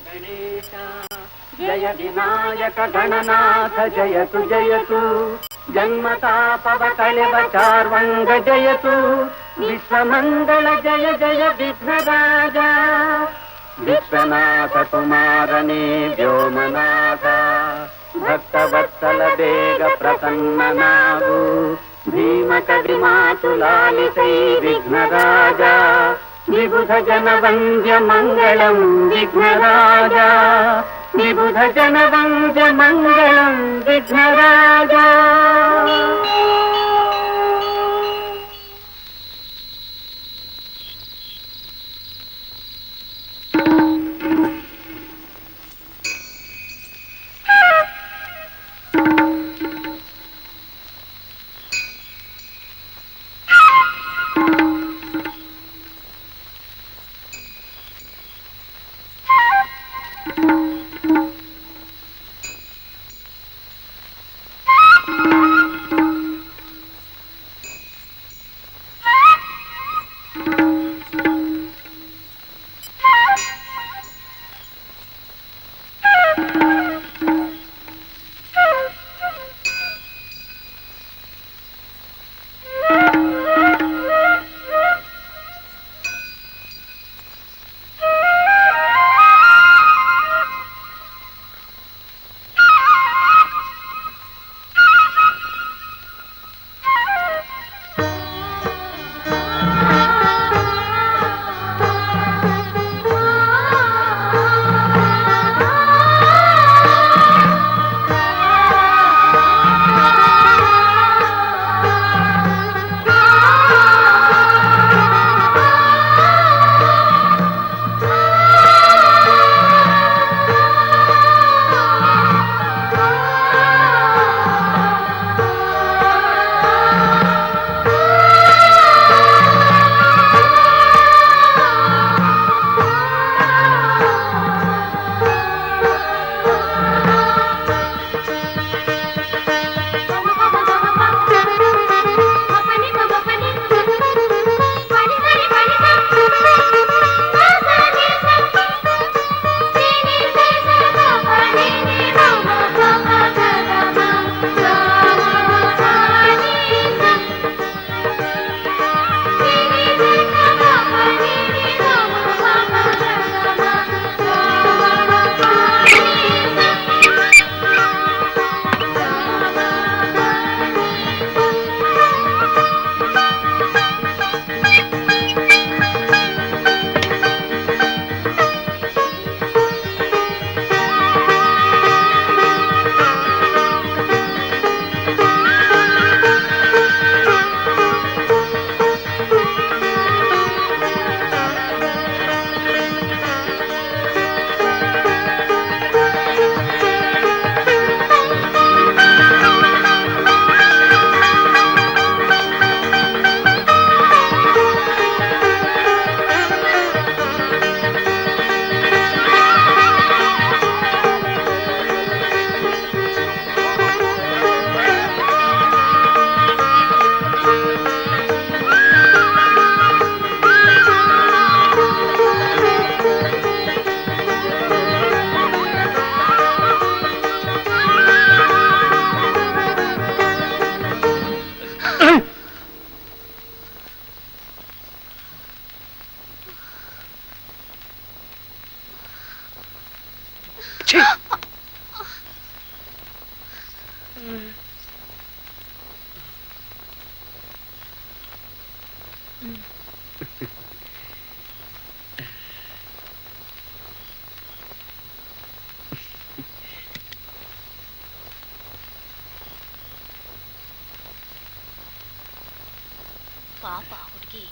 ಗಣೇಶ ಜಯ ವಿನಾಯಕ ಗಣನಾಥ ಜಯತು ಜಯತು ಜನ್ಮತಾಪವ ಕಳೆವ ಚಾರ್ವಂಗ ಜಯತು ವಿಶ್ವಮಂಗಳ ಜಯ ಜಯ ವಿಘ್ನರಾಜ ವಿಶ್ವನಾಥ ಕುಮಾರನೇ ವ್ಯೋಮನಾಥ ಭಕ್ತವತ್ಸಲ ಬೇಗ ಪ್ರಸನ್ನನಾಗು ಭೀಮ ಕವಿ ಮಾತು ಲಾಲಿಸೈ ವಿಘ್ನರಾಜ ವಿಬುಧ ಜನ ವಂದ್ಯ ಮಂಗಳಂ ವಿಘ್ನರಾಜ ವಿಬುಧ ಜನ ವಂದ್ಯ ಮಂಗಳಂ ವಿಘ್ನರಾಜ. ಪಾಪ ಆ ಹುಡುಗಿ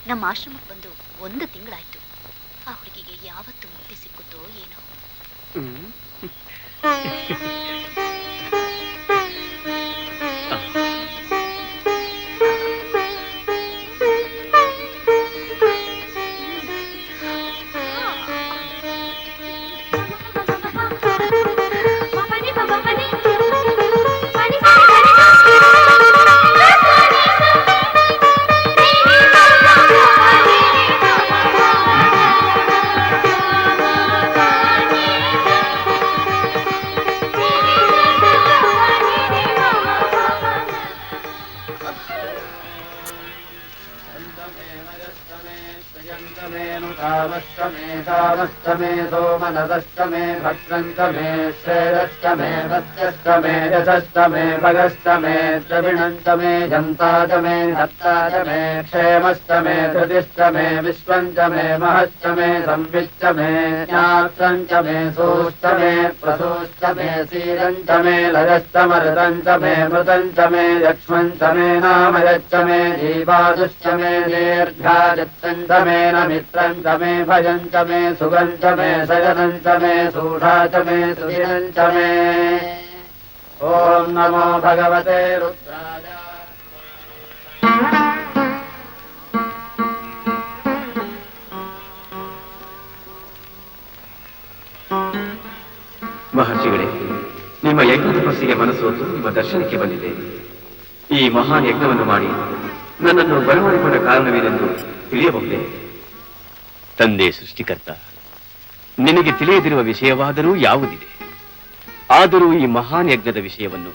ನಮ್ಮ ಆಶ್ರಮಕ್ಕೆ ಬಂದು 1 ತಿಂಗಳಾಯ್ತು. ಆ ಹುಡುಗಿಗೆ ಯಾವತ್ತು ಮುಕ್ತಿ ಸಿಕ್ಕುತ್ತೋ ಏನೋ. Thank you. कामश्च मे सोमनसश्च मे भद्रञ्च मे श्रेयश्च मे वस्यश्च मे यशश्च मे भगश्च मे द्रविणञ्च मे जन्ता च मे हत्ता च मे क्षेमश्च मे धृतिश्च मे विश्वञ्च मे महश्च मे संविच्च मे ज्ञात्रञ्च मे सोश्च मे प्रसोश्च मे सीरञ्च मे लयश्च मरुतञ्च मे मृतञ्च मे लक्ष्मञ्च मे नामयश्च मे जीवादुश्च मे दीर्घायुश्च मे न मित्रञ्च मे भयञ्च मे सुगञ्च मे शयनञ्च मे सूढा च मे सुदिनञ्च मे ॐ नमो भगवते रुद्राय ಮಹರ್ಷಿಗಳೇ, ನಿಮ್ಮ ಯಜ್ಞದ ಬಸ್ಸಿಗೆ ಮನಸ್ಸೋತು ನಿಮ್ಮ ದರ್ಶನಕ್ಕೆ ಬಂದಿದೆ. ಈ ಮಹಾನ್ ಯಜ್ಞವನ್ನು ಮಾಡಿ ನನ್ನನ್ನು ಬರಮಾಡಿಕೊಂಡ ಕಾರಣವೇನೆಂದು ತಿಳಿಯಬಹುದೇ? ತಂದೆ ಸೃಷ್ಟಿಕರ್ತ, ನಿನಗೆ ತಿಳಿಯದಿರುವ ವಿಷಯವಾದರೂ ಯಾವುದಿದೆ? ಆದರೂ ಈ ಮಹಾನ್ ಯಜ್ಞದ ವಿಷಯವನ್ನು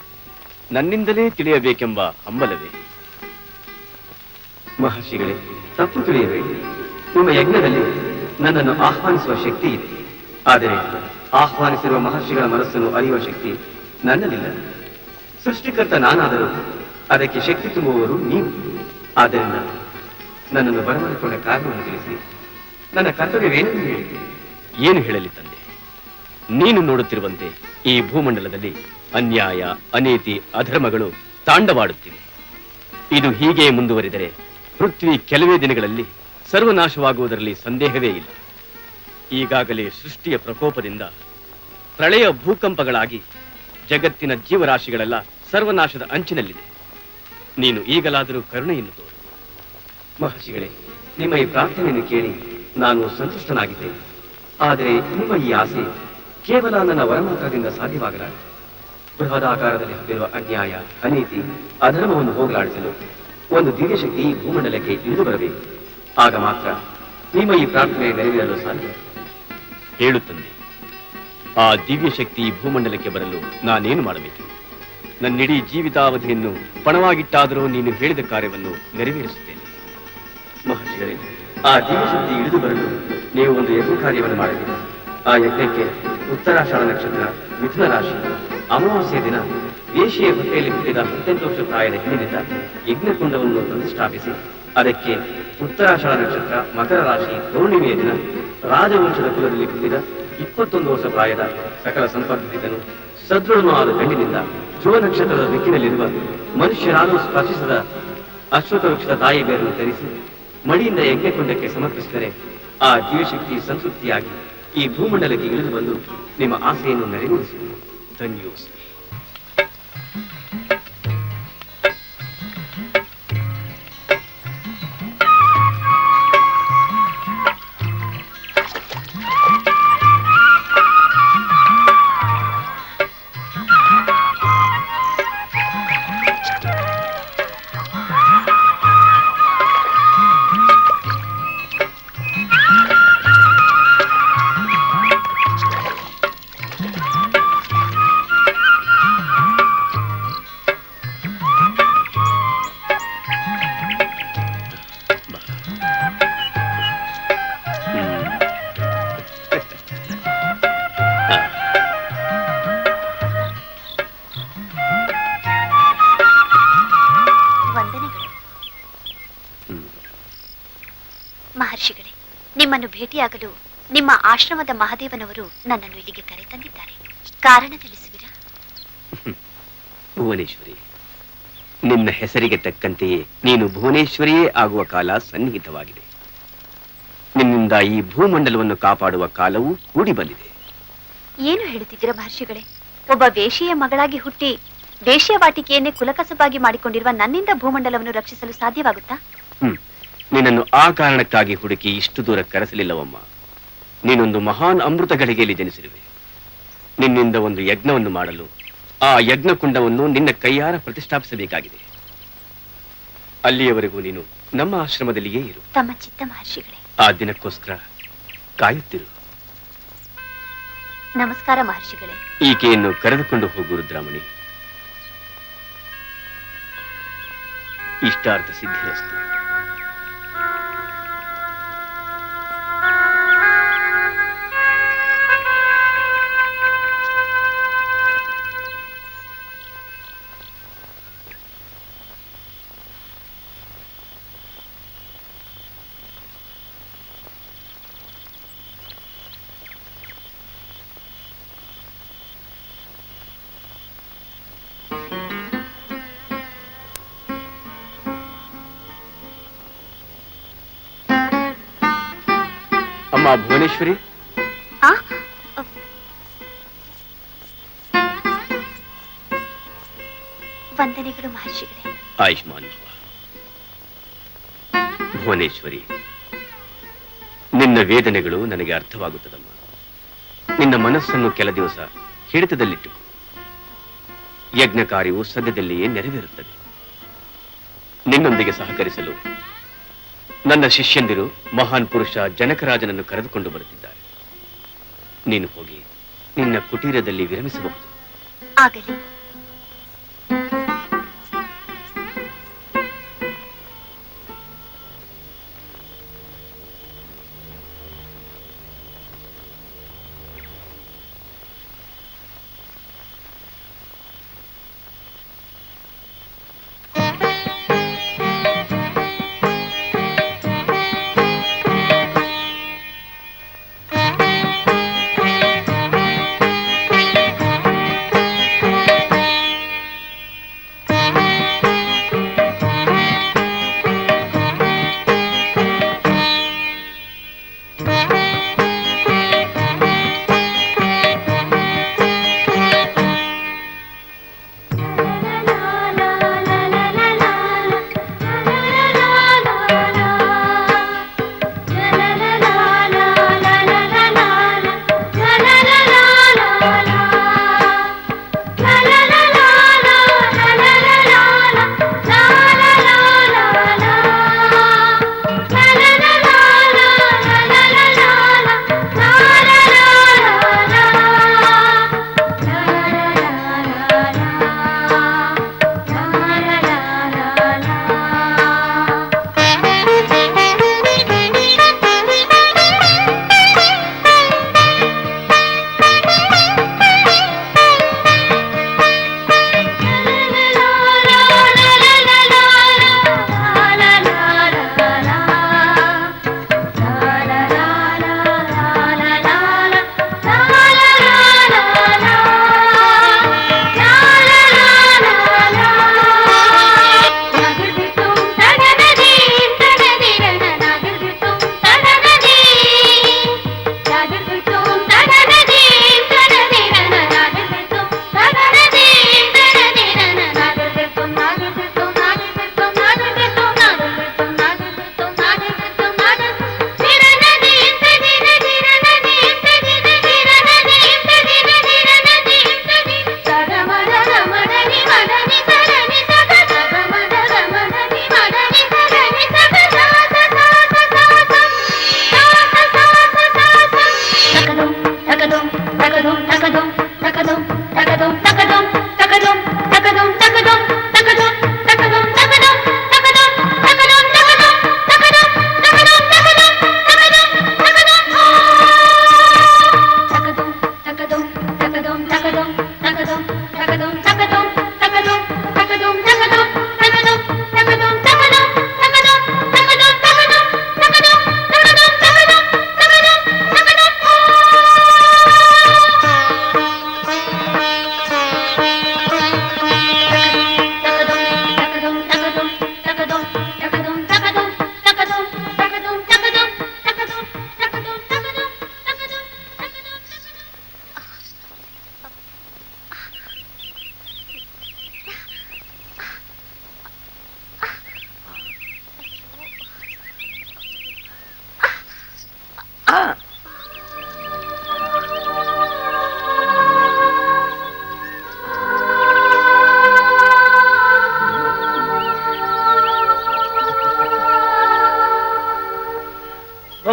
ನನ್ನಿಂದಲೇ ತಿಳಿಯಬೇಕೆಂಬ ಹಂಬಲವೇ? ಮಹರ್ಷಿಗಳೇ, ತಪ್ಪು ತಿಳಿಯಬೇಡಿ. ನಿಮ್ಮ ಯಜ್ಞದಲ್ಲಿ ನನ್ನನ್ನು ಆಹ್ವಾನಿಸುವ ಶಕ್ತಿ ಇದೆ. ಆದರೆ ಆಹ್ವಾನಿಸಿರುವ ಮಹರ್ಷಿಗಳ ಮನಸ್ಸನ್ನು ಅರಿಯುವ ಶಕ್ತಿ ನನ್ನಲ್ಲಿಲ್ಲ. ಸೃಷ್ಟಿಕರ್ತ ನಾನಾದರೂ ಅದಕ್ಕೆ ಶಕ್ತಿ ತುಂಬುವವರು ನೀವು. ಆದ್ದರಿಂದ ನನ್ನನ್ನು ಬರಮಾಡಿಕೊಂಡ ಕಾರಣವನ್ನು ತಿಳಿಸಿ. ನನ್ನ ಕರ್ತವ್ಯವೇನೆಂದು ಹೇಳಿ. ಏನು ಹೇಳಲಿ ತಂದೆ? ನೀನು ನೋಡುತ್ತಿರುವಂತೆ ಈ ಭೂಮಂಡಲದಲ್ಲಿ ಅನ್ಯಾಯ, ಅನೀತಿ, ಅಧರ್ಮಗಳು ತಾಂಡವಾಡುತ್ತಿವೆ. ಇದು ಹೀಗೆ ಮುಂದುವರಿದರೆ ಪೃಥ್ವಿ ಕೆಲವೇ ದಿನಗಳಲ್ಲಿ ಸರ್ವನಾಶವಾಗುವುದರಲ್ಲಿ ಸಂದೇಹವೇ ಇಲ್ಲ. ಈಗಾಗಲೇ ಸೃಷ್ಟಿಯ ಪ್ರಕೋಪದಿಂದ ಪ್ರಳಯ ಭೂಕಂಪಗಳಾಗಿ ಜಗತ್ತಿನ ಜೀವರಾಶಿಗಳೆಲ್ಲ ಸರ್ವನಾಶದ ಅಂಚಿನಲ್ಲಿದೆ. ನೀನು ಈಗಲಾದರೂ ಕರುಣೆಯನ್ನು ತೋರು. ಮಹರ್ಷಿಗಳೇ, ನಿಮ್ಮ ಈ ಪ್ರಾರ್ಥನೆಯನ್ನು ಕೇಳಿ ನಾನು ಸಂತುಷ್ಟನಾಗಿದ್ದೇನೆ. ಆದರೆ ನಿಮ್ಮ ಈ ಆಸೆ ಕೇವಲ ನನ್ನ ವರಮಾತ್ರದಿಂದ ಸಾಧ್ಯವಾಗಲಾರೆ. ಬೃಹದಾಕಾರದಲ್ಲಿ ಹಬ್ಬಿರುವ ಅನ್ಯಾಯ, ಅನೀತಿ, ಅಧರ್ಮವನ್ನು ಹೋಗಲಾಡಿಸಲು ಒಂದು ದಿವ್ಯಶಕ್ತಿ ಈ ಭೂಮಂಡಲಕ್ಕೆ ಇಳಿದು ಬರಬೇಕು. ಆಗ ಮಾತ್ರ ನಿಮ್ಮ ಈ ಪ್ರಾರ್ಥನೆ ನೆರವೇರಲು ಸಾಧ್ಯ. ಹೇಳುತ್ತಂದೆ, ಆ ದಿವ್ಯಶಕ್ತಿ ಈ ಭೂಮಂಡಲಕ್ಕೆ ಬರಲು ನಾನೇನು ಮಾಡಬೇಕು? ನನ್ನಿಡೀ ಜೀವಿತಾವಧಿಯನ್ನು ಪಣವಾಗಿಟ್ಟಾದರೂ ನೀನು ಹೇಳಿದ ಕಾರ್ಯವನ್ನು ನೆರವೇರಿಸುತ್ತೇನೆ. ಮಹರ್ಷಿಗಳೇ, ಆ ದಿವ್ಯಶಕ್ತಿ ಇಳಿದು ಬರಲು ನೀವು ಒಂದು ಯಜ್ಞ ಕಾರ್ಯವನ್ನು ಮಾಡಬೇಕು. ಆ ಯಜ್ಞಕ್ಕೆ ಉತ್ತರಾಷಾಢ ನಕ್ಷತ್ರ, ಮಿಥುನ ರಾಶಿ, ಅಮಾವಾಸ್ಯ ದಿನ ವೇಷಿಯ ಹೊಟ್ಟೆಯಲ್ಲಿ ಹುಟ್ಟಿದ 18 ವರ್ಷ ಪ್ರಾಯದ ಹೆಣ್ಣಿನಿಂದ ಯಜ್ಞಕುಂಡವನ್ನು ಪ್ರತಿಷ್ಠಾಪಿಸಿ ಅದಕ್ಕೆ ಉತ್ತರಾಷಾಢ ನಕ್ಷತ್ರ, ಮಕರ ರಾಶಿ, ಪೌರ್ಣಿಮೆಯ ದಿನ ರಾಜವಂಶದ ಕುಲದಲ್ಲಿ ಹುಟ್ಟಿದ 21 ವರ್ಷ ಪ್ರಾಯದ ಸಕಲ ಸಂಪರ್ಕಿತನು ಸದೃಢನೂ ಆದ ಗಂಡಿನಿಂದ ಧ್ರುವ ನಕ್ಷತ್ರದ ದಿಕ್ಕಿನಲ್ಲಿರುವ ಮನುಷ್ಯರಾದರೂ ಸ್ಪರ್ಶಿಸದ ಅಶ್ವತ್ಥ ವೃಕ್ಷದ ತಾಯಿ ಬೇರನ್ನು ಧರಿಸಿ ಮಡಿಯಿಂದ ಯಜ್ಞಕುಂಡಕ್ಕೆ ಸಮರ್ಪಿಸಿದರೆ ಆ ದಿವ್ಯಶಕ್ತಿ ಸಂತೃಪ್ತಿಯಾಗಿ ಈ ಭೂಮಂಡಲಕ್ಕೆ ಇಳಿದು ಬಂದು ನಿಮ್ಮ ಆಸೆಯನ್ನು ನೆರವೇರಿಸಿ. ಧನ್ಯೋಸ್ಮಿ. ಮಹರ್ಷಿಗಳೇ, ನಿಮ್ಮನ್ನು ಭೇಟಿಯಾಗಲು ನಿಮ್ಮ ಆಶ್ರಮದ ಮಹಾದೇವನವರು ನನ್ನನ್ನು ಇಲ್ಲಿಗೆ ಕರೆತಂದಿದ್ದಾರೆ. ಕಾರಣ ತಿಳಿಸುವಿರಾ? ಭುವನೇಶ್ವರಿ, ನಿನ್ನ ಹೆಸರಿಗೆ ತಕ್ಕಂತೆಯೇ ನೀನು ಭುವನೇಶ್ವರಿಯೇ ಆಗುವ ಕಾಲ ಸನ್ನಿಹಿತವಾಗಿದೆ. ನಿನ್ನಿಂದ ಈ ಭೂಮಂಡಲವನ್ನು ಕಾಪಾಡುವ ಕಾಲವೂ ಕೂಡಿ ಬಂದಿದೆ. ಏನು ಹೇಳುತ್ತಿದ್ದೀರಾ ಮಹರ್ಷಿಗಳೇ? ಒಬ್ಬ ವೇಷಿಯ ಮಗಳಾಗಿ ಹುಟ್ಟಿ ವೇಷಿಯ ವಾಟಿಕೆಯನ್ನೇ ಕುಲಕಸಬಾಗಿ ಮಾಡಿಕೊಂಡಿರುವ ನನ್ನಿಂದ ಭೂಮಂಡಲವನ್ನು ರಕ್ಷಿಸಲು ಸಾಧ್ಯವಾಗುತ್ತಾ? ನಿನ್ನನ್ನು ಆ ಕಾರಣಕ್ಕಾಗಿ ಹುಡುಕಿ ಇಷ್ಟು ದೂರ ಕರೆಸಲಿಲ್ಲವಮ್ಮ. ನೀನೊಂದು ಮಹಾನ್ ಅಮೃತ ಗಳಿಗೆಯಲ್ಲಿ ಜನಿಸಿರುವೆ. ನಿನ್ನಿಂದ ಒಂದು ಯಜ್ಞವನ್ನು ಮಾಡಲು ಆ ಯಜ್ಞಕುಂಡವನ್ನು ನಿನ್ನ ಕೈಯಾರ ಪ್ರತಿಷ್ಠಾಪಿಸಬೇಕಾಗಿದೆ. ಅಲ್ಲಿಯವರೆಗೂ ನೀನು ನಮ್ಮ ಆಶ್ರಮದಲ್ಲಿಯೇ ಇರು. ತಮ್ಮ ಚಿತ್ತ ಮಹರ್ಷಿಗಳೇ. ಆ ದಿನಕ್ಕೋಸ್ಕರ ಕಾಯುತ್ತಿರು. ನಮಸ್ಕಾರ ಮಹರ್ಷಿಗಳೇ. ಈಕೆಯನ್ನು ಕರೆದುಕೊಂಡು ಹೋಗು ರುದ್ರಾಮಣಿ. ಇಷ್ಟಾರ್ಥ ಸಿದ್ಧಿರಸ್ತು. ಭುವನೇಶ್ವರಿ. ಆ ವಂದನೆಗಳು ಮಹರ್ಷಿಗಳೇ. ಆಯುಷ್ಮಾನ್ ಭವ. ಭುವನೇಶ್ವರಿ, ನಿನ್ನ ವೇದನೆಗಳು ನನಗೆ ಅರ್ಥವಾಗುತ್ತದಮ್ಮ. ನಿನ್ನ ಮನಸ್ಸನ್ನು ಕೆಲ ದಿವಸ ಹಿಡಿತದಲ್ಲಿಟ್ಟು. ಯಜ್ಞ ಕಾರ್ಯವು ಸದ್ಯದಲ್ಲಿಯೇ ನೆರವೇರುತ್ತದೆ. ನಿನ್ನೊಂದಿಗೆ ಸಹಕರಿಸಲು ನನ್ನ ಶಿಷ್ಯಂದಿರು ಮಹಾನ್ ಪುರುಷ ಜನಕರಾಜನನ್ನು ಕರೆದುಕೊಂಡು ಬರುತ್ತಿದ್ದಾರೆ. ನೀನು ಹೋಗಿ ನಿನ್ನ ಕುಟೀರದಲ್ಲಿ ವಿರಮಿಸಬಹುದು. ಆಗಲಿ.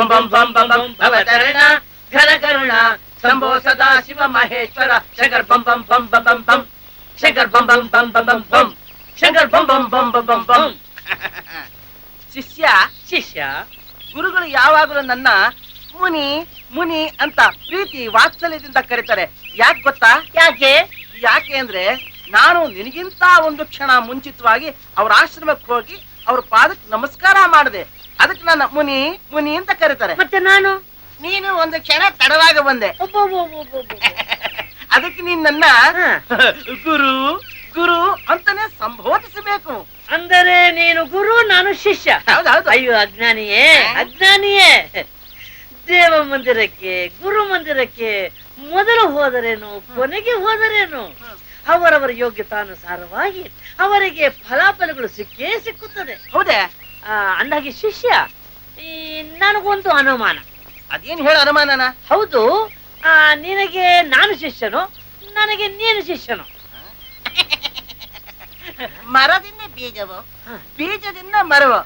बम बम बम बम भवतरण घन करुणा शंभो सदा शिव महेश्वर शंकर बम बम बम बम बम बम शंकर बम बम बम बम बम बम शंकर बम बम बम बम बम बम ಶಿಷ್ಯ ಶಿಷ್ಯ ಗುರುಗಳು ಯಾವಾಗಲೂ ನನ್ನ ಮುನಿ ಮುನಿ ಅಂತ ಪ್ರೀತಿ ವಾತ್ಸಲ್ಯದಿಂದ ಕರೀತಾರೆ. ಯಾಕೆ ಗೊತ್ತಾ? ಯಾಕೆ ಅಂದ್ರೆ ನಾನು ನಿನಗಿಂತ ಒಂದು ಕ್ಷಣ ಮುಂಚಿತವಾಗಿ ಅವ್ರ ಆಶ್ರಮಕ್ಕೆ ಹೋಗಿ ಅವ್ರ ಪಾದಕ್ಕೆ ನಮಸ್ಕಾರ ಮಾಡಿದೆ. ಅದಕ್ಕೆ ನನ್ನ ಮುನಿ ಮುನಿ ಅಂತ ಕರೀತಾರೆ. ಮತ್ತೆ ನೀನು ಒಂದು ಕ್ಷಣ ತಡವಾಗಿ ಬಂದೆ. ಅದಕ್ಕೆ ನೀನ್ ನನ್ನ ಗುರು ಗುರು ಅಂತಾನೆ ಸಂಬೋಧಿಸಬೇಕು. ಅಂದರೆ ನೀನು ಗುರು, ನಾನು ಶಿಷ್ಯ. ಹೌದೌದು. ಅಯ್ಯೋ ಅಜ್ಞಾನಿಯೇ ಅಜ್ಞಾನಿಯೇ, ದೇವ ಮಂದಿರಕ್ಕೆ ಗುರು ಮಂದಿರಕ್ಕೆ ಮೊದಲು ಹೋದರೇನು ಕೊನೆಗೆ ಹೋದರೇನು ಅವರವರ ಯೋಗ್ಯತಾನುಸಾರವಾಗಿ ಅವರಿಗೆ ಫಲಾಫಲಗಳು ಸಿಕ್ಕೇ ಸಿಕ್ಕುತ್ತದೆ. ಹೌದೇ? ಅಂದಾಗೆ ಶಿಷ್ಯ, ನನಗೊಂದು ಅನುಮಾನ. ಅದೇನ್ ಹೇಳ ಅನುಮಾನನ? ಹೌದು, ನಿನಗೆ ನಾನು ಶಿಷ್ಯನು, ನನಗೆ ನೀನು ಶಿಷ್ಯನು. ಮರದಿಂದ ಬೀಜವು, ಬೀಜದಿಂದ ಮರವು.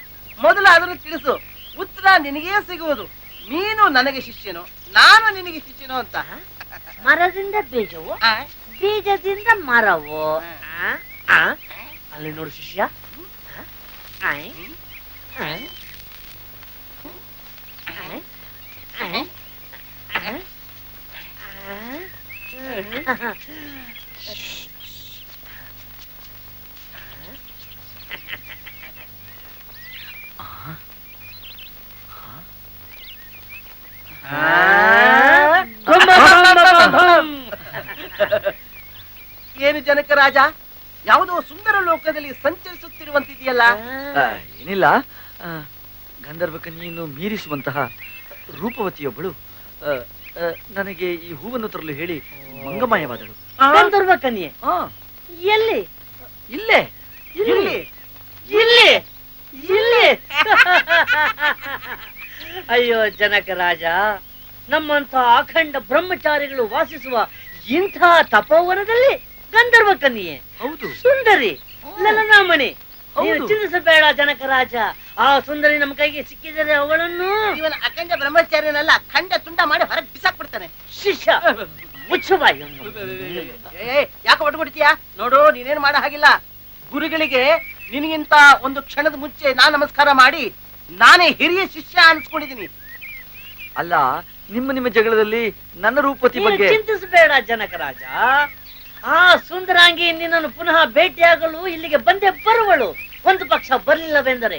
ಮೊದಲು ಅದನ್ನು ತಿಳಿಸು, ಉತ್ತರ ನಿನಗೇ ಸಿಗುವುದು. ನೀನು ನನಗೆ ಶಿಷ್ಯನು, ನಾನು ನಿನಗೆ ಶಿಷ್ಯನು ಅಂತ. ಮರದಿಂದ ಬೀಜವು, ಬೀಜದಿಂದ ಮರವು. ಅಲ್ಲಿ ನೋಡು ಶಿಷ್ಯ, ಏನು ಜನಕ ರಾಜ, ಯಾವುದೋ ಸುಂದರ ಲೋಕದಲ್ಲಿ ಸಂಚರಿಸುತ್ತಿರುವಂತಿದೆಯಲ್ಲ? ಏನಿಲ್ಲ, ಗಂಧರ್ವ ಕನ್ಯೆಯನ್ನು ಮೀರಿಸುವಂತಹ ರೂಪವತಿಯೊಬ್ಬಳು ನನಗೆ ಈ ಹೂವನ್ನು ತರಲು ಹೇಳಿ ಮಂಗಮಾಯವಾದಳು. ಗಂಧರ್ವ ಕನ್ಯೆ ಎಲ್ಲಿ? ಇಲ್ಲೇ ಇಲ್ಲಿ ಇಲ್ಲಿ ಇಲ್ಲಿ ಅಯ್ಯೋ ಜನಕ ರಾಜ, ನಮ್ಮಂತ ಅಖಂಡ ಬ್ರಹ್ಮಚಾರಿಗಳು ವಾಸಿಸುವ ಇಂಥ ತಪೋವನದಲ್ಲಿ ಗಂಧರ್ವ ಕನ್ಯೆ, ಹೌದು, ಸುಂದರಿ ಲಲನಾಮಣಿ. ನೀನು ಹೌದು. ಚಿಂತಿಸಬೇಡ ಜನಕ ರಾಜ, ಆ ಸುಂದರಿ ನಮ್ಮ ಕೈಗೆ ಸಿಕ್ಕಿದರೆ ಅವಳನ್ನು ಇವನ ಅಖಂಡ ಬ್ರಹ್ಮಚಾರ್ಯನೆಲ್ಲ ಖಂಡ ತುಂಡ ಮಾಡಿ ಹೊರಗೆ ಬಿಸಾಕ್ಬಿಡ್ತಾನೆ. ಶಿಷ್ಯ ಮುಚ್ಚುಬಾಯಿ. ಯಾಕೆ ಒಟ್ಕೊಡ್ತೀಯಾ? ನೋಡು, ನೀನೇನ್ ಮಾಡೋ ಹಾಗಿಲ್ಲ. ಗುರುಗಳಿಗೆ ನಿನಗಿಂತ ಒಂದು ಕ್ಷಣದ ಮುಂಚೆ ನಾನ್ ನಮಸ್ಕಾರ ಮಾಡಿ ನಾನೇ ಹಿರಿಯ ಶಿಷ್ಯ ಅನ್ಸ್ಕೊಂಡಿದೀನಿ. ಅಲ್ಲ, ನಿಮ್ಮ ಜಗಳದಲ್ಲಿ ನನ್ನ ರೂಪವತಿ ಬಗ್ಗೆ ಚಿಂತಿಸಬೇಡ ಜನಕ ರಾಜ. ಆ ಸುಂದರಾಂಗಿ ನಿನ್ನನ್ನು ಪುನಃ ಭೇಟಿಯಾಗಲು ಇಲ್ಲಿಗೆ ಬಂದೇ ಬರುವಳು. ಒಂದು ಪಕ್ಷ ಬರಲಿಲ್ಲವೆಂದರೆ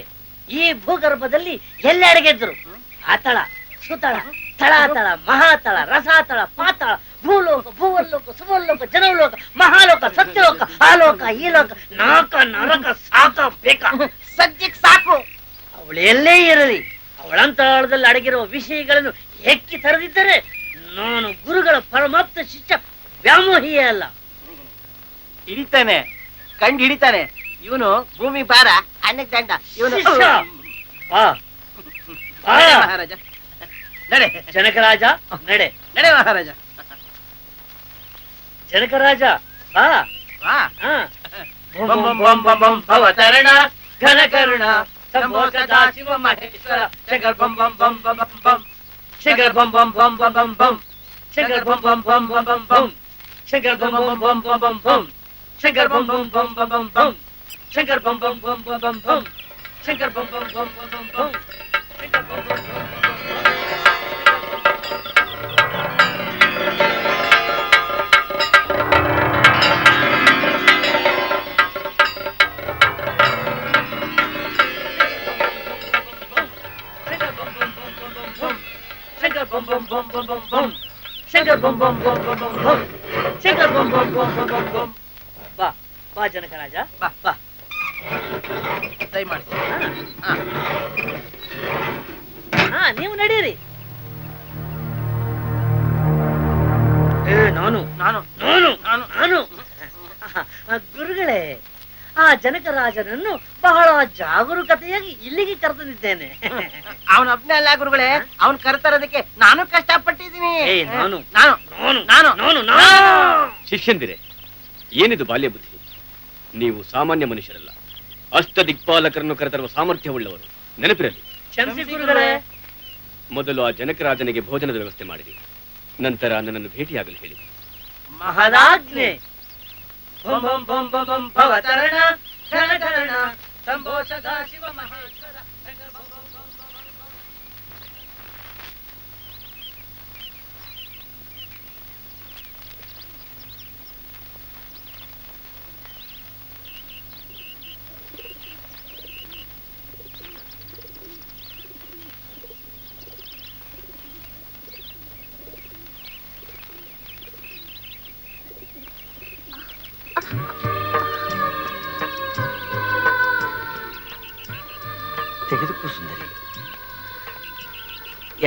ಈ ಭೂಗರ್ಭದಲ್ಲಿ ಎಲ್ಲೆಡೆಗೆದ್ರು ಆತಳ, ಸುತಳ, ತಳಾತಳ, ಮಹಾತಳ, ರಸಾತಳ, ಪಾತಳ, ಭೂಲೋಕ, ಭೂವಲ್ಲೋಕ, ಸುವಲ್ಲೋಕ, ಜನವಲೋಕ, ಮಹಾಲೋಕ, ಸತ್ಯಲೋಕ, ಆಲೋಕ, ಈ ಲೋಕ, ನಾಕ ನರಕ ಸಾಕ ಬೇಕ. ಸದ್ಯಕ್ಕೆ ಸಾಕು. ಅವಳು ಎಲ್ಲೇ ಇರಲಿ, ಅವಳಂತಳದಲ್ಲಿ ಅಡಗಿರುವ ವಿಷಯಗಳನ್ನು ಹೆಕ್ಕಿ ತರದಿದ್ದರೆ ನಾನು ಗುರುಗಳ ಪರಮಾಪ್ತ ಶಿಷ್ಯ ವ್ಯಾಮೋಹಿಯೇ ಅಲ್ಲ. ಹಿಡಿತಾನೆ, ಕಂಡು ಹಿಡಿತಾನೆ. ಇವನು ಭೂಮಿ ಭಾರ, ಅನ್ನಕ್ಕೆ ದಂಡ. ಇವನು ಶಿಷ್ಯ. ಬಾ, ಬಾ. ಮಹಾರಾಜ ನಡೆ. ಜನಕರಾಜ ನಡೆ. ನಡೆ ಮಹಾರಾಜ. ಜನಕರಾಜ ಬಾ. ವಾ. ಹಾ. ಬಂ ಬಂ ಬಂ ಬಂ ಬಂ ಭವತರಣ ಘನಕರುಣ ಶಂಭೋ ಸದಾ Shiva Maheshwara Shankar ಬಂ ಬಂ ಬಂ ಬಂ ಬಂ ಬಂ Shankar ಬಂ ಬಂ ಬಂ ಬಂ ಬಂ ಬಂ Shankar ಬಂ ಬಂ ಬಂ ಬಂ ಬಂ ಬಂ Shankar ಬಂ ಬಂ ಬಂ ಬಂ ಬಂ ಬಂ Shankar ಬಂ ಬಂ ಬಂ ಬಂ ಬಂ ಬಂ Shankar ಬಂ ಬಂ ಬಂ ಬಂ ಬಂ ಬಂ Shankar ಬಂ ಬಂ ಬಂ ಬಂ ಬಂ ಬಂ Shankar ಬಂ ಬಂ bum bum bum bum bum bum Shankar ಬಂ ಬಂ ಬಂ ಬಂ ಬಂ ಬಂ Shankar ಬಂ ಬಂ ಬಂ ಬಂ ಬಂ ಬಂ. ಬಾ ಬಾ ಜನಕರಾಜ, ಬಾ ಬಾ. ದಯಮಾಡಿ. ನೀವು ನಡೀರಿ. ನಾನು ನಾನು ನಾನು ನಾನು ನಾನು ಗುರುಗಳೇ, ಆ ಜನಕರಾಜನನ್ನು ಬಹಳ ಜಾಗರೂಕತೆಯಾಗಿ ಇಲ್ಲಿಗೆ ಕರೆತಂದಿದ್ದೇನೆ. ಅವನೊಬ್ಬನೇ ಅಲ್ಲ ಗುರುಗಳೇ, ಅವನ್ ಕರೆತರೋದಕ್ಕೆ ನಾನು ಕಷ್ಟಪಟ್ಟಿದ್ದೀನಿ. ನಾನು ನಾನು ನಾನು ನಾನು ನಾನು ಶಿಷ್ಯಂದಿರೆ, ಏನಿದು ಬಾಲ್ಯ ಬುದ್ಧಿ? ನೀವು ಸಾಮಾನ್ಯ ಮನುಷ್ಯರಲ್ಲ, ಅಷ್ಟ ದಿಕ್ಪಾಲಕರನ್ನು ಕರೆತರುವ ಸಾಮರ್ಥ್ಯವುಳ್ಳವರು. ನೆನಪಿರಲಿ. ಕ್ಷಮಿಸಿ ಗುರುಗಳೇ. ಮೊದಲು ಆ ಜನಕರಾಜನಿಗೆ ಭೋಜನದ ವ್ಯವಸ್ಥೆ ಮಾಡಿರಿ, ನಂತರ ನನ್ನನ್ನು ಭೇಟಿಯಾಗಲು ಹೇಳಿ. ಮಹದಾಜ್ಞೆ. ಬಂ ಬಂ ಬಂ ಬಂ ಬಂ ಭವತರಣ ಘನಕರಣ ಶಂಭೋ ಸದಾ ಶಿವ ಮಹೇಶ್ವರ ಶಂಕರ್ ಬಂ ಬಂ ಬಂ ಬಂ ಬಂ ಬಂ. ತೆಗೆದುಕೋ ಸುಂದರಿ.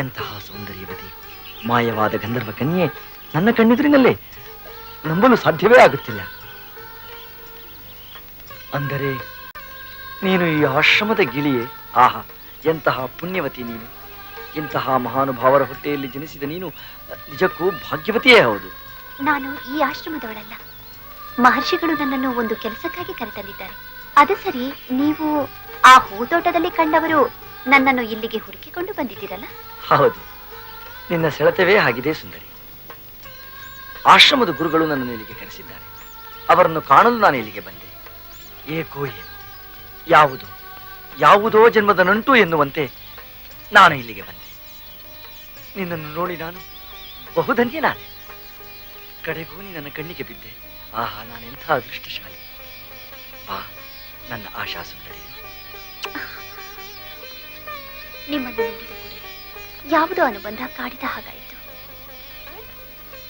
ಎಂತಹ ಸೌಂದರ್ಯವತಿ, ಮಾಯವಾದ ಗಂಧರ್ವ ಕನ್ಯೆ ನನ್ನ ಕಣ್ಣೆದುರಿನಲ್ಲೇ, ನಂಬಲು ಸಾಧ್ಯವೇ ಆಗುತ್ತಿಲ್ಲ. ಅಂದರೆ ನೀನು ಈ ಆಶ್ರಮದ ಗಿಳಿಯೇ? ಆಹಾ, ಎಂತಹ ಪುಣ್ಯವತಿ ನೀನು! ಇಂತಹ ಮಹಾನುಭಾವರ ಹೊಟ್ಟೆಯಲ್ಲಿ ಜನಿಸಿದ ನೀನು ನಿಜಕ್ಕೂ ಭಾಗ್ಯವತಿಯೇ ಹೌದು. ನಾನು ಈ ಆಶ್ರಮದವಳಲ್ಲ. ಮಹರ್ಷಿಗಳು ನನ್ನನ್ನು ಒಂದು ಕೆಲಸಕ್ಕಾಗಿ ಕರೆತಂದಿದ್ದಾರೆ. ಅದು ಸರಿ, ನೀವು ಆ ಹೂತೋಟದಲ್ಲಿ ಕಂಡವರು ನನ್ನನ್ನು ಇಲ್ಲಿಗೆ ಹುಡುಕಿಕೊಂಡು ಬಂದಿದ್ದೀರಲ್ಲ? ಹೌದು, ನಿನ್ನ ಸೆಳೆತವೇ ಆಗಿದೆ ಸುಂದರಿ. ಆಶ್ರಮದ ಗುರುಗಳು ನನ್ನನ್ನು ಇಲ್ಲಿಗೆ ಕರೆಸಿದ್ದಾರೆ. ಅವರನ್ನು ಕಾಣಲು ನಾನು ಇಲ್ಲಿಗೆ ಬಂದೆ. ಏಕೋ ಏನು, ಯಾವುದೋ ಜನ್ಮದ ನಂಟು ಎನ್ನುವಂತೆ ನಾನು ಇಲ್ಲಿಗೆ ಬಂದೆ. ನಿನ್ನನ್ನು ನೋಡಿ ನಾನು ಬಹುಧನ್ಯನಾದೆ. ಕಡೆಗೂ ನೀ ನನ್ನ ಕಣ್ಣಿಗೆ ಬಿದ್ದೆ. ಆಹಾ, ನಾನೆಂಥ ಅದೃಷ್ಟಶಾಲಿ. ಬಾ ನನ್ನ ಆಶಾ ಸುಂದರಿ. ನಿಮ್ಮನ್ನು ನೋಡಿದ ಕೂಡಲೇ ಯಾವುದೋ ಅನುಬಂಧ ಕಾಡಿದ ಹಾಗಾಯಿತು.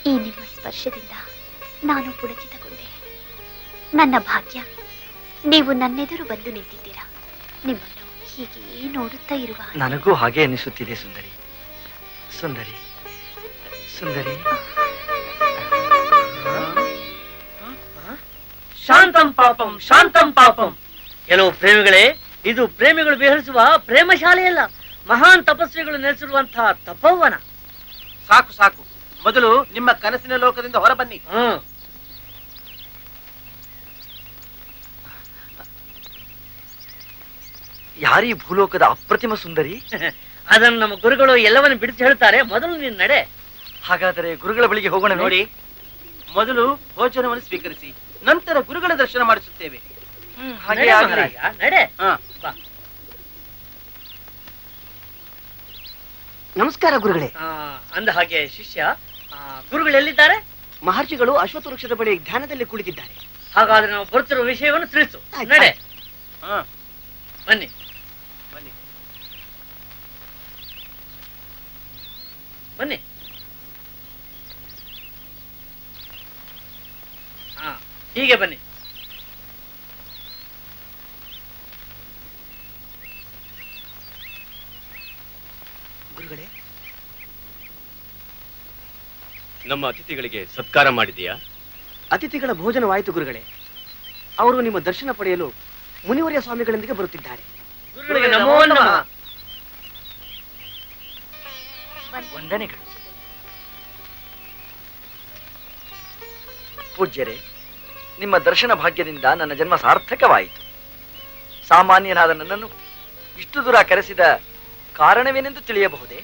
ಈ ನಿಮ್ಮ ಸ್ಪರ್ಶದಿಂದ ನಾನು ಪುಳಕಿತಗೊಂಡೆ. ನನ್ನ ಭಾಗ್ಯ, ನೀವು ನನ್ನೆದುರು ಬಂದು ನಿಂತಿದ್ದೀರಾ. ನಿಮ್ಮನ್ನು ಹೀಗೆಯೇ ನೋಡುತ್ತಾ ಇರುವ ನನಗೂ ಹಾಗೆ ಅನಿಸುತ್ತಿದೆ ಸುಂದರಿ. ಸುಂದರಿ ಸುಂದರಿ. ಶಾಂತಂ ಪಾಪಂ ಶಾಂತಂ ಪಾಪಂ. ಕೆಲವು ಪ್ರೇಮಿಗಳೇ, ಇದು ಪ್ರೇಮಿಗಳು ವಿಹರಿಸುವ ಪ್ರೇಮ ಶಾಲೆಯಲ್ಲ, ಮಹಾನ್ ತಪಸ್ವಿಗಳು ನೆಲೆಸಿರುವಂತಹ ತಪೋವನ. ಸಾಕು ಸಾಕು, ಮೊದಲು ನಿಮ್ಮ ಕನಸಿನ ಲೋಕದಿಂದ ಹೊರ ಬನ್ನಿ. ಯಾರೀ ಭೂಲೋಕದ ಅಪ್ರತಿಮ ಸುಂದರಿ? ಅದನ್ನು ನಮ್ಮ ಗುರುಗಳು ಎಲ್ಲವನ್ನು ಬಿಡಿಸಿ ಹೇಳ್ತಾರೆ. ಮೊದಲು ನೀನ್ ನಡೆ. ಹಾಗಾದರೆ ಗುರುಗಳ ಬಳಿಗೆ ಹೋಗೋಣ. ನೋಡಿ, ಮೊದಲು ಭೋಜನವನ್ನು ಸ್ವೀಕರಿಸಿ, ನಂತರ ಗುರುಗಳ ದರ್ಶನ ಮಾಡಿಸುತ್ತೇವೆ. ಹಾಗೆ ನಡೆ ಆಗಲಿ. ಮಹಾರಾಜ, ನಡೆ. ಬಾ. ನಮಸ್ಕಾರ ಗುರುಗಳೇ. ಅಂದ ಹಾಗೆ ಶಿಷ್ಯ, ಗುರುಗಳು ಎಲ್ಲಿದ್ದಾರೆ? ಮಹರ್ಷಿಗಳು ಅಶ್ವತ್ಥ ವೃಕ್ಷದ ಬಳಿ ಧ್ಯಾನದಲ್ಲಿ ಕುಳಿತಿದ್ದಾರೆ. ಹಾಗಾದ್ರೆ ನಾವು ಬರುತ್ತಿರುವ ವಿಷಯವನ್ನು ತಿಳಿಸು. ನಡೆ. ಬನ್ನಿ ಬನ್ನಿ ಬನ್ನಿ. ಹೀಗೆ ಬನ್ನಿ. ಗುರುಗಳೇ, ನಮ್ಮ ಅತಿಥಿಗಳಿಗೆ ಸತ್ಕಾರ ಮಾಡಿದೆಯಾ? ಅತಿಥಿಗಳ ಭೋಜನವಾಯಿತು ಗುರುಗಳೇ. ಅವರು ನಿಮ್ಮ ದರ್ಶನ ಪಡೆಯಲು ಮುನಿವರ್ಯ ಸ್ವಾಮಿಗಳೊಂದಿಗೆ ಬರುತ್ತಿದ್ದಾರೆ. ಗುರುಗಳಿಗೆ ನಮೋ ನಮಃ. ವಂದನೆಗಳು. ಪೂಜ್ಯರೇ, ನಿಮ್ಮ ದರ್ಶನ ಭಾಗ್ಯದಿಂದ ನನ್ನ ಜನ್ಮ ಸಾರ್ಥಕವಾಯಿತು. ಸಾಮಾನ್ಯನಾದ ನನ್ನನ್ನು ಇಷ್ಟು ದೂರ ಕರೆಸಿದ ಕಾರಣವೇನೆಂದು ತಿಳಿಯಬಹುದೇ?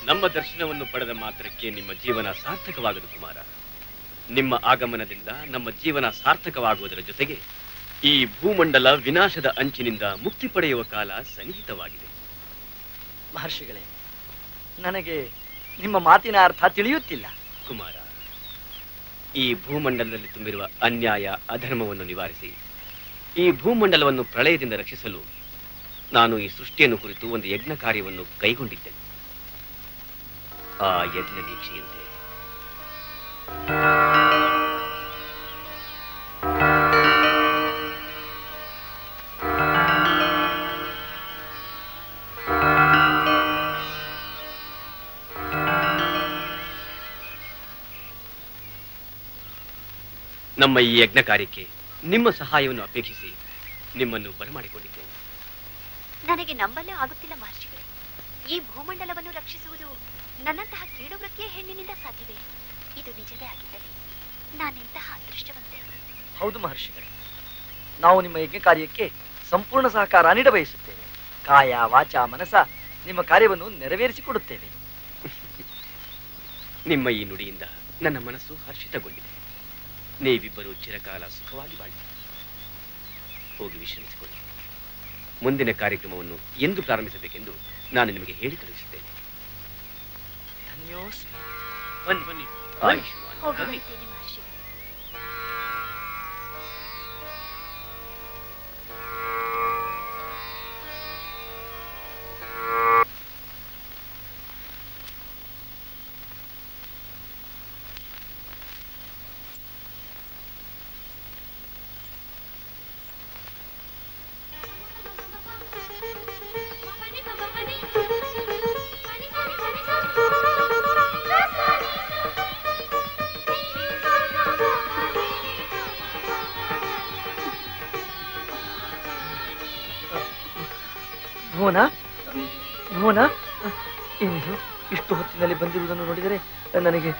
ನಮ್ಮ ದರ್ಶನವನ್ನು ಪಡೆದ ಮಾತ್ರಕ್ಕೆ ನಿಮ್ಮ ಜೀವನ ಸಾರ್ಥಕವಾಗದು ಕುಮಾರ. ನಿಮ್ಮ ಆಗಮನದಿಂದ ನಮ್ಮ ಜೀವನ ಸಾರ್ಥಕವಾಗುವುದರ ಜೊತೆಗೆ ಈ ಭೂಮಂಡಲ ವಿನಾಶದ ಅಂಚಿನಿಂದ ಮುಕ್ತಿ ಪಡೆಯುವ ಕಾಲ ಸನ್ನಿಹಿತವಾಗಿದೆ. ಮಹರ್ಷಿಗಳೇ, ನನಗೆ ನಿಮ್ಮ ಮಾತಿನ ಅರ್ಥ ತಿಳಿಯುತ್ತಿಲ್ಲ. ಕುಮಾರ, ಈ ಭೂಮಂಡಲದಲ್ಲಿ ತುಂಬಿರುವ ಅನ್ಯಾಯ ಅಧರ್ಮವನ್ನು ನಿವಾರಿಸಿ ಈ ಭೂಮಂಡಲವನ್ನು ಪ್ರಳಯದಿಂದ ರಕ್ಷಿಸಲು ನಾನು ಈ ಸೃಷ್ಟಿಯನ್ನು ಕುರಿತು ಒಂದು ಯಜ್ಞ ಕಾರ್ಯವನ್ನು ಕೈಗೊಂಡಿದ್ದೇನೆ. ಆ ಯಜ್ಞ ದೀಕ್ಷೆಯಂತೆ ನಮ್ಮ ಈ ಯಜ್ಞ ಕಾರ್ಯಕ್ಕೆ ನಿಮ್ಮ ಸಹಾಯವನ್ನು ಅಪೇಕ್ಷಿಸಿ ನಿಮ್ಮನ್ನು ಬರಮಾಡಿಕೊಂಡಿದ್ದೇನೆ. ನನಗೆ ನಂಬಲೇ ಆಗುತ್ತಿಲ್ಲ ಮಹರ್ಷಿಗಳೇ. ಈ ಭೂಮಂಡಲವನ್ನು ರಕ್ಷಿಸುವುದು ನನ್ನಂತಹ ಕೀಳು ವೃತ್ತಿಯ ಹೆಣ್ಣಿನಿಂದ ಸಾಧ್ಯವೇ? ಇದು ನಿಜವೇ ಆಗಿದ್ದಲ್ಲಿ ನಾನೆಂತಹ ಅದೃಷ್ಟವಂತೆ. ಹೌದು ಮಹರ್ಷಿಗಳೇ, ನಾವು ನಿಮ್ಮ ಯಜ್ಞ ಕಾರ್ಯಕ್ಕೆ ಸಂಪೂರ್ಣ ಸಹಕಾರ ನೀಡಬಯಸುತ್ತೇವೆ. ಕಾಯ ವಾಚ ಮನಸ ನಿಮ್ಮ ಕಾರ್ಯವನ್ನು ನೆರವೇರಿಸಿಕೊಡುತ್ತೇವೆ. ನಿಮ್ಮ ಈ ನುಡಿಯಿಂದ ನನ್ನ ಮನಸ್ಸು ಹರ್ಷಿತಗೊಂಡಿದೆ. ನೀವಿಬ್ಬರು ಚಿರಕಾಲ ಸುಖವಾಗಿ ಬಾಳಿ. ಹೋಗಿ ವಿಶ್ರಮಿಸಿಕೊಳ್ಳಿ. ಮುಂದಿನ ಕಾರ್ಯಕ್ರಮವನ್ನು ಎಂದು ಪ್ರಾರಂಭಿಸಬೇಕೆಂದು ನಾನು ನಿಮಗೆ ಹೇಳಿ ಕಳುಹಿಸುತ್ತೇನೆ. ಧನ್ಯೋಸ್ಮಿ. ಬನ್ನಿ ಬನ್ನಿ. ಆಯುಷ್ಮಾನ್. ಹೋಗಿ ಬರುತ್ತೇನೆ ಮಹರ್ಷಿಗಳೇ. ಭುವನ ಭುವನ, ಇಂದು ಇಷ್ಟು ಹೊತ್ತಿನಲ್ಲಿ ಬಂದಿರುವುದನ್ನು ನೋಡಿದರೆ ನನಗೆ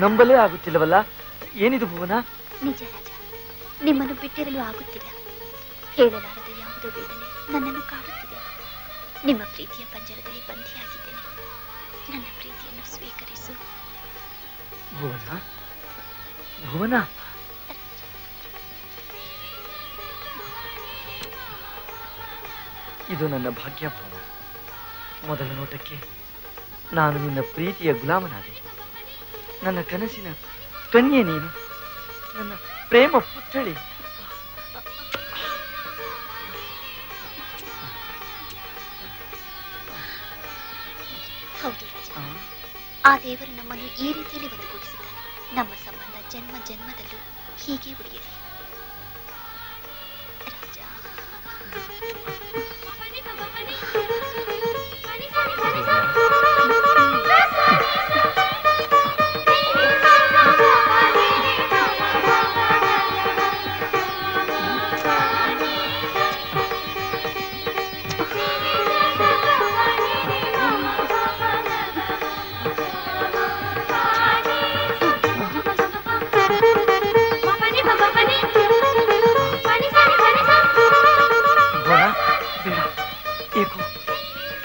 ನಂಬಲೇ ಆಗುತ್ತಿಲ್ಲವಲ್ಲ. ಏನಿದು ಭುವನ? ನಿಜ ರಾಜ, ನಿಮ್ಮನ್ನು ಬಿಟ್ಟಿರಲು ಆಗುತ್ತಿಲ್ಲ. ಹೇಳಲಾರದ ಯಾವುದೋ ವೇದನೆ ನನ್ನನ್ನು ಕಾಡುತ್ತಿದೆ. ನಿಮ್ಮ ಪ್ರೀತಿಯ ಪಂಜರದಲ್ಲಿ ಬಂಧಿಯಾಗಿದ್ದೇನೆ. ನನ್ನ ಪ್ರೀತಿಯನ್ನು ಸ್ವೀಕರಿಸು. ಭುವನ ಭುವನ, ಇದು ನನ್ನ ಭಾಗ್ಯ ಭುವನ. ಮೊದಲ ನೋಟಕ್ಕೆ ನಾನು ನಿನ್ನ ಪ್ರೀತಿಯ ಗುಲಾಮನಾದೆ. ನನ್ನ ಕನಸಿನ ಕನ್ಯೆ ನೀನು, ನನ್ನ ಪ್ರೇಮ ಪುತ್ಥಳಿ. ಹೌದು ರಾಜ, ಆ ದೇವರು ನಮ್ಮನ್ನು ಈ ರೀತಿಯಲ್ಲಿ ಒಂದುಗೂಡಿಸಿದ್ದಾನೆ. ನಮ್ಮ ಸಂಬಂಧ ಜನ್ಮ ಜನ್ಮದಲ್ಲೂ ಹೀಗೆ ಉಳಿಯಲಿ ರಾಜ.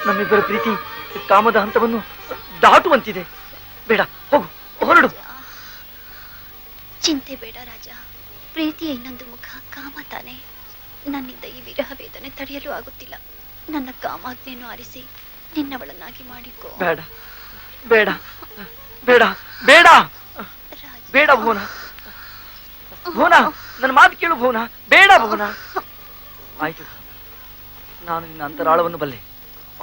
ನಮ್ಮಿಬ್ಬರ ಪ್ರೀತಿ ಕಾಮದ ಹಂತವನ್ನು ದಾಟುವಂತಿದೆ. ಬೇಡ, ಹೋಗು, ಹೊರಡು. ಚಿಂತೆ ಬೇಡ ರಾಜ. ಪ್ರೀತಿಯ ಇನ್ನೊಂದು ಮುಖ ಕಾಮ ತಾನೆ. ನನ್ನಿಂದ ಈ ವಿರಹ ವೇದನೆ ತಡೆಯಲು ಆಗುತ್ತಿಲ್ಲ. ನನ್ನ ಕಾಮಾಜ್ಞೆಯನ್ನು ಆರಿಸಿ ನಿನ್ನವಳನ್ನಾಗಿ ಮಾಡಿಕೋ. ಬೇಡ ಬೇಡ ಬೇಡ ಬೇಡ ಬೇಡ ಭುವನ. ಭುವನ, ನನ್ನ ಮಾತು ಕೇಳು ಭುವನ. ಬೇಡ ಭುವನ. ಆಯ್ತು, ನಾನು ನಿನ್ನ ಅಂತರಾಳವನ್ನು ಬಲ್ಲೆ.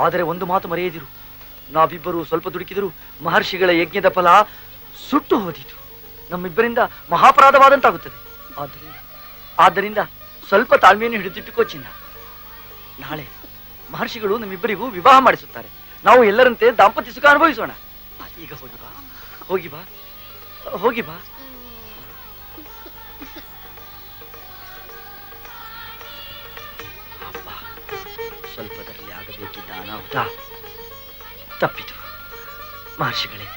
ಆದರೆ ಒಂದು ಮಾತು ಮರೆಯದಿರು, ನಾವಿಬ್ಬರು ಸ್ವಲ್ಪ ದುಡುಕಿದರೂ ಮಹರ್ಷಿಗಳ ಯಜ್ಞದ ಫಲ ಸುಟ್ಟು ಹೋದಿತು. ನಮ್ಮಿಬ್ಬರಿಂದ ಮಹಾಪರಾಧವಾದಂತಾಗುತ್ತದೆ. ಆದ್ದರಿಂದ ಸ್ವಲ್ಪ ತಾಳ್ಮೆಯನ್ನು ಹಿಡಿದಿಟ್ಟುಕೋ ಚಿನ್ನ. ನಾಳೆ ಮಹರ್ಷಿಗಳು ನಮ್ಮಿಬ್ಬರಿಗೂ ವಿವಾಹ ಮಾಡಿಸುತ್ತಾರೆ. ನಾವು ಎಲ್ಲರಂತೆ ದಾಂಪತ್ಯ ಸುಖ ಅನುಭವಿಸೋಣ. ಈಗ ಹೋಗಿ ಬಾ, ಹೋಗಿ ಬಾ, ಹೋಗಿ ಬಾ. ಸ್ವಲ್ಪದರಲ್ಲಿ ಆಗಬೇಕಿದ್ದ ಅನಾಹುತ ತಪ್ಪಿತು. ಮಹರ್ಷಿಗಳೇ,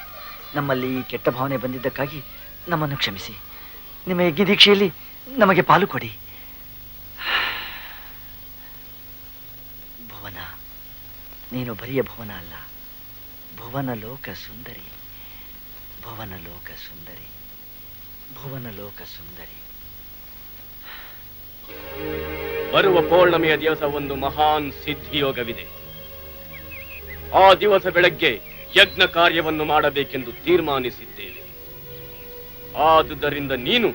ನಮ್ಮಲ್ಲಿ ಈ ಕೆಟ್ಟ ಭಾವನೆ ಬಂದಿದ್ದಕ್ಕಾಗಿ ನಮ್ಮನ್ನು ಕ್ಷಮಿಸಿ. ನಿಮ್ಮ ಯಜ್ಞ ದೀಕ್ಷೆಯಲ್ಲಿ ನಮಗೆ ಪಾಲು ಕೊಡಿ. ಭುವನ, ನೀನು ಬರಿಯ ಭುವನ ಅಲ್ಲ, ಭುವನ ಲೋಕ ಸುಂದರಿ. ಭುವನ ಲೋಕ ಸುಂದರಿ, ಭುವನ ಲೋಕ ಸುಂದರಿ. ಬರುವ ಪೌರ್ಣಮಿಯ ದಿವಸ ಒಂದು ಮಹಾನ್ ಸಿದ್ಧಿಯೋಗವಿದೆ. ಆ ದಿವಸ ಬೆಳಗ್ಗೆ ಯಜ್ಞ ಕಾರ್ಯವನ್ನು ಮಾಡಬೇಕೆಂದು ತೀರ್ಮಾನಿಸಿದ್ದೇವೆ. ಆದುದರಿಂದ ನೀನು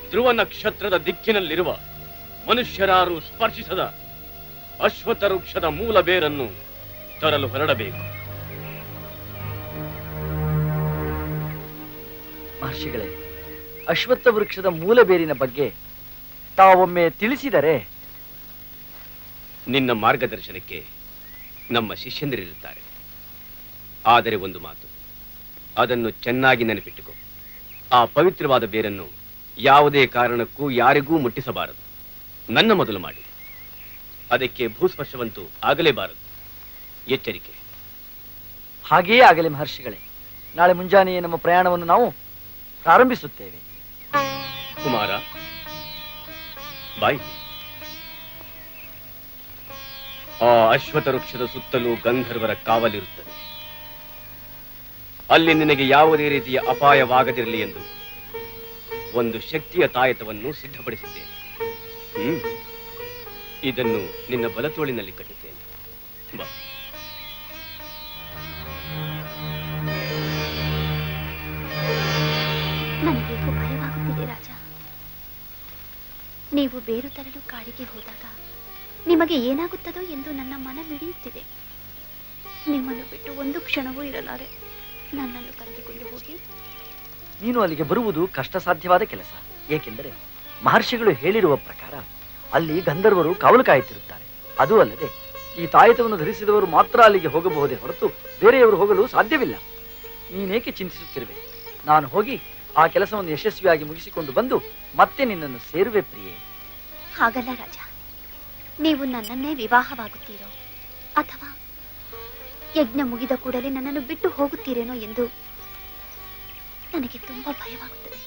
ಧ್ರುವ ನಕ್ಷತ್ರದ ದಿಕ್ಕಿನಲ್ಲಿರುವ ಮನುಷ್ಯರಾರು ಸ್ಪರ್ಶಿಸದ ಅಶ್ವತ್ಥ ವೃಕ್ಷದ ಮೂಲ ಬೇರನ್ನು ತರಲು ಹೊರಡಬೇಕು. ಮಹರ್ಷಿಗಳೇ, ಅಶ್ವತ್ಥ ವೃಕ್ಷದ ಮೂಲ ಬೇರಿನ ಬಗ್ಗೆ ತಾವೊಮ್ಮೆ ತಿಳಿಸಿದರೆ. ನಿನ್ನ ಮಾರ್ಗದರ್ಶನಕ್ಕೆ ನಮ್ಮ ಶಿಷ್ಯಂದಿರಿರುತ್ತಾರೆ. ಆದರೆ ಒಂದು ಮಾತು, ಅದನ್ನು ಚೆನ್ನಾಗಿ ನೆನಪಿಟ್ಟುಕೋ. ಆ ಪವಿತ್ರವಾದ ಬೇರನ್ನು ಯಾವುದೇ ಕಾರಣಕ್ಕೂ ಯಾರಿಗೂ ಮುಟ್ಟಿಸಬಾರದು. ನನ್ನ ಮೊದಲು ಮಾಡಿ. ಅದಕ್ಕೆ ಭೂಸ್ಪರ್ಶವಂತೂ ಆಗಲೇಬಾರದು. ಎಚ್ಚರಿಕೆ. ಹಾಗೆಯೇ ಆಗಲಿ ಮಹರ್ಷಿಗಳೇ. ನಾಳೆ ಮುಂಜಾನೆಯೇ ನಮ್ಮ ಪ್ರಯಾಣವನ್ನು ನಾವು ಪ್ರಾರಂಭಿಸುತ್ತೇವೆ. ಕುಮಾರ, ಬಾಯ್. ಆ ಅಶ್ವತ್ಥ ವೃಕ್ಷದ ಸುತ್ತಲೂ ಗಂಧರ್ವರ ಕಾವಲಿರುತ್ತದೆ. ಅಲ್ಲಿ ನಿನಗೆ ಯಾವುದೇ ರೀತಿಯ ಅಪಾಯವಾಗದಿರಲಿ ಎಂದು ಒಂದು ಶಕ್ತಿಯ ತಾಯತವನ್ನು ಸಿದ್ಧಪಡಿಸಿದ್ದೇನೆ. ಇದನ್ನು ನಿನ್ನ ಬಲತೋಳಿನಲ್ಲಿ ಕಟ್ಟುತ್ತೇನೆ. ಬಾ. ನನಗೇಕೋ ಭಯವಾಗುತ್ತಿದೆ ರಾಜ. ನೀವು ಬೇರು ತರಲು ಕಾಡಿಗೆ ಹೋದಾಗ ನಿಮಗೆ ಏನಾಗುತ್ತದೋ ಎಂದು ನನ್ನ ಮನ ಮಿಡಿಯುತ್ತಿದೆ. ನಿಮ್ಮನ್ನು ಬಿಟ್ಟು ಒಂದು ಕ್ಷಣವೂ ಇರಲಾರೆ. ನನ್ನನ್ನು ಕರೆದುಕೊಂಡು ಹೋಗಿ. ನೀನು ಅಲ್ಲಿಗೆ ಬರುವುದು ಕಷ್ಟ ಸಾಧ್ಯವಾದ ಕೆಲಸ. ಏಕೆಂದರೆ ಮಹರ್ಷಿಗಳು ಹೇಳಿರುವ ಪ್ರಕಾರ ಅಲ್ಲಿ ಗಂಧರ್ವರು ಕಾವಲು ಕಾಯುತ್ತಿರುತ್ತಾರೆ. ಅದೂ ಅಲ್ಲದೆ ಈ ತಾಯತವನ್ನು ಧರಿಸಿದವರು ಮಾತ್ರ ಅಲ್ಲಿಗೆ ಹೋಗಬಹುದೇ ಹೊರತು ಬೇರೆಯವರು ಹೋಗಲು ಸಾಧ್ಯವಿಲ್ಲ. ನೀನೇಕೆ ಚಿಂತಿಸುತ್ತಿರುವೆ? ನಾನು ಹೋಗಿ ಆ ಕೆಲಸವನ್ನು ಯಶಸ್ವಿಯಾಗಿ ಮುಗಿಸಿಕೊಂಡು ಬಂದು ಮತ್ತೆ ನಿನ್ನನ್ನು ಸೇರುವೆ ಪ್ರಿಯೆ. ಹಾಗಲ್ಲ ರಾಜ, ನೀವು ನನ್ನನ್ನೇ ವಿವಾಹವಾಗುತ್ತೀರೋ ಅಥವಾ ಯಜ್ಞ ಮುಗಿದ ಕೂಡಲೇ ನನ್ನನ್ನು ಬಿಟ್ಟು ಹೋಗುತ್ತೀರೇನೋ ಎಂದು ನನಗೆ ತುಂಬಾ ಭಯವಾಗುತ್ತದೆ.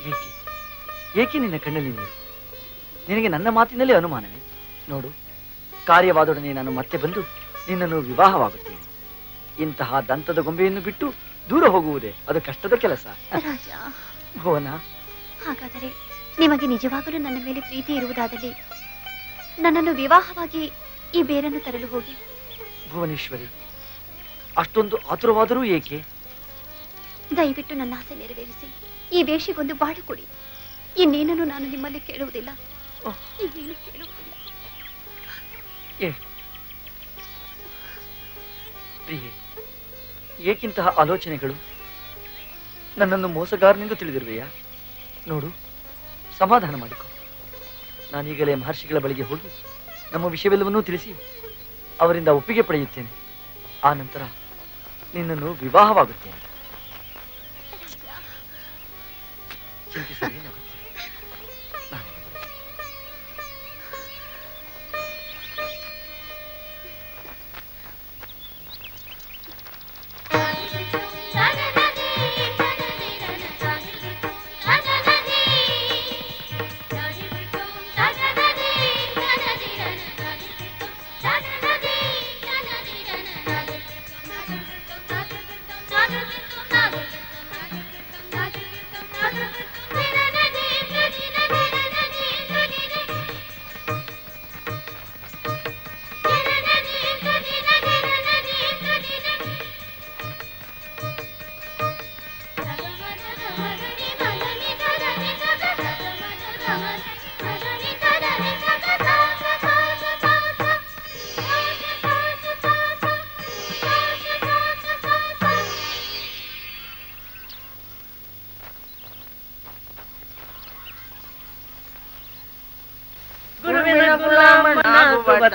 ಏಕೆ ಏಕೆ ನಿನ್ನ ಕಣ್ಣಲ್ಲಿ ನೀರು? ನಿನಗೆ ನನ್ನ ಮಾತಿನಲ್ಲಿ ಅನುಮಾನವೇ? ನೋಡು, ಕಾರ್ಯವಾದೊಡನೆ ನಾನು ಮತ್ತೆ ಬಂದು ನಿನ್ನನ್ನು ವಿವಾಹವಾಗುತ್ತೇನೆ. ಇಂತಹ ದಂತದ ಗೊಂಬೆಯನ್ನು ಬಿಟ್ಟು ದೂರ ಹೋಗುವುದೇ ಅದು ಕಷ್ಟದ ಕೆಲಸ. ರಾಜ, ಭುವನ, ಹಾಗಾದರೆ ನಿಮಗೆ ನಿಜವಾಗಲೂ ನನ್ನ ಮೇಲೆ ಪ್ರೀತಿ ಇರುವುದಾದಲ್ಲಿ ನನ್ನನ್ನು ವಿವಾಹವಾಗಿ ಈ ಬೇರನ್ನು ತರಲು ಹೋಗಿ. ಭುವನೇಶ್ವರಿ, ಅಷ್ಟೊಂದು ಆತುರವಾದರೂ ಏಕೆ? ದಯವಿಟ್ಟು ನನ್ನ ಆಸೆ ನೆರವೇರಿಸಿ ಈ ವೇಷಿಗೊಂದು ಬಾಳು ಕೊಡಿ. ಇನ್ನೇನನ್ನು ನಾನು ನಿಮ್ಮಲ್ಲಿ ಕೇಳುವುದಿಲ್ಲ. ಇನ್ನೇನು ಕೇಳುವುದಿಲ್ಲ. ಪ್ರಿಯೆ, ಏಕಿಂತಹ ಆಲೋಚನೆಗಳು? ನನ್ನನ್ನು ಮೋಸಗಾರನೆಂದು ತಿಳಿದಿರುವೆಯಾ? ನೋಡು, ಸಮಾಧಾನ ಮಾಡಿಕೊ. ನಾನೀಗಲೇ ಮಹರ್ಷಿಗಳ ಬಳಿಗೆ ಹೋಗಿ ನಮ್ಮ ವಿಷಯವೆಲ್ಲವನ್ನೂ ತಿಳಿಸಿ ಅವರಿಂದ ಒಪ್ಪಿಗೆ ಪಡೆಯುತ್ತೇನೆ. ಆ ನಂತರ ನಿನ್ನನ್ನು ವಿವಾಹವಾಗುತ್ತೇನೆ. ಚಿಂತಿಸಲೇನಾಗುತ್ತೆ?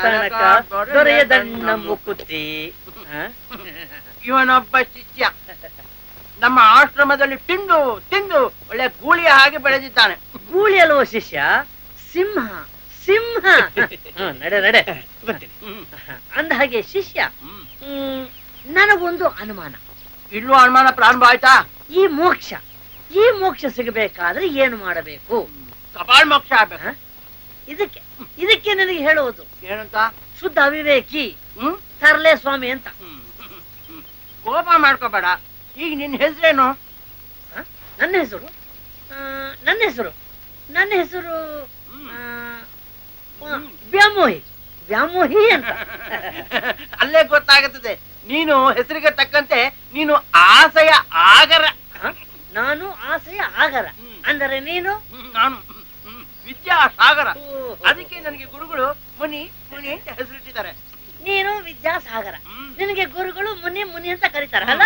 ತನಕ ದೊರೆಯದಣ್ಣ ಮುಕುತಿ. ಇವನೊಬ್ಬ ಶಿಷ್ಯ ನಮ್ಮ ಆಶ್ರಮದಲ್ಲಿ ತಿಂದು ತಿಂದು ಒಳ್ಳೆ ಗೂಳಿಯ ಹಾಗೆ ಬೆಳೆದಿದ್ದಾನೆ. ಗೂಳಿ ಅಲ್ವೋ ಶಿಷ್ಯ, ಸಿಂಹ ಸಿಂಹ. ನಡೆ ನಡೆ. ಅಂದ ಹಾಗೆ ಶಿಷ್ಯ, ನನಗೊಂದು ಅನುಮಾನ. ಇಲ್ಲೂ ಅನುಮಾನ ಪ್ರಾರಂಭ ಆಯ್ತಾ? ಈ ಮೋಕ್ಷ ಸಿಗಬೇಕಾದ್ರೆ ಏನು ಮಾಡಬೇಕು? ಕಪಾಳ ಮೋಕ್ಷ ಆಗ್ಬೇಕು. ಇದಕ್ಕೆ ನನಗೆ ಹೇಳುವುದು ಏನಂತ? ಶುದ್ಧ ಅವಿವೇಕಿ ತರ್ಲೆ ಸ್ವಾಮಿ ಅಂತ. ಕೋಪ ಮಾಡ್ಕೋಬೇಡ. ಈಗ ನಿನ್ನ ಹೆಸರೇನು? ನನ್ನ ಹೆಸರು ವ್ಯಾಮೋಹಿ ಅಂತ. ಅಲ್ಲೇ ಗೊತ್ತಾಗುತ್ತದೆ ನೀನು ಹೆಸರಿಗೆ ತಕ್ಕಂತೆ ನೀನು ಆಸೆಯ ಆಗರ. ನಾನು ಆಸೆಯ ಆಗರ ಅಂದರೆ ನೀನು? ನಾನು ವಿದ್ಯಾಸಾಗರ. ಅದಕ್ಕೆ ನನಗೆ ಗುರುಗಳು ಮುನಿ ಮುನಿ ಅಂತ ಹೆಸರಿಟ್ಟಿದ್ದಾರೆ. ನೀನು ವಿದ್ಯಾಸಾಗರ, ನಿನಗೆ ಗುರುಗಳು ಮುನಿ ಮುನಿ ಅಂತ ಕರೀತಾರಲ್ಲ?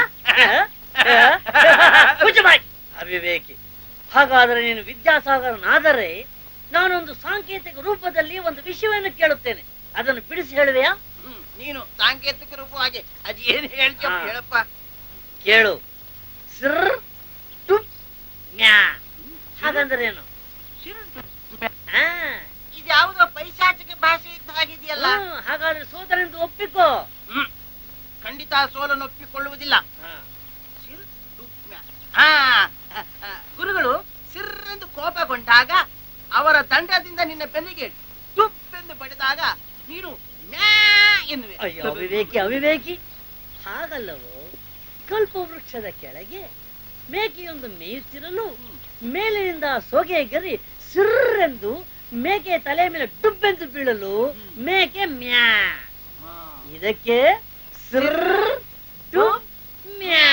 ಅವಿವೇಕಿ. ಹಾಗಾದರೆ ನೀನು ವಿದ್ಯಾಸಾಗರನಾದರೆ ನಾನೊಂದು ಸಾಂಕೇತಿಕ ರೂಪದಲ್ಲಿ ಒಂದು ವಿಷಯವನ್ನು ಕೇಳುತ್ತೇನೆ, ಅದನ್ನು ಬಿಡಿಸಿ ಹೇಳುವೆಯಾ? ನೀನು ಸಾಂಕೇತಿಕ ರೂಪವಾಗಿ ಅದು ಏನು ಹೇಳ್ತೀಯ ಹೇಳಪ್ಪ. ಕೇಳು. ಸಿರ್ ಟು ಮ್ಯಾ. ಹಾಗಂದ್ರೆ ಏನು? ಇದ್ಯಾವುದೋ ಪೈಶಾಚಿಕ ಭಾಷೆ ಇದ್ದ ಹಾಗಿದೆಯಲ್ಲ. ಹಾಗಾದ್ರೆ ಸೋದರೆಂದು ಒಪ್ಪಿಕೋ. ಖಂಡಿತ ಸೋಲನ್ನು ಒಪ್ಪಿಕೊಳ್ಳುವುದಿಲ್ಲ. ಗುರುಗಳು ಸಿರ್ರೆಂದು ಕೋಪಗೊಂಡಾಗ ಅವರ ದಂಡದಿಂದ ನಿನ್ನ ಬೆನ್ನಿಗೆ ತುಪ್ಪೆಂದು ಬಡಿದಾಗ ನೀನು ಮ್ಯಾ ಎನ್ನುವೆ. ಅಯ್ಯೋ ಅವಿವೇಕಿ. ಹಾಗಲ್ಲವೋ, ಕಲ್ಪ ವೃಕ್ಷದ ಕೆಳಗೆ ಮೇಕೆಯೊಂದು ಮೇಯುತ್ತಿರಲು ಮೇಲಿನಿಂದ ಸೋಗೆ ಗರಿ ಸಿರ್ರೆಂದು ಮೇಕೆ ತಲೆ ಮೇಲೆ ಡುಬ್ಬೆಂದು ಬೀಳಲು ಮೇಕೆ ಮ್ಯಾ. ಇದಕ್ಕೆ ಸಿರ್ ಟು ಮ್ಯಾ.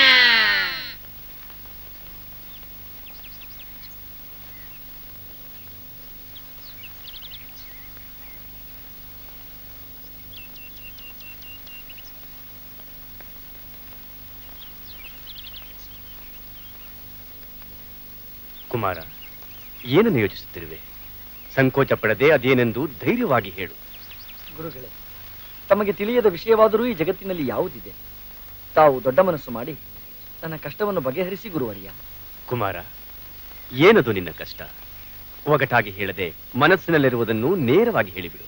ಕುಮಾರ, ಏನನ್ನು ಯೋಚಿಸುತ್ತಿರುವೆ? ಸಂಕೋಚ ಪಡದೆ ಅದೇನೆಂದು ಧೈರ್ಯವಾಗಿ ಹೇಳು. ಗುರುಗಳೇ, ತಮಗೆ ತಿಳಿಯದ ವಿಷಯವಾದರೂ ಈ ಜಗತ್ತಿನಲ್ಲಿ ಯಾವುದಿದೆ? ತಾವು ದೊಡ್ಡ ಮನಸ್ಸು ಮಾಡಿ ನನ್ನ ಕಷ್ಟವನ್ನು ಬಗೆಹರಿಸಿ ಗುರುವರಿಯ. ಕುಮಾರ, ಏನದು ನಿನ್ನ ಕಷ್ಟ? ಒಗಟಾಗಿ ಹೇಳದೆ ಮನಸ್ಸಿನಲ್ಲಿರುವುದನ್ನು ನೇರವಾಗಿ ಹೇಳಿಬಿಡು.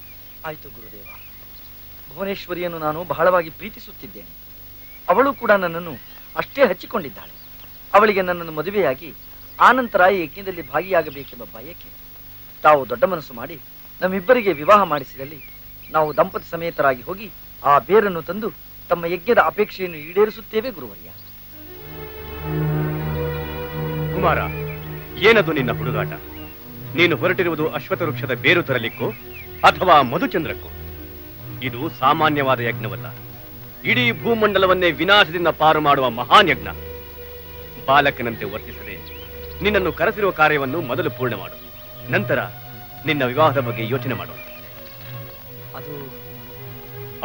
ಆಯ್ತು ಗುರುದೇವ. ಭುವನೇಶ್ವರಿಯನ್ನು ನಾನು ಬಹಳವಾಗಿ ಪ್ರೀತಿಸುತ್ತಿದ್ದೇನೆ. ಅವಳು ಕೂಡ ನನ್ನನ್ನು ಅಷ್ಟೇ ಹಚ್ಚಿಕೊಂಡಿದ್ದಾಳೆ. ಅವಳಿಗೆ ನನ್ನನ್ನು ಮದುವೆಯಾಗಿ ಆನಂತರ ಈ ಯಜ್ಞದಲ್ಲಿ ಭಾಗಿಯಾಗಬೇಕೆಂಬ ಬಯಕೆ. ತಾವು ದೊಡ್ಡ ಮನಸ್ಸು ಮಾಡಿ ನಮ್ಮಿಬ್ಬರಿಗೆ ವಿವಾಹ ಮಾಡಿಸಿದಲ್ಲಿ ನಾವು ದಂಪತಿ ಸಮೇತರಾಗಿ ಹೋಗಿ ಆ ಬೇರನ್ನು ತಂದು ತಮ್ಮ ಯಜ್ಞದ ಅಪೇಕ್ಷೆಯನ್ನು ಈಡೇರಿಸುತ್ತೇವೆ ಗುರುವರ್ಯ. ಕುಮಾರ, ಏನದು ನಿನ್ನ ಹುಡುಗಾಟ? ನೀನು ಹೊರಟಿರುವುದು ಅಶ್ವತ್ಥ ವೃಕ್ಷದ ಬೇರು ತರಲಿಕ್ಕೋ ಅಥವಾ ಮಧುಚಂದ್ರಕ್ಕೋ? ಇದು ಸಾಮಾನ್ಯವಾದ ಯಜ್ಞವಲ್ಲ. ಇಡೀ ಭೂಮಂಡಲವನ್ನೇ ವಿನಾಶದಿಂದ ಪಾರು ಮಾಡುವ ಮಹಾನ್ ಯಜ್ಞ. ಬಾಲಕನಂತೆ ವರ್ತಿಸದೆ ನಿನ್ನನ್ನು ಕರೆಸಿರುವ ಕಾರ್ಯವನ್ನು ಮೊದಲು ಪೂರ್ಣ ಮಾಡು. ನಂತರ ನಿನ್ನ ವಿವಾಹದ ಬಗ್ಗೆ ಯೋಚನೆ ಮಾಡು.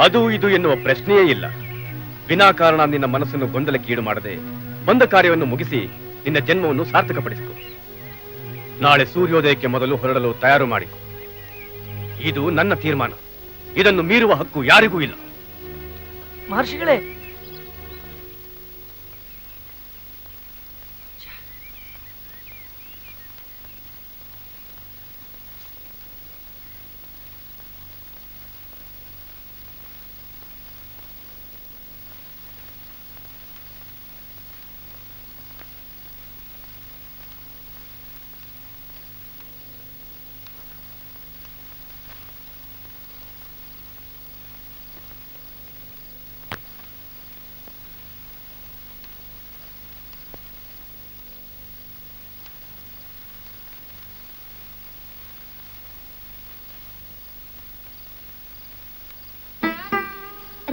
ಅದು ಇದು ಎನ್ನುವ ಪ್ರಶ್ನೆಯೇ ಇಲ್ಲ. ವಿನಾಕಾರಣ ನಿನ್ನ ಮನಸ್ಸನ್ನು ಗೊಂದಲಕ್ಕೆ ಈಡು ಮಾಡದೆ ಬಂದ ಕಾರ್ಯವನ್ನು ಮುಗಿಸಿ ನಿನ್ನ ಜನ್ಮವನ್ನು ಸಾರ್ಥಕಪಡಿಸಿಕೊ. ನಾಳೆ ಸೂರ್ಯೋದಯಕ್ಕೆ ಮೊದಲು ಹೊರಡಲು ತಯಾರು ಮಾಡಿಕೊ. ಇದು ನನ್ನ ತೀರ್ಮಾನ. ಇದನ್ನು ಮೀರುವ ಹಕ್ಕು ಯಾರಿಗೂ ಇಲ್ಲ. ಮಹರ್ಷಿಗಳೇ,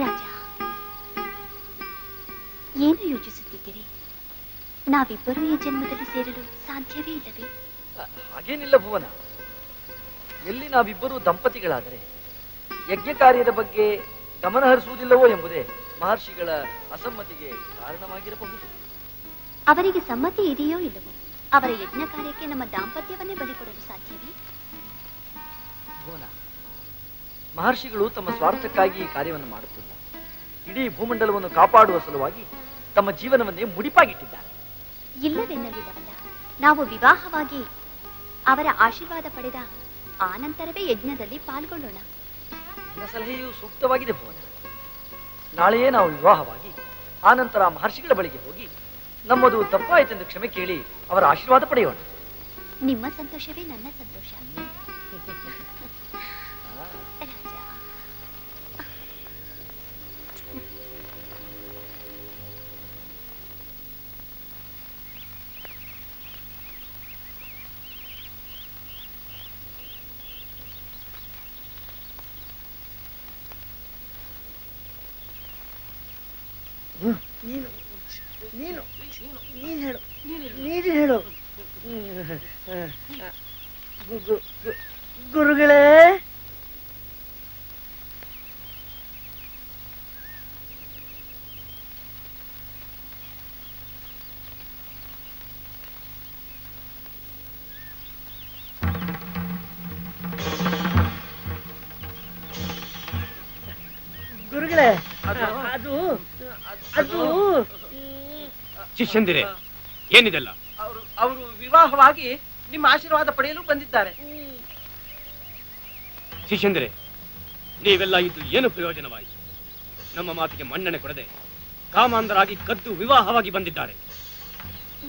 ರಾಜ, ಏನು ಯೋಚಿಸುತ್ತಿದ್ದೀರಿ? ನಾವಿಬ್ಬರೂ ಈ ಜನ್ಮದಲ್ಲಿ ಸೇರಲು ಸಾಧ್ಯವೇ ಇಲ್ಲವೇ? ಹಾಗೇನಿಲ್ಲ ಭುವನ. ಎಲ್ಲಿ ನಾವಿಬ್ಬರೂ ದಂಪತಿಗಳಾದರೆ ಯಜ್ಞ ಕಾರ್ಯದ ಬಗ್ಗೆ ಗಮನ ಹರಿಸುವುದಿಲ್ಲವೋ ಎಂಬುದೇ ಮಹರ್ಷಿಗಳ ಅಸಮ್ಮತಿಗೆ ಕಾರಣವಾಗಿರಬಹುದು. ಅವರಿಗೆ ಸಮ್ಮತಿ ಇದೆಯೋ ಇಲ್ಲವೋ, ಅವರ ಯಜ್ಞ ಕಾರ್ಯಕ್ಕೆ ನಮ್ಮ ದಾಂಪತ್ಯವನ್ನೇ ಬಲಿಕೊಡಲು ಸಾಧ್ಯವೇ? ಭುವನ, ಮಹರ್ಷಿಗಳು ತಮ್ಮ ಸ್ವಾರ್ಥಕ್ಕಾಗಿ ಈ ಕಾರ್ಯವನ್ನು ಮಾಡುತ್ತಿಲ್ಲ. ಇಡೀ ಭೂಮಂಡಲವನ್ನು ಕಾಪಾಡುವ ಸಲುವಾಗಿ ತಮ್ಮ ಜೀವನವನ್ನೇ ಮುಡಿಪಾಗಿಟ್ಟಿದ್ದಾರೆ. ಇಲ್ಲವೆನ್ನಲಿಲ್ಲವಲ್ಲ. ನಾವು ವಿವಾಹವಾಗಿ ಅವರ ಆಶೀರ್ವಾದ ಪಡೆದ ಆನಂತರವೇ ಯಜ್ಞದಲ್ಲಿ ಪಾಲ್ಗೊಳ್ಳೋಣ. ನನ್ನ ಸಲಹೆಯು ಸೂಕ್ತವಾಗಿದೆ ಭುವನ. ನಾಳೆಯೇ ನಾವು ವಿವಾಹವಾಗಿ ಆನಂತರ ಮಹರ್ಷಿಗಳ ಬಳಿಗೆ ಹೋಗಿ ನಮ್ಮದು ತಪ್ಪಾಯಿತೆಂದು ಕ್ಷಮೆ ಕೇಳಿ ಅವರ ಆಶೀರ್ವಾದ ಪಡೆಯೋಣ. ನಿಮ್ಮ ಸಂತೋಷವೇ ನನ್ನ ಸಂತೋಷ. ರಾಜ, ಗುರುಗಳೇ, ಗುರುಗಳೇ, ಅದು ಅದು ಶಿಷ್ಯಂದಿರೆ, ಏನಿದೆಲ್ಲ? ಅವರು ವಿವಾಹವಾಗಿ ನಿಮ್ಮ ಆಶೀರ್ವಾದ ಪಡೆಯಲು ಬಂದಿದ್ದಾರೆ. ಶಿಷ್ಯಂದಿರೆ, ನೀವೆಲ್ಲ ಇದ್ದು ಏನು ಪ್ರಯೋಜನವಾಯಿತು? ನಮ್ಮ ಮಾತಿಗೆ ಮನ್ನಣೆ ಕೊಡದೆ ಕಾಮಾಂಧರಾಗಿ ಕದ್ದು ವಿವಾಹವಾಗಿ ಬಂದಿದ್ದಾರೆ.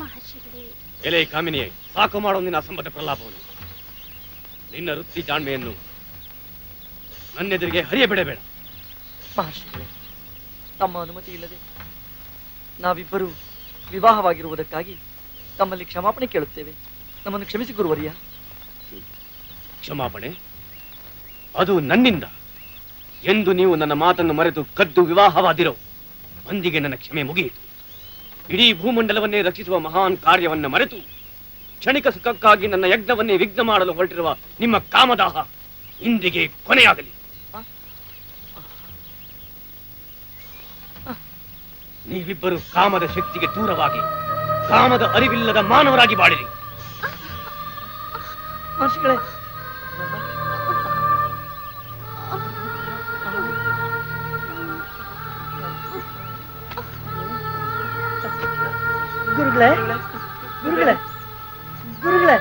ಮಹರ್ಷಿಗಳೇ, ಎಲೆ ಕಾಮಿನಿಯೇ, ಸಾಕು ಮಾಡೋ ನಿನ್ನ ಅಸಂಬದ್ಧ ಪ್ರಲಾಪವನ್ನು. ನಿನ್ನ ವೃತ್ತಿ ಜಾಣ್ಮೆಯನ್ನು ನನ್ನೆದುರಿಗೆ ಹರಿಯಬಿಡಬೇಡ. ಮಹರ್ಷಿಗಳೇ, ತಮ್ಮ ಅನುಮತಿ ಇಲ್ಲದೆ ನಾವಿಬ್ಬರು ವಿವಾಹವಾಗಿರುವುದಕ್ಕಾಗಿ ತಮ್ಮಲ್ಲಿ ಕ್ಷಮಾಪಣೆ ಕೇಳುತ್ತೇವೆ. ನಮ್ಮನ್ನು ಕ್ಷಮಿಸಿ ಗುರುವರಿಯ. ಕ್ಷಮಾಪಣೆ? ಅದು ನನ್ನಿಂದ ಎಂದು ನೀವು ನನ್ನ ಮಾತನ್ನು ಮರೆತು ಕದ್ದು ವಿವಾಹವಾದಿರೋ ಮಂದಿಗೆ ನನ್ನ ಕ್ಷಮೆ ಮುಗಿಯಿತು. ಇಡೀ ಭೂಮಂಡಲವನ್ನೇ ರಕ್ಷಿಸುವ ಮಹಾನ್ ಕಾರ್ಯವನ್ನು ಮರೆತು ಕ್ಷಣಿಕ ಸುಖಕ್ಕಾಗಿ ನನ್ನ ಯಜ್ಞವನ್ನೇ ವಿಘ್ನ ಮಾಡಲು ಹೊರಟಿರುವ ನಿಮ್ಮ ಕಾಮದಾಹ ಇಂದಿಗೆ ಕೊನೆಯಾಗಲಿ. ನೀವಿಬ್ಬರು ಕಾಮದ ಶಕ್ತಿಗೆ ದೂರವಾಗಿ ಕಾಮದ ಅರಿವಿಲ್ಲದ ಮಾನವರಾಗಿ ಬಾಳಿರಿ. ಮಹರ್ಷಿಗಳೇ, ಗುರುಗಳೇ, ಗುರುಗಳೇ, ಗುರುಗಳೇ,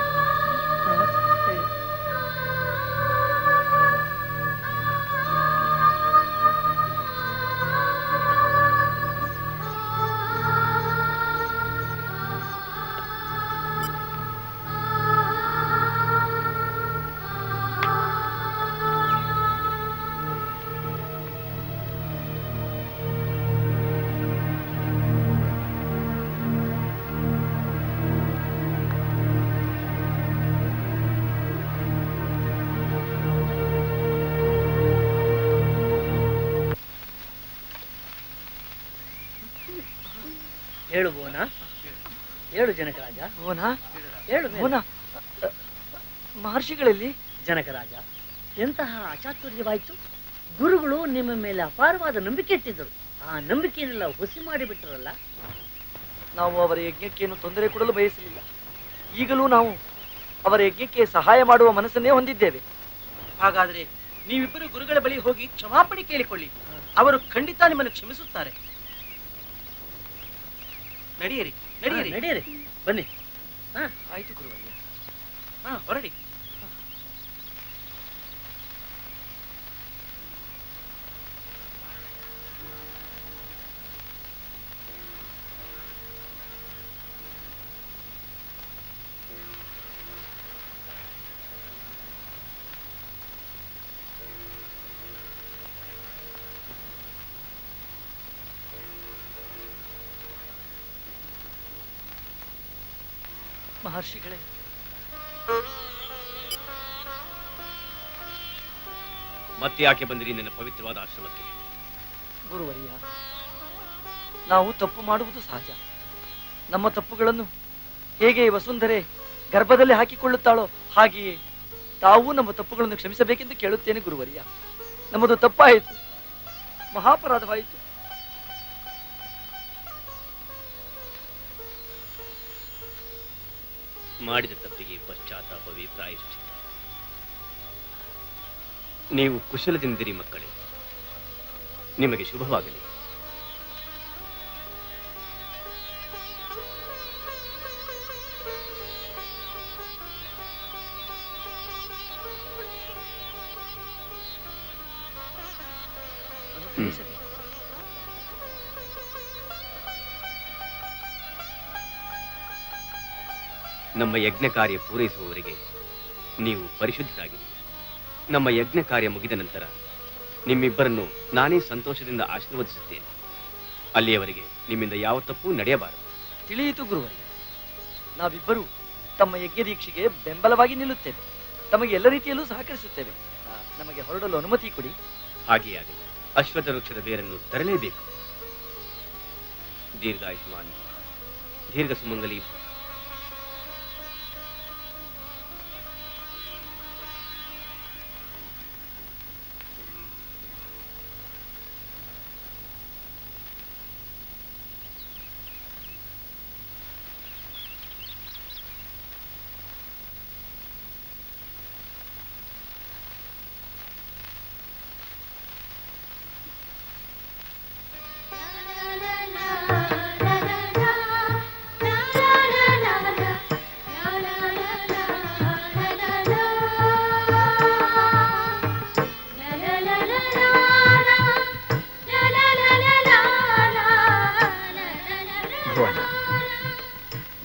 ಹೇಳು ಬೋನ, ಹೇಳು ಜನಕರಾಜ, ಭುವನ ಹೇಳು ಭುವನ, ಮಹರ್ಷಿಗಳಲ್ಲಿ ಜನಕರಾಜ. ಎಂತಹ ಅಚಾತುರ್ಯವಾಯ್ತು! ಗುರುಗಳು ನಿಮ್ಮ ಮೇಲೆ ಅಪಾರವಾದ ನಂಬಿಕೆ ಇಟ್ಟಿದ್ದರು. ಆ ನಂಬಿಕೆಯನ್ನೆಲ್ಲ ಹುಸಿ ಮಾಡಿಬಿಟ್ರಲ್ಲ. ನಾವು ಅವರ ಯಜ್ಞಕ್ಕೇನು ತೊಂದರೆ ಕೊಡಲು ಬಯಸಲಿಲ್ಲ. ಈಗಲೂ ನಾವು ಅವರ ಯಜ್ಞಕ್ಕೆ ಸಹಾಯ ಮಾಡುವ ಮನಸ್ಸನ್ನೇ ಹೊಂದಿದ್ದೇವೆ. ಹಾಗಾದ್ರೆ ನೀವಿಬ್ಬರು ಗುರುಗಳ ಬಳಿ ಹೋಗಿ ಕ್ಷಮಾಪಣೆ ಕೇಳಿಕೊಳ್ಳಿ. ಅವರು ಖಂಡಿತ ನಿಮ್ಮನ್ನು ಕ್ಷಮಿಸುತ್ತಾರೆ. ನಡೆಯಿರಿ ನಡೆಯಿರಿ. ನಡೆಯಿರಿ, ಬನ್ನಿ. ಆಯ್ತು ಗುರುವರ್ಯ. ಹೊರಡಿ. ಮಹರ್ಷಿಗಳೇ, ಮತ್ತೆ ಯಾಕೆ ಬಂದಿರಿ ನನ್ನ ಪವಿತ್ರವಾದ ಆಶ್ರಮಕ್ಕೆ? ಗುರುವರ್ಯ, ನಾವು ತಪ್ಪು ಮಾಡುವುದು ಸಹಜ. ನಮ್ಮ ತಪ್ಪುಗಳನ್ನು ಹೇಗೆ ವಸುಂಧರೆ ಗರ್ಭದಲ್ಲಿ ಹಾಕಿಕೊಳ್ಳುತ್ತಾಳೋ ಹಾಗೆಯೇ ತಾವು ನಮ್ಮ ತಪ್ಪುಗಳನ್ನು ಕ್ಷಮಿಸಬೇಕೆಂದು ಕೇಳುತ್ತೇನೆ ಗುರುವರ್ಯ. ನಮ್ಮದು ತಪ್ಪಾಯಿತು, ಮಹಾಪರಾಧವಾಯಿತು. ಮಾಡಿದ ತಪ್ಪಿಗೆ ಪಶ್ಚಾತ್ತಾಪವೇ ಪ್ರಾಯಶ್ಚಿತ್ತ. ನೀವು ಕುಶಲದಿಂದಿರಿ ಮಕ್ಕಳೇ, ನಿಮಗೆ ಶುಭವಾಗಲಿ. ನಮ್ಮ ಯಜ್ಞ ಕಾರ್ಯ ಪೂರೈಸುವವರೆಗೆ ನೀವು ಪರಿಶುದ್ಧರಾಗಿರಿ. ನಮ್ಮ ಯಜ್ಞ ಕಾರ್ಯ ಮುಗಿದ ನಂತರ ನಿಮ್ಮಿಬ್ಬರನ್ನು ನಾನೇ ಸಂತೋಷದಿಂದ ಆಶೀರ್ವದಿಸುತ್ತೇನೆ. ಅಲ್ಲಿಯವರೆಗೆ ನಿಮ್ಮಿಂದ ಯಾವ ತಪ್ಪು ನಡೆಯಬಾರದು. ತಿಳಿಯಿತು ಗುರುವರ್ಯ. ನಾವಿಬ್ಬರು ತಮ್ಮ ಯಜ್ಞ ದೀಕ್ಷೆಗೆ ಬೆಂಬಲವಾಗಿ ನಿಲ್ಲುತ್ತೇವೆ. ತಮಗೆ ಎಲ್ಲ ರೀತಿಯಲ್ಲೂ ಸಹಕರಿಸುತ್ತೇವೆ. ನಮಗೆ ಹೊರಡಲು ಅನುಮತಿ ಕೊಡಿ. ಹಾಗೆಯೇ ಆಗಲಿ. ಅಶ್ವತ್ಥ ವೃಕ್ಷದ ಬೇರನ್ನು ತರಲೇಬೇಕು. ದೀರ್ಘಾಯುಷ್ಮಾನ್ ದೀರ್ಘ ಸುಮಂಗಲಿ.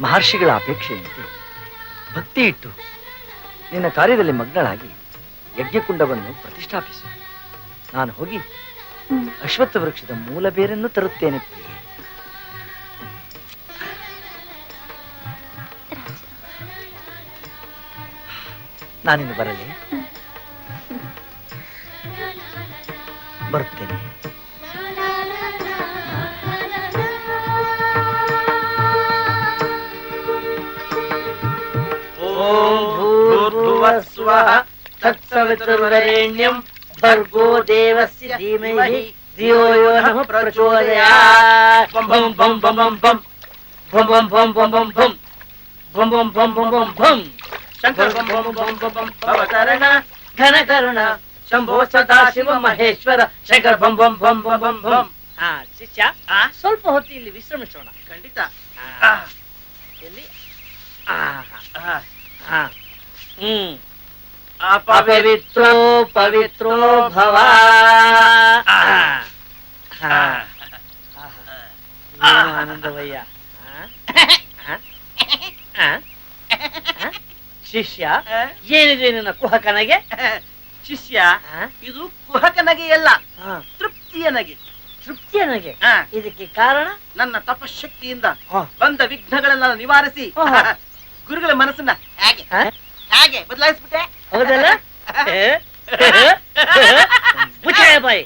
ಮಹರ್ಷಿಗಳ ಅಪೇಕ್ಷೆಯಂತೆ ಭಕ್ತಿ ಇಟ್ಟು ನಿನ್ನ ಕಾರ್ಯದಲ್ಲಿ ಮಗ್ನಳಾಗಿ ಯಜ್ಞಕುಂಡವನ್ನು ಪ್ರತಿಷ್ಠಾಪಿಸು. ನಾನು ಹೋಗಿ ಅಶ್ವತ್ಥ ವೃಕ್ಷದ ಮೂಲ ಬೇರನ್ನು ತರುತ್ತೇನೆ ಪ್ರಿಯೆ. ನಾನಿನ್ನು ಬರಲೇ? ಬರುತ್ತೇನೆ. ಓಂ ಭೂರ್ಭುವಸ್ವಃ ತತ್ಸವಿತುರ್ವರೆಣ್ಯಂ ಭರ್ಗೋ ದೇವಸ್ಯ ಧೀಮಹಿ ಧಿಯೋ ಯೋ ನಃ ಪ್ರಚೋದಯಾತ್. ಬಂ ಬಂ ಬಂ ಬಂ ಬಂ ಬಂ ಬಂ ಬಂ ಬಂ ಬಂ ಬಂ ಬಂ ಬಂ ಬಂ ಬಂ ಬಂ. ಶಂಕರ ಬಂ ಬಂ ಬಂ ಬಂ ಬಂ ಭವತರಣ ಘನ ಕರುಣ ಶಂಭೋ ಸದಾಶಿವ ಮಹೇಶ್ವರ ಶಂಕರ ಬಂ ಬಂ ಬಂ ಬಂ ಬಂ ಬಂ. ಶಿಷ್ಯ, ಸ್ವಲ್ಪ ಹೊತ್ತು ಇಲ್ಲಿ ವಿಶ್ರಮಿಸೋಣ. ಖಂಡಿತ. ಎಲ್ಲಿ? ಅಪವಿತ್ರೋ ಪವಿತ್ರೋ ಭವ. ಆನಂದವಯ್ಯ. ಶಿಷ್ಯ, ಏನಿದೆ ನಿನ್ನ ಕುಹಕನಗೆ? ಶಿಷ್ಯ, ಇದು ಕುಹಕನಗೆ ಅಲ್ಲ, ತೃಪ್ತಿಯ ನಗೆ. ತೃಪ್ತಿಯ ನಗೆ? ಇದಕ್ಕೆ ಕಾರಣ ನನ್ನ ತಪಶಕ್ತಿಯಿಂದ ಬಂದ ವಿಘ್ನಗಳನ್ನ ನಿವಾರಿಸಿ ಗುರುಗಳ ಮನಸ್ಸನ್ನ ಹೇಗೆ ಹೇಗೆ ಬದಲಾಯಿಸ್ಬಿಟ್ಟೆ. ಹೌದಲ್ಲ? ಮುಚ್ಚಾಯ ಬಾಯಿ.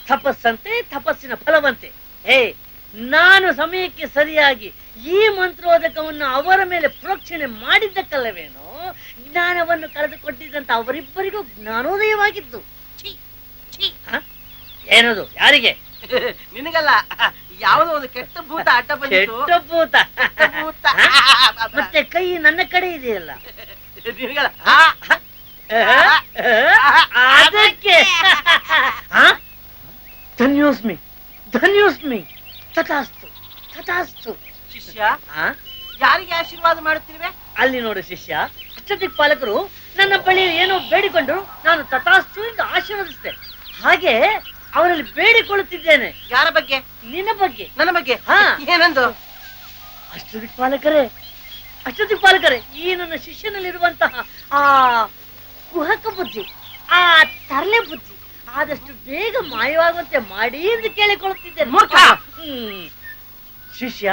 ತಪಸ್ಸಂತೆ, ತಪಸ್ಸಿನ ಫಲವಂತೆ. ನಾನು ಸಮಯಕ್ಕೆ ಸರಿಯಾಗಿ ಈ ಮಂತ್ರೋದಕವನ್ನು ಅವರ ಮೇಲೆ ಪ್ರೋಕ್ಷಣೆ ಮಾಡಿದ್ದಕ್ಕಲ್ಲವೇನೋ ಜ್ಞಾನವನ್ನು ಕಳೆದುಕೊಟ್ಟಿದ್ದಂತ ಅವರಿಬ್ಬರಿಗೂ ಜ್ಞಾನೋದಯವಾಗಿದ್ದು. ಏನದು? ಯಾರಿಗೆ? ನಿನಗಲ್ಲ, ಯಾವುದೋ ಒಂದು ಕೆಟ್ಟ ಭೂತ ಅಡ್ಡ ಬಂದಿತ್ತು. ಕೆಟ್ಟ ಭೂತ? ಮತ್ತೆ ಕೈ ನನ್ನ ಕಡೆ ಇದೆಯಲ್ಲ. ನಿನಗಲ್ಲ, ಅದಕ್ಕೆ ಧನ್ಯೋಸ್ಮಿ ಧನ್ಯೋಸ್ಮಿ. ತಥಾಸ್ತು ತಥಾಸ್ತು. ಶಿಷ್ಯ, ಯಾರಿಗೆ ಆಶೀರ್ವಾದ ಮಾಡುತ್ತಿರುವೆ? ಅಲ್ಲಿ ನೋಡು ಶಿಷ್ಯ, ಅಷ್ಟದಿಕ್ಪಾಲಕರು ನನ್ನ ಬಳಿ ಏನೋ ಬೇಡಿಕೊಂಡ್ರು, ನಾನು ತಥಾಸ್ತು ಎಂದು ಆಶೀರ್ವದಿಸಿದೆ. ಹಾಗೆ ಅವರಲ್ಲಿ ಬೇಡಿಕೊಳ್ಳುತ್ತಿದ್ದೇನೆ. ಯಾರ ಬಗ್ಗೆ? ನಿನ್ನ ಬಗ್ಗೆ. ನನ್ನ ಬಗ್ಗೆ? ಹಾ. ಏನಂದು? ಅಷ್ಟದಿಕ್ಪಾಲಕರೇ, ಅಷ್ಟದಿಕ್ಪಾಲಕರೇ, ಈ ನನ್ನ ಶಿಷ್ಯನಲ್ಲಿರುವಂತಹ ಆ ಕುಹಕ ಬುದ್ಧಿ, ಆ ತರಲೆ ಬುದ್ಧಿ ಆದಷ್ಟು ಬೇಗ ಮಾಯವಾಗುವಂತೆ ಮಾಡಿ ಎಂದು ಕೇಳಿಕೊಳ್ಳುತ್ತಿದ್ದೇನೆ. ಮೂರ್ಖ! ಶಿಷ್ಯ,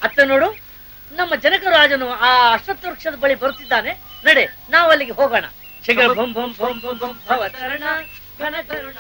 ಅತ್ತ ನೋಡು, ನಮ್ಮ ಜನಕರಾಜನು ಆ ಅಶ್ವತ್ಥ ವೃಕ್ಷದ ಬಳಿ ಬರುತ್ತಿದ್ದಾನೆ. ನಡೆ, ನಾವು ಅಲ್ಲಿಗೆ ಹೋಗೋಣ. ಶೀಘ್ರ ಭಂ ಭಂ ಭಂ ಭಂ ಭಂ ಭವತರಣ ಘನ ಕರುಣ.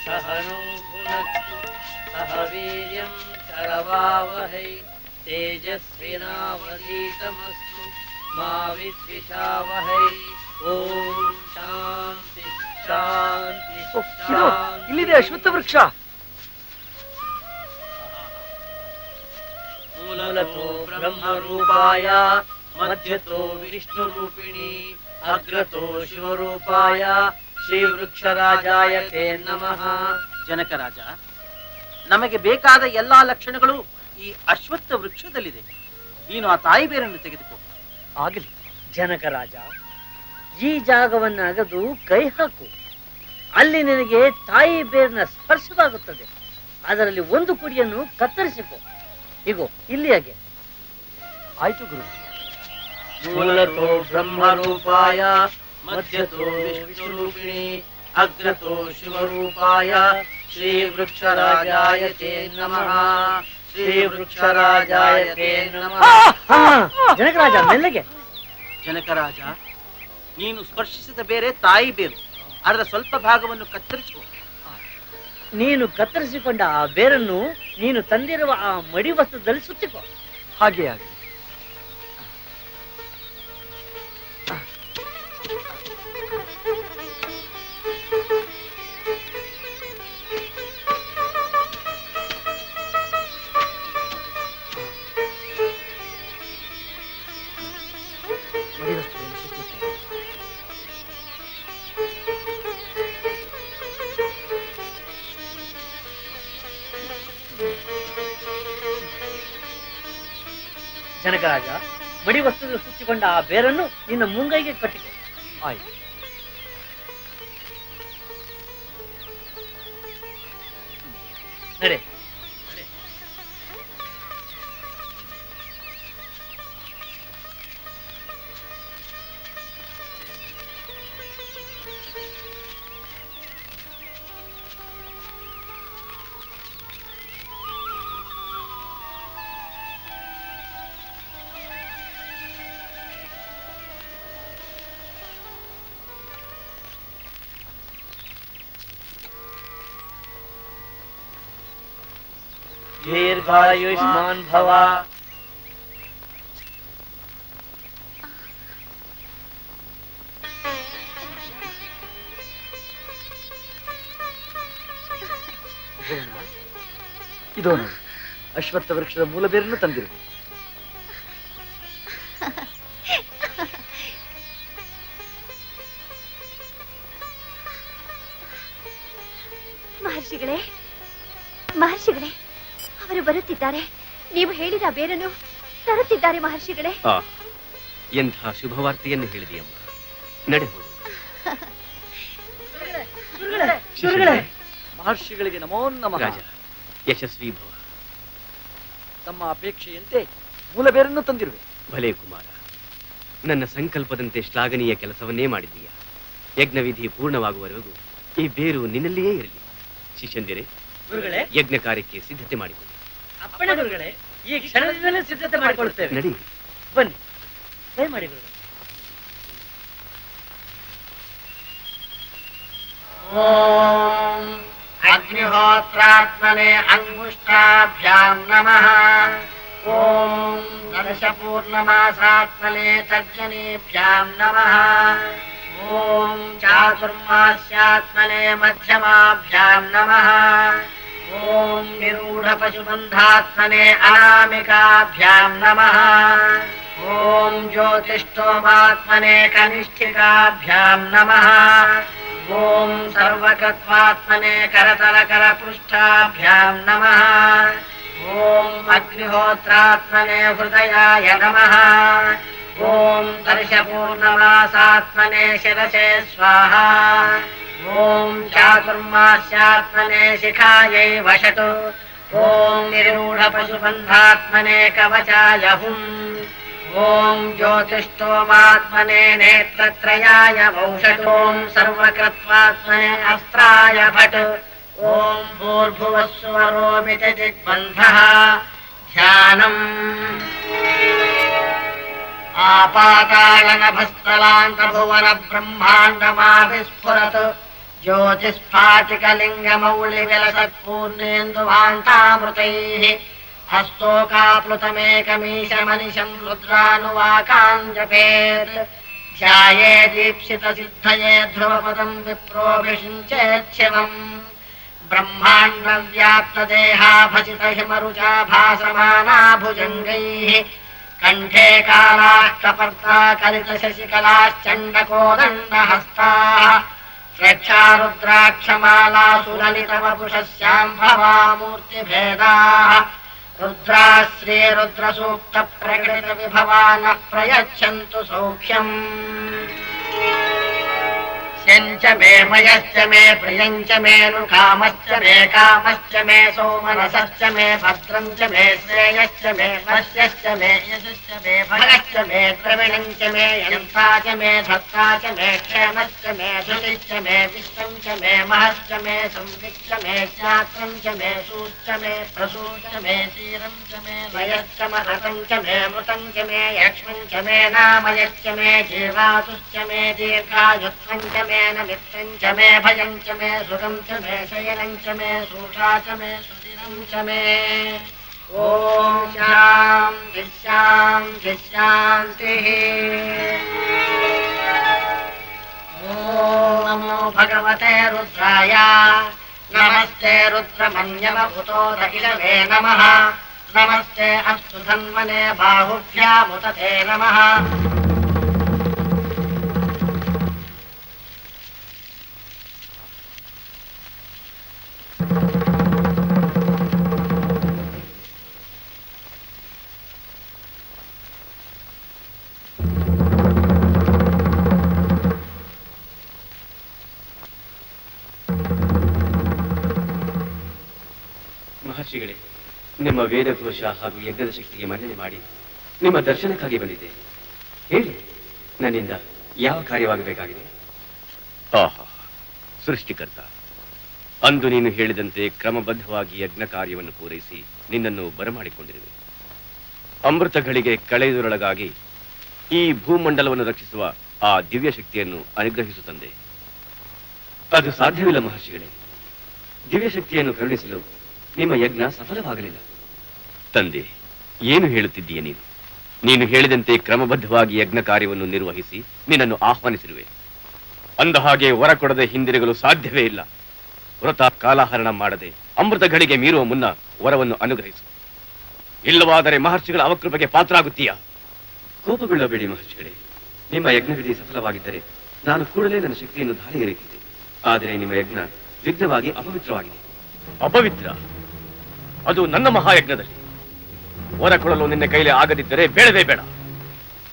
सहनो भुनक्तु सह वीर्यं करवावहै तेजस्विनावधीतमस्तु मा विद्विषावहै ओम शांति शांति शांति। इल्लिदे अश्वत्थ वृक्ष। मूलतो ब्रह्मरूपाय मध्यतो विष्णुरूपिणी अग्रतो शिवरूपाय ಶ್ರೀ ವೃಕ್ಷರಾಜಾಯ ತೇ ನಮಃ। ಜನಕರಾಜ, ನಮಗೆ ಬೇಕಾದ ಎಲ್ಲಾ ಲಕ್ಷಣಗಳು ಈ ಅಶ್ವತ್ಥ ವೃಕ್ಷದಲ್ಲಿದೆ. ನೀನು ಆ ತಾಯಿ ಬೇರನ್ನು ತೆಗೆದುಕೋ. ಆಗಲಿ ಜನಕರಾಜ, ಈ ಜಾಗವನ್ನು ಅಗದು ಕೈ ಹಾಕು. ಅಲ್ಲಿ ನಿನಗೆ ತಾಯಿ ಬೇರಿನ ಸ್ಪರ್ಶವಾಗುತ್ತದೆ. ಅದರಲ್ಲಿ ಒಂದು ಕುಡಿಯನ್ನು ಕತ್ತರಿಸಿಕೊ. ಹೀಗೋ ಇಲ್ಲಿಯಾಗೆ. ಆಯ್ತು ಗುರು. ಮೂಲತೋ ಬ್ರಹ್ಮರೂಪಾಯ ಮಧ್ಯತೋ ವಿಷ್ಣುರೂಪಿಣಿ ಅಗ್ರತೋ ಶಿವರೂಪಾಯ ಶ್ರೀ ವೃಕ್ಷರಾಜಾಯ ತೇ ನಮಃ। ಶ್ರೀ ವೃಕ್ಷರಾಜಾಯ ತೇ ನಮಃ। ಜನಕರಾಜ ಮೆಲ್ಲಗೆ. ಜನಕರಾಜ, ನೀನು ಸ್ಪರ್ಶಿಸಿದ ಬೇರೆ ತಾಯಿ ಬೇರು. ಅದರ ಸ್ವಲ್ಪ ಭಾಗವನ್ನು ಕತ್ತರಿಸುವ. ನೀನು ಕತ್ತರಿಸಿಕೊಂಡ ಆ ಬೇರನ್ನು ನೀನು ತಂದಿರುವ ಆ ಮಡಿ ವಸ್ತ್ರದಲ್ಲಿ ಸುತ್ತಿಕೊ. ಹಾಗೆ ಆಗಲಿ. ಮಡಿವಸ್ತ್ರವನ್ನು ಸುತ್ತುತ್ತೇನೆ. ಜನಕರಾಜ, ಮಡಿ ವಸ್ತ್ರದಲ್ಲಿ ಸುತ್ತಿಕೊಂಡ ಆ ಬೇರನ್ನು ನಿನ್ನ ಮುಂಗೈಗೆ ಕಟ್ಟಿಕೊ. ಆಯ್ತು. ನಡೆ. दीर्घायुष्मान भव. ಇದೋ ನೋಡಿ, ಅಶ್ವತ್ಥ ವೃಕ್ಷದ ಮೂಲ ಬೇರನ್ನು ತಂದಿರುವುದು. ಮಹರ್ಷಿಗಳೇ, ಮಹರ್ಷಿಗಳೇ, ಅವರು ಬರುತ್ತಿದ್ದಾರೆ. ನೀವು ಹೇಳಿದ ಬೇರನ್ನು ತರುತ್ತಿದ್ದಾರೆ ಮಹರ್ಷಿಗಳೇ. ಎಂಥ ಶುಭವಾರ್ತೆಯನ್ನು ಹೇಳಿದೆಯಮ್ಮ. ನಡೆ ಹೋಗು. ಮಹರ್ಷಿಗಳಿಗೆ ನಮೋ ನಮಃ. ರಾಜ, ಯಶಸ್ವಿ ಭವ. ತಮ್ಮ ಅಪೇಕ್ಷೆಯಂತೆ ಮೂಲ ಬೇರನ್ನು ತಂದಿರುವೆ. ಭಲೇ ಕುಮಾರ, ನನ್ನ ಸಂಕಲ್ಪದಂತೆ ಶ್ಲಾಘನೀಯ ಕೆಲಸವನ್ನೇ ಮಾಡಿದ್ದೀಯ. ಯಜ್ಞವಿಧಿ ಪೂರ್ಣವಾಗುವವರೆಗೂ ಈ ಬೇರು ನಿನ್ನಲ್ಲಿಯೇ ಇರಲಿ. ಶಿಷ್ಯಂದಿರೇ, ಗುರುಗಳೇ, ಯಜ್ಞ ಕಾರ್ಯಕ್ಕೆ ಸಿದ್ಧತೆ ಮಾಡಿಕೊಳ್ಳಿ. ಅಪ್ಪಣೆ ಗುರುಗಳೇ, ಈ ಕ್ಷಣದಿಂದಲೇ ಸಿದ್ಧತೆ ಮಾಡಿಕೊಳ್ಳುತ್ತೇವೆ. ನಡಿ. ಬನ್ನಿ, ದಯಮಾಡಿ ಗುರುಗಳೇ. ಓಂ ಅಗ್ನಿಹೋತ್ರಾತ್ಮನೆ ಅಂಗುಷ್ಟಾಭ್ಯಾಂ ನಮಃ. ಓಂ ದರ್ಶಪೂರ್ಣಮಾಸಾತ್ಮನೆ ತರ್ಜನೀಭ್ಯಾಂ ನಮಃ. ಓಂ ಚಾತುರ್ಮಾಸ್ಯಾತ್ಮನೆ ಮಧ್ಯಮಾಭ್ಯಾಂ ನಮಃ. ಓಂ ನಿರೂಢಪಶುಬಂಧಾತ್ಮನೆ ಅನಾಮಿಕಾಭ್ಯಾಂ ನಮಃ. ಓಂ ಜ್ಯೋತಿಷ್ಠೋಮಾತ್ಮನೆ ಕನಿಷ್ಠಿಕಾಭ್ಯಾಂ ನಮಃ. ಓಂ ಸರ್ವಕತ್ವಾತ್ಮನೆ ಕರತಲಕರಪೃಷ್ಠಾಭ್ಯಾಂ ನಮಃ. ಓಂ ಅಗ್ನಿಹೋತ್ರಾತ್ಮನೆ ಹೃದಯಾಯ ನಮಃ. ಓಂ ದರ್ಶಪೂರ್ಣಮಾಸಾತ್ಮನೆ ಶಿರಸೆ ಸ್ವಾಹಾ. ಓಂ ಚಾತುರ್ಮಾಸ್ಯಾತ್ಮನೆ ಶಿಖಾಯೈ ವಷಟು. ಓಂ ನಿರೂಢಪಶುಬಂಧಾತ್ಮನೆ ಕವಚಾಯ ಹುಂ. ಓಂ ಜ್ಯೋತಿಷ್ಠೋಮಾತ್ಮನೆ ನೇತ್ರತ್ರಯಾಯ ವೌಷಟು. ಓಂ ಸರ್ವಕೃತ್ವಾತ್ಮನೆ ಅಸ್ತ್ರಾಯ ಭಟ್. ಓಂ ಭೂರ್ಭುವಸ್ಸುವರೋಮಿತ ದಿಗ್ಬಂಧಃ. ಧ್ಯಾನಂ ಆಪಾತಾಳನಭಸ್ಥಲಾಂತಭುವನ ಬ್ರಹ್ಮಾಂಡಮಾವಿಸ್ಫುರತ್. ಜ್ಯೋತಿಸ್ಫಾಟಿಕಲಿಂಗಮೌಳಿ ವಿಲಸತ್ಪೂರ್ಣೇಂದುವಾಂತಾಮೃತೈಃ. ಹಸ್ತೋಕಾಪ್ಲುತಮೇಕಮೀಶಮನಿಶಂ ರುದ್ರಾನುವಾಕಾನ್ ಜಪೇತ್. ಧ್ಯಾಯೇ ದೀಪ್ಸಿತಸಿದ್ಧಯೇ ಧ್ರುವಪದಂ ವಿಪ್ರೋಭಿಷಿಂಚೇಚ್ಛಿವಂ. ಬ್ರಹ್ಮಾಂಡವ್ಯಾಪ್ತದೇಹಾಭಸಿತ ಹಿಮರುಚಾ ಭಾಸಮಾನಾ ಭುಜಂಗೈಃ. ಕಂಠೇ ಕಾಲಾಃ ಕಪರ್ತಾ ಕಲಿತ ಶಶಿಕಲಾಶ್ಚಂಡಕೋದಂಡಹಸ್ತಾಃ. ರಕ್ಷಾರುದ್ರಾಕ್ಷಮಾಲಾಸುಲಲಿತವಪುಷಸ್ಯಾಂಭವಾ ಮೂರ್ತಿಭೇದಾಃ. ರುದ್ರಾಶ್ರೀ ರುದ್ರಸೂಕ್ತ ಪ್ರಕಟಿತ ವಿಭವಾನಃ ಪ್ರಯಚ್ಛಂತು ಸೌಖ್ಯಂ. ಶಂಚ ಮೇ ಮಯಶ್ಚ ಮೇ ಪ್ರಿಯಂಚ ಮೇನು ಕಾಮಶ್ಚ ಮೇ ಕಾಮಶ್ಚ ಮೇ ಸೋಮನಸಶ್ಚ ಮೇ ಭದ್ರಂ ಚ ಮೇ ಶ್ರೇಯಶ್ಚ ಮೇ ವಶ್ಯಶ್ಚ ಮೇ ಯಶಶ್ಚ ಮೇ ಭಗಶ್ಚ ಮೇ ದ್ರವಿಣಂಚ ಮೇ ಯಂತಾ ಚ ಮೇ ಧತ್ತಾ ಚ ಮೇ ಕ್ಷೇಮಶ್ಚ ಮೇ ಧೃತಿಶ್ಚ ಮೇ ವಿಶ್ವಂ ಚ ಮೇ ಮಹಶ್ಚ ಮೇ ಸಂವಿಚ್ಚ ಮೇ ಜ್ಞಾತ್ರಂ ಚ ಮೇ ಸೂಶ್ಚ ಮೇ ಪ್ರಸೂಶ್ಚ ಮೇ ಕ್ಷೀರಂ ಚ ಮೇ ಲಯಶ್ಚ ಮಹತಂ ಚ ಮೇ ಮೃತಂ ಚ ಮೇ ಯಕ್ಷ್ಮಂ ಚ ಮೇ ನಾಮಯಶ್ಚ ಮೇ ಜೀವಾತುಶ್ಚ ಮೇ ದೀರ್ಘಾಯುತ್ವಂ ಚ ಮೇ नमित्रं च मे भयं च मे सुखं च मे शयनं च मे सूषा च मे सुदिनं च मे. ॐ शान्ति शान्ति शान्तिः. ॐ नमो भगवते रुद्राय. नमस्ते रुद्रमन्यवभूतोद इलवे नमः. नमस्ते अस्तु धन्वने बाहुभ्यामुत ते नमः. ಮಹರ್ಷಿಗಳೇ, ನಿಮ್ಮ ವೇದಘೋಷ ಹಾಗೂ ಯಜ್ಞದ ಶಕ್ತಿಗೆ ಮನ್ನಣೆ ಮಾಡಿ ನಿಮ್ಮ ದರ್ಶನಕ್ಕಾಗಿ ಬಂದಿದ್ದೆ. ಹೇಳಿ, ನನ್ನಿಂದ ಯಾವ ಕಾರ್ಯವಾಗಬೇಕಾಗಿದೆ? ಆಹಾ, ಸೃಷ್ಟಿಕರ್ತ, ಅಂದು ನೀನು ಹೇಳಿದಂತೆ ಕ್ರಮಬದ್ಧವಾಗಿ ಯಜ್ಞ ಕಾರ್ಯವನ್ನು ಪೂರೈಸಿ ನಿನ್ನನ್ನು ಬರಮಾಡಿಕೊಂಡಿರುವೆ. ಅಮೃತಗಳಿಗೆ ಕಳೆಯುವುದರೊಳಗಾಗಿ ಈ ಭೂಮಂಡಲವನ್ನು ರಕ್ಷಿಸುವ ಆ ದಿವ್ಯ ಶಕ್ತಿಯನ್ನು ಅನುಗ್ರಹಿಸು ತಂದೆ. ಅದು ಸಾಧ್ಯವಿಲ್ಲ ಮಹರ್ಷಿಗಳೇ. ದಿವ್ಯ ಶಕ್ತಿಯನ್ನು ಕರುಣಿಸಲು ನಿಮ್ಮ ಯಜ್ಞ ಸಫಲವಾಗಲಿಲ್ಲ. ತಂದೆ, ಏನು ಹೇಳುತ್ತಿದ್ದೀಯ ನೀನು? ನೀನು ಹೇಳಿದಂತೆ ಕ್ರಮಬದ್ಧವಾಗಿ ಯಜ್ಞ ಕಾರ್ಯವನ್ನು ನಿರ್ವಹಿಸಿ ನಿನ್ನನ್ನು ಆಹ್ವಾನಿಸಿರುವೆ. ಅಂದ ಹಾಗೆ ವರ ಕೊಡದೆ ಹಿಂದಿರುಗಲು ಸಾಧ್ಯವೇ ಇಲ್ಲ. ವ್ರತ ಕಾಲಹರಣ ಮಾಡದೆ ಅಮೃತಗಳಿಗೆ ಮೀರುವ ಮುನ್ನ ವರವನ್ನು ಅನುಗ್ರಹಿಸು. ಇಲ್ಲವಾದರೆ ಮಹರ್ಷಿಗಳ ಅವಕೃಪೆಗೆ ಪಾತ್ರರಾಗುತ್ತೀಯಾ? ಕೋಪಗೊಳ್ಳಬೇಡಿ ಮಹರ್ಷಿಗಳೇ. ನಿಮ್ಮ ಯಜ್ಞವಿಧಿ ಸಫಲವಾಗಿದ್ದರೆ ನಾನು ಕೂಡಲೇ ನನ್ನ ಶಕ್ತಿಯನ್ನು ಧಾರೆಗೆರೆಯುತ್ತಿದ್ದೆ. ಆದರೆ ನಿಮ್ಮ ಯಜ್ಞ ವಿಘ್ನವಾಗಿ ಅಪವಿತ್ರವಾಗಿದೆ. ಅಪವಿತ್ರ? ಅದು ನನ್ನ ಮಹಾಯಜ್ಞದಲ್ಲಿ. ವರ ಕೊಡಲು ನಿನ್ನ ಕೈಲಿ ಆಗದಿದ್ದರೆ ಬೇಡವೇ ಬೇಡ.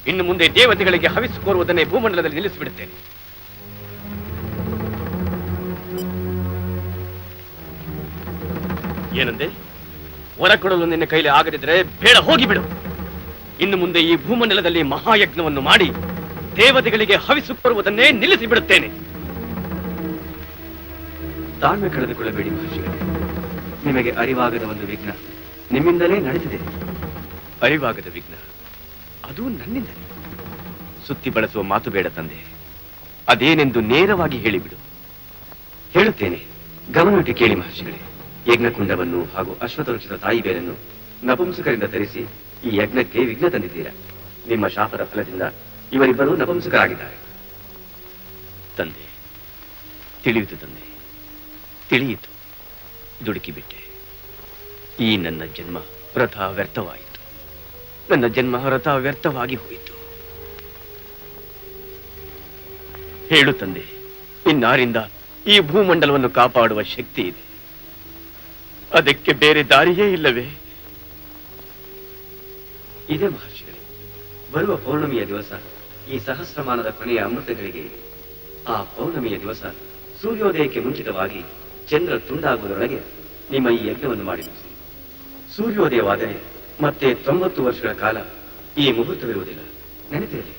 ಇನ್ನು ಮುಂದೆ ದೇವತೆಗಳಿಗೆ ಹವಿಸ್ಸು ಕೋರುವುದನ್ನೇ ಭೂಮಂಡಲದಲ್ಲಿ ನಿಲ್ಲಿಸಿಬಿಡುತ್ತೇನೆ. ಏನಂದೆ? ವರ ಕೊಡಲು ನಿನ್ನ ಕೈಲಿ ಆಗದಿದ್ದರೆ ಬೇಡ, ಹೋಗಿಬಿಡು. ಇನ್ನು ಮುಂದೆ ಈ ಭೂಮಂಡಲದಲ್ಲಿ ಮಹಾಯಜ್ಞವನ್ನು ಮಾಡಿ ದೇವತೆಗಳಿಗೆ ಹವಿಸ್ಸು ಕೋರುವುದನ್ನೇ ನಿಲ್ಲಿಸಿ ಬಿಡುತ್ತೇನೆ. ತಾಳ್ಮೆ ಕಳೆದುಕೊಳ್ಳಬೇಡಿ ಮಹರ್ಷಿಗಳೇ. ನಿಮಗೆ ಅರಿವಾಗದ ಒಂದು ವಿಘ್ನ ನಿಮ್ಮಿಂದಲೇ ನಡೆದಿದೆ. ಅರಿವಾಗದ ವಿಘ್ನ, ಅದು ನನ್ನಿಂದಲೇ. ಸುತ್ತಿ ಬಳಸುವ ಮಾತು ಬೇಡ ತಂದೆ. ಅದೇನೆಂದು ನೇರವಾಗಿ ಹೇಳಿಬಿಡು. ಹೇಳುತ್ತೇನೆ, ಗಮನವಿಟ್ಟು ಕೇಳಿ ಮಹರ್ಷಿಗಳೇ. ಯಜ್ಞಕುಂಡವನ್ನು ಹಾಗೂ ಅಶ್ವತ್ಥವೃಕ್ಷದ ತಾಯಿ ಬೇರನ್ನು ನಪುಂಸಕರಿಂದ ತರಿಸಿ ಈ ಯಜ್ಞಕ್ಕೆ ವಿಘ್ನ ತಂದಿದ್ದೀರಾ. ನಿಮ್ಮ ಶಾಪದ ಫಲದಿಂದ ಇವರಿಬ್ಬರು ನಪುಂಸಕರಾಗಿದ್ದಾರೆ. ತಂದೆ, ತಿಳಿಯಿತು ತಂದೆ, ತಿಳಿಯಿತು. ದುಡುಕಿಬಿಟ್ಟೆ. ಈ ನನ್ನ ಜನ್ಮ ವ್ರತ ವ್ಯರ್ಥವಾಯಿತು. ನನ್ನ ಜನ್ಮ ವ್ರತ ವ್ಯರ್ಥವಾಗಿ ಹೋಯಿತು. ಹೇಳು ತಂದೆ, ಇನ್ನಾರಿಂದ ಈ ಭೂಮಂಡಲವನ್ನು ಕಾಪಾಡುವ ಶಕ್ತಿ ಇದೆ. ಅದಕ್ಕೆ ಬೇರೆ ದಾರಿಯೇ ಇಲ್ಲವೇ? ಇದೇ ಮಹರ್ಷಿಗಳೇ. ಬರುವ ಪೌರ್ಣಮಿಯ ದಿವಸ ಈ ಸಹಸ್ರಮಾನದ ಕೊನೆಯ ಅಮೃತಗಳಿಗೆ ಇದೆ. ಆ ಪೌರ್ಣಮಿಯ ದಿವಸ ಸೂರ್ಯೋದಯಕ್ಕೆ ಮುಂಚಿತವಾಗಿ ಚಂದ್ರ ತುಂಡಾಗುವುದರೊಳಗೆ ನಿಮ್ಮ ಈ ಯಜ್ಞವನ್ನು ಮಾಡಿ ಮುಗಿಸಿ. ಸೂರ್ಯೋದಯವಾದರೆ ಮತ್ತೆ 90 ವರ್ಷಗಳ ಕಾಲ ಈ ಮುಹೂರ್ತವಿರುವುದಿಲ್ಲ. ನೆನಪಿರಲಿ.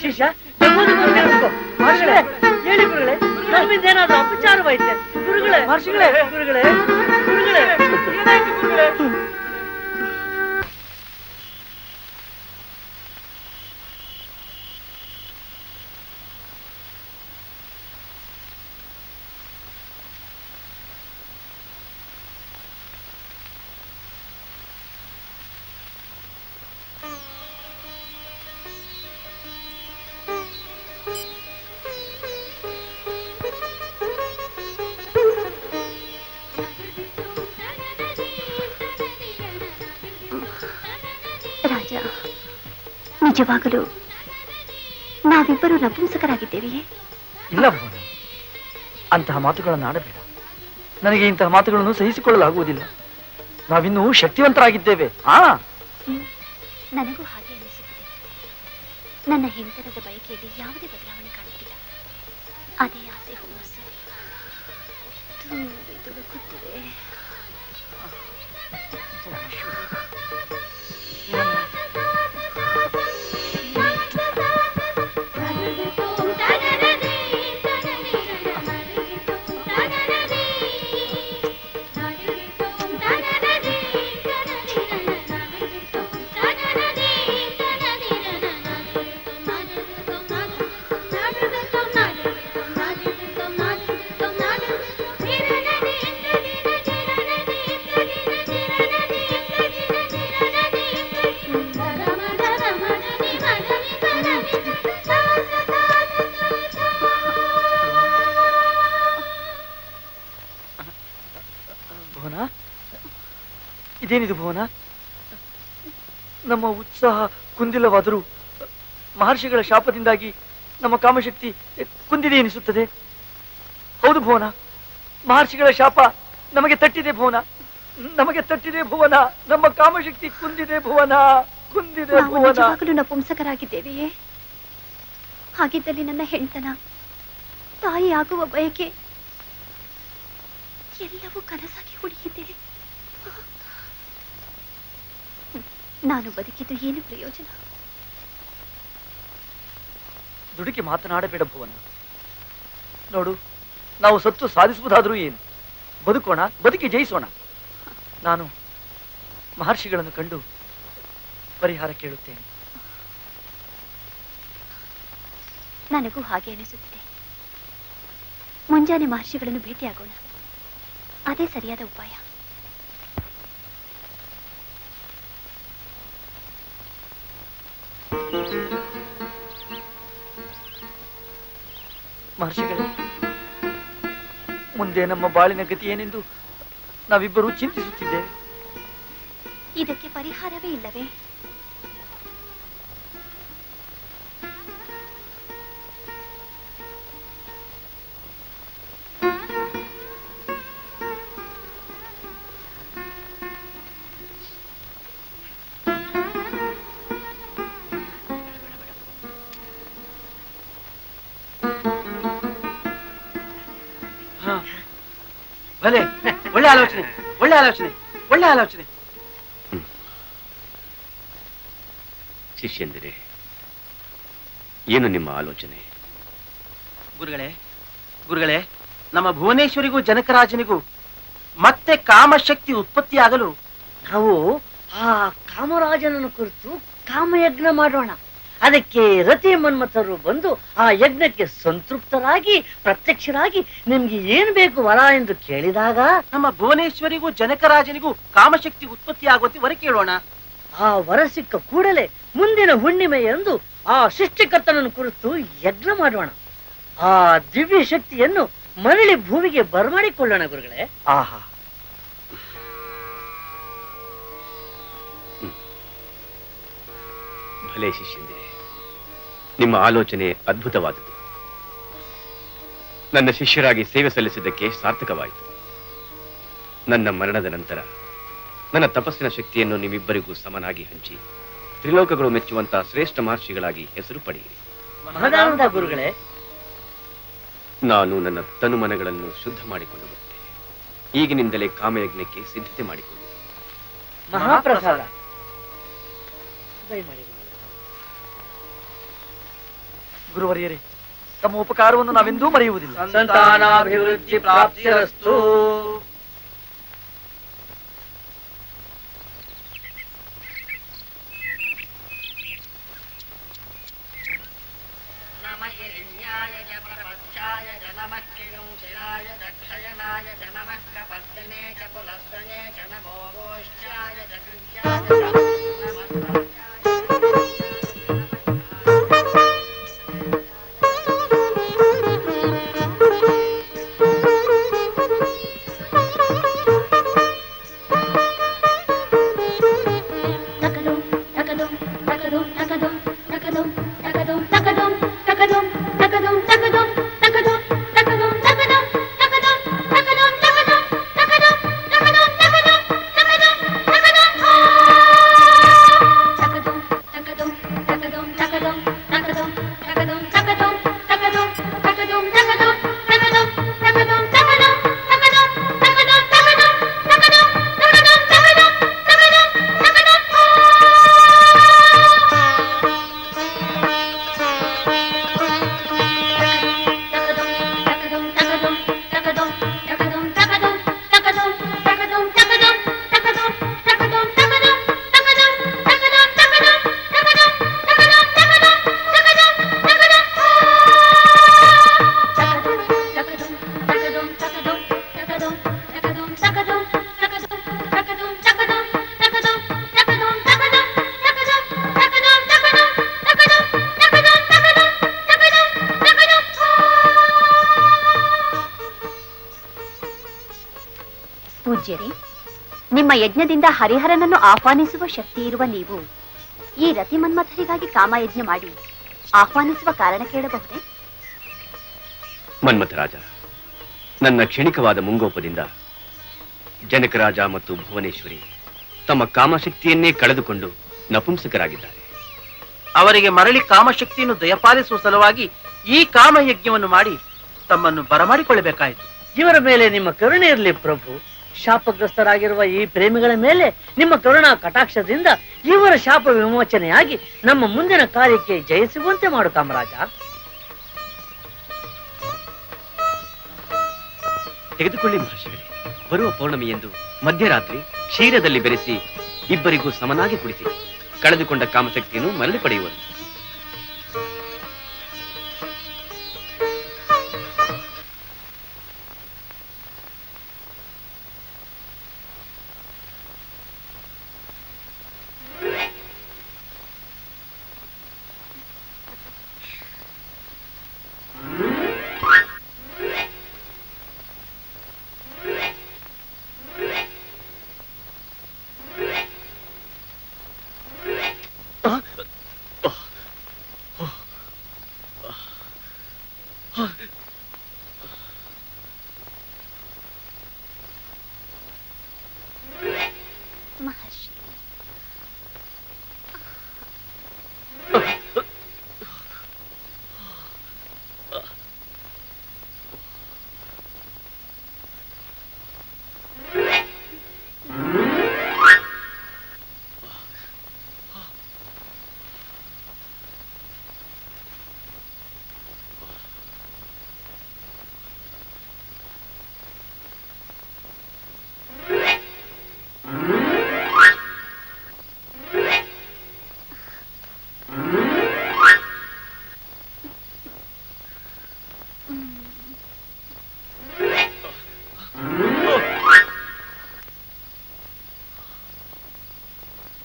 ಶಿಷ್ಯ ಹೇಳಿ ಗುರುಗಳೇ, ನಮ್ಮಿಂದ ಏನಾದ್ರೂ ಅಪಚಾರವಾಯ್ತೆ? ಗುರುಗಳೇ, ಗುರುಗಳೇ, ಗುರುಗಳೇ, ಗುರುಗಳೇ, ಏನಾಯ್ತು ಗುರುಗಳೇ? ನಿಜವಾಗಲೂ ನಾವಿಬ್ಬರು ನಪುಂಸಕರಾಗಿದ್ದೇವೆಯೇ? ಇಲ್ಲ ಭವನ, ಅಂತಹ ಮಾತುಗಳನ್ನು ಆಡಬೇಡ. ನನಗೆ ಇಂತಹ ಮಾತುಗಳನ್ನು ಸಹಿಸಿಕೊಳ್ಳಲಾಗುವುದಿಲ್ಲ. ನಾವಿನ್ನೂ ಶಕ್ತಿವಂತರಾಗಿದ್ದೇವೆ. ನನಗೂ ಹಾಗೆ ಅನಿಸುತ್ತದೆ. ನನ್ನ ಹೆಂಡತನದ ಬಯಕೆಯಲ್ಲಿ ಯಾವುದೇ ಬದಲಾವಣೆ ಕಾಣುತ್ತಿಲ್ಲ. ಅದೇ ಆಸೆ ಹುಮ್ಮಸ್ಸು ತುಂಬಿ ತುಳುಕುತ್ತಿದೆ. ಇದೇನಿದು ಭುವನ? ನಮ್ಮ ಉತ್ಸಾಹ ಕುಂದಿಲ್ಲವಾದರೂ ಮಹರ್ಷಿಗಳ ಶಾಪದಿಂದಾಗಿ ನಮ್ಮ ಕಾಮಶಕ್ತಿ ಕುಂದಿದೆ ಎನಿಸುತ್ತದೆ. ಹೌದು ಭುವನ, ಮಹರ್ಷಿಗಳ ಶಾಪ ನಮಗೆ ತಟ್ಟಿದೆ ಭುವನ. ನಮಗೆ ತಟ್ಟಿದೆ ಭುವನ, ನಮ್ಮ ಕಾಮಶಕ್ತಿ ಕುಂದಿದೆ ಭುವನ, ಕುಂದಿದೆ ನಾವು ಭುವನ. ನಿಜವಾಗಲೂ ನಪುಂಸಕರಾಗಿದ್ದೇವೆಯೇ? ಹಾಗಿದ್ದಲ್ಲಿ ನನ್ನ ಹೆಂಡತನ ತಾಯಿ ಆಗುವ ಬಯಕೆ ಎಲ್ಲವೂ ಕನಸಾಗಿ ಉಳಿಯಿದೆ. ನಾನು ಬದುಕಿದ್ದು ಏನು ಪ್ರಯೋಜನ? ದುಡುಕಿ ಮಾತನಾಡಬೇಡ ಭುವನ. ನೋಡು, ನಾವು ಸತ್ತು ಸಾಧಿಸುವುದಾದ್ರೂ ಏನು? ಬದುಕೋಣ, ಬದುಕಿ ಜಯಿಸೋಣ. ನಾನು ಮಹರ್ಷಿಗಳನ್ನು ಕಂಡು ಪರಿಹಾರ ಕೇಳುತ್ತೇನೆ. ನನಗೂ ಹಾಗೆ ಅನಿಸುತ್ತಿದೆ. ಮುಂಜಾನೆ ಮಹರ್ಷಿಗಳನ್ನು ಭೇಟಿಯಾಗೋಣ, ಅದೇ ಸರಿಯಾದ ಉಪಾಯ. ಮಹರ್ಷಿಗಳೇ, ಮುಂದೆ ನಮ್ಮ ಬಾಳಿನ ಗತಿ ಏನೆಂದು ನಾವಿಬ್ಬರೂ ಚಿಂತಿಸುತ್ತಿದ್ದೇವೆ. ಇದಕ್ಕೆ ಪರಿಹಾರವೇ ಇಲ್ಲವೇ? ಭಲೆ, ಒಳ್ಳೆ ಆಲೋಚನೆ, ಒಳ್ಳೆ ಆಲೋಚನೆ, ಒಳ್ಳೆ ಆಲೋಚನೆ. ಶಿಷ್ಯಂದಿರೇ, ಏನು ನಿಮ್ಮ ಆಲೋಚನೆ? ಗುರುಗಳೇ, ಗುರುಗಳೇ, ನಮ್ಮ ಭುವನೇಶ್ವರಿಗೂ ಜನಕರಾಜನಿಗೂ ಮತ್ತೆ ಕಾಮಶಕ್ತಿ ಉತ್ಪತ್ತಿಯಾಗಲು ನಾವು ಆ ಕಾಮರಾಜನನ್ನು ಕುರಿತು ಕಾಮಯಜ್ಞ ಮಾಡೋಣ. ಅದಕ್ಕೆ ರತಿ ಮನ್ಮಥರು ಬಂದು ಆ ಯಜ್ಞಕ್ಕೆ ಸಂತೃಪ್ತರಾಗಿ ಪ್ರತ್ಯಕ್ಷರಾಗಿ ನಿಮ್ಗೆ ಏನ್ ಬೇಕು ವರ ಎಂದು ಕೇಳಿದಾಗ ನಮ್ಮ ಭುವನೇಶ್ವರಿಗೂ ಜನಕರಾಜನಿಗೂ ಕಾಮಶಕ್ತಿ ಉತ್ಪತ್ತಿಯಾಗುವಂತೆ ವರ ಕೇಳೋಣ. ಆ ವರ ಸಿಕ್ಕ ಕೂಡಲೇ ಮುಂದಿನ ಹುಣ್ಣಿಮೆ ಎಂದು ಆ ಸೃಷ್ಟಿಕರ್ತನನ್ನು ಕುರಿತು ಯಜ್ಞ ಮಾಡೋಣ. ಆ ದಿವ್ಯ ಶಕ್ತಿಯನ್ನು ಮರಳಿ ಭೂಮಿಗೆ ಬರಮಾಡಿಕೊಳ್ಳೋಣ ಗುರುಗಳೇ. ಆಹಾ, ಭಲೇ ಶಿಷ್ಯಂದಿರೇ, ನಿಮ್ಮ ಆಲೋಚನೆ ಅದ್ಭುತವಾದುದು. ನನ್ನ ಶಿಷ್ಯರಾಗಿ ಸೇವೆ ಸಲ್ಲಿಸಿದ್ದಕ್ಕೆ ಸಾರ್ಥಕವಾಯಿತು. ನನ್ನ ಮರಣದ ನಂತರ ನನ್ನ ತಪಸ್ಸಿನ ಶಕ್ತಿಯನ್ನು ನಿಮ್ಮಿಬ್ಬರಿಗೂ ಸಮನಾಗಿ ಹಂಚಿ ತ್ರಿಲೋಕಗಳು ಮೆಚ್ಚುವಂತಹ ಶ್ರೇಷ್ಠ ಮಹರ್ಷಿಗಳಾಗಿ ಹೆಸರು ಪಡೆಯಿರಿ. ಮಹದಾನಂದ ಗುರುಗಳೇ. ನಾನು ನನ್ನ ತನುಮನಗಳನ್ನು ಶುದ್ಧ ಮಾಡಿಕೊಂಡು ಬರುತ್ತೇನೆ. ಈಗಿನಿಂದಲೇ ಕಾಮಯಜ್ಞಕ್ಕೆ ಸಿದ್ಧತೆ ಮಾಡಿಕೊಳ್ಳಿ. ಮಹಾಪ್ರಸಾದ ದಯಮಾಡಿ ಗುರುವರಿಯರೇ, ತಮ್ಮ ಉಪಕಾರವನ್ನು ನಾವೆಂದೂ ಮರೆಯುವುದಿಲ್ಲ. ಸಂತಾನಾಭಿವೃದ್ಧಿ ಪ್ರಾಪ್ತಿರಸ್ತು. ಪೂಜ್ಯರೇ, ನಿಮ್ಮ ಯಜ್ಞದಿಂದ ಹರಿಹರನನ್ನು ಆಹ್ವಾನಿಸುವ ಶಕ್ತಿ ಇರುವ ನೀವು ಈ ರತಿ ಮನ್ಮಥರಿಗಾಗಿ ಕಾಮಯಜ್ಞ ಮಾಡಿ ಆಹ್ವಾನಿಸುವ ಕಾರಣ ಕೇಳಬಹುದೇ? ಮನ್ಮಥರಾಜ, ನನ್ನ ಕ್ಷಣಿಕವಾದ ಮುಂಗೋಪದಿಂದ ಜನಕರಾಜ ಮತ್ತು ಭುವನೇಶ್ವರಿ ತಮ್ಮ ಕಾಮಶಕ್ತಿಯನ್ನೇ ಕಳೆದುಕೊಂಡು ನಪುಂಸಕರಾಗಿದ್ದಾರೆ. ಅವರಿಗೆ ಮರಳಿ ಕಾಮಶಕ್ತಿಯನ್ನು ದಯಪಾಲಿಸುವ ಸಲುವಾಗಿ ಈ ಕಾಮಯಜ್ಞವನ್ನು ಮಾಡಿ ತಮ್ಮನ್ನು ಬರಮಾಡಿಕೊಳ್ಳಬೇಕಾಯಿತು. ಇವರ ಮೇಲೆ ನಿಮ್ಮ ಕರುಣೆ ಇರಲಿ ಪ್ರಭು. ಶಾಪಗ್ರಸ್ತರಾಗಿರುವ ಈ ಪ್ರೇಮಿಗಳ ಮೇಲೆ ನಿಮ್ಮ ಕರುಣಾ ಕಟಾಕ್ಷದಿಂದ ಇವರ ಶಾಪ ವಿಮೋಚನೆಯಾಗಿ ನಮ್ಮ ಮುಂದಿನ ಕಾರ್ಯಕ್ಕೆ ಜಯ ಸಿಗುವಂತೆ ಮಾಡು ಕಾಮರಾಜ. ತೆಗೆದುಕೊಳ್ಳಿ ಮಹರ್ಷಿಗಳೇ. ಬರುವ ಪೌರ್ಣಮಿಯೆಂದು ಮಧ್ಯರಾತ್ರಿ ಕ್ಷೀರದಲ್ಲಿ ಬೆರೆಸಿ ಇಬ್ಬರಿಗೂ ಸಮನಾಗಿ ಕುಡಿಸಿ ಕಳೆದುಕೊಂಡ ಕಾಮಶಕ್ತಿಯನ್ನು ಮರಳಿ ಪಡೆಯುವರು. ಮಹರ್ಷಿ,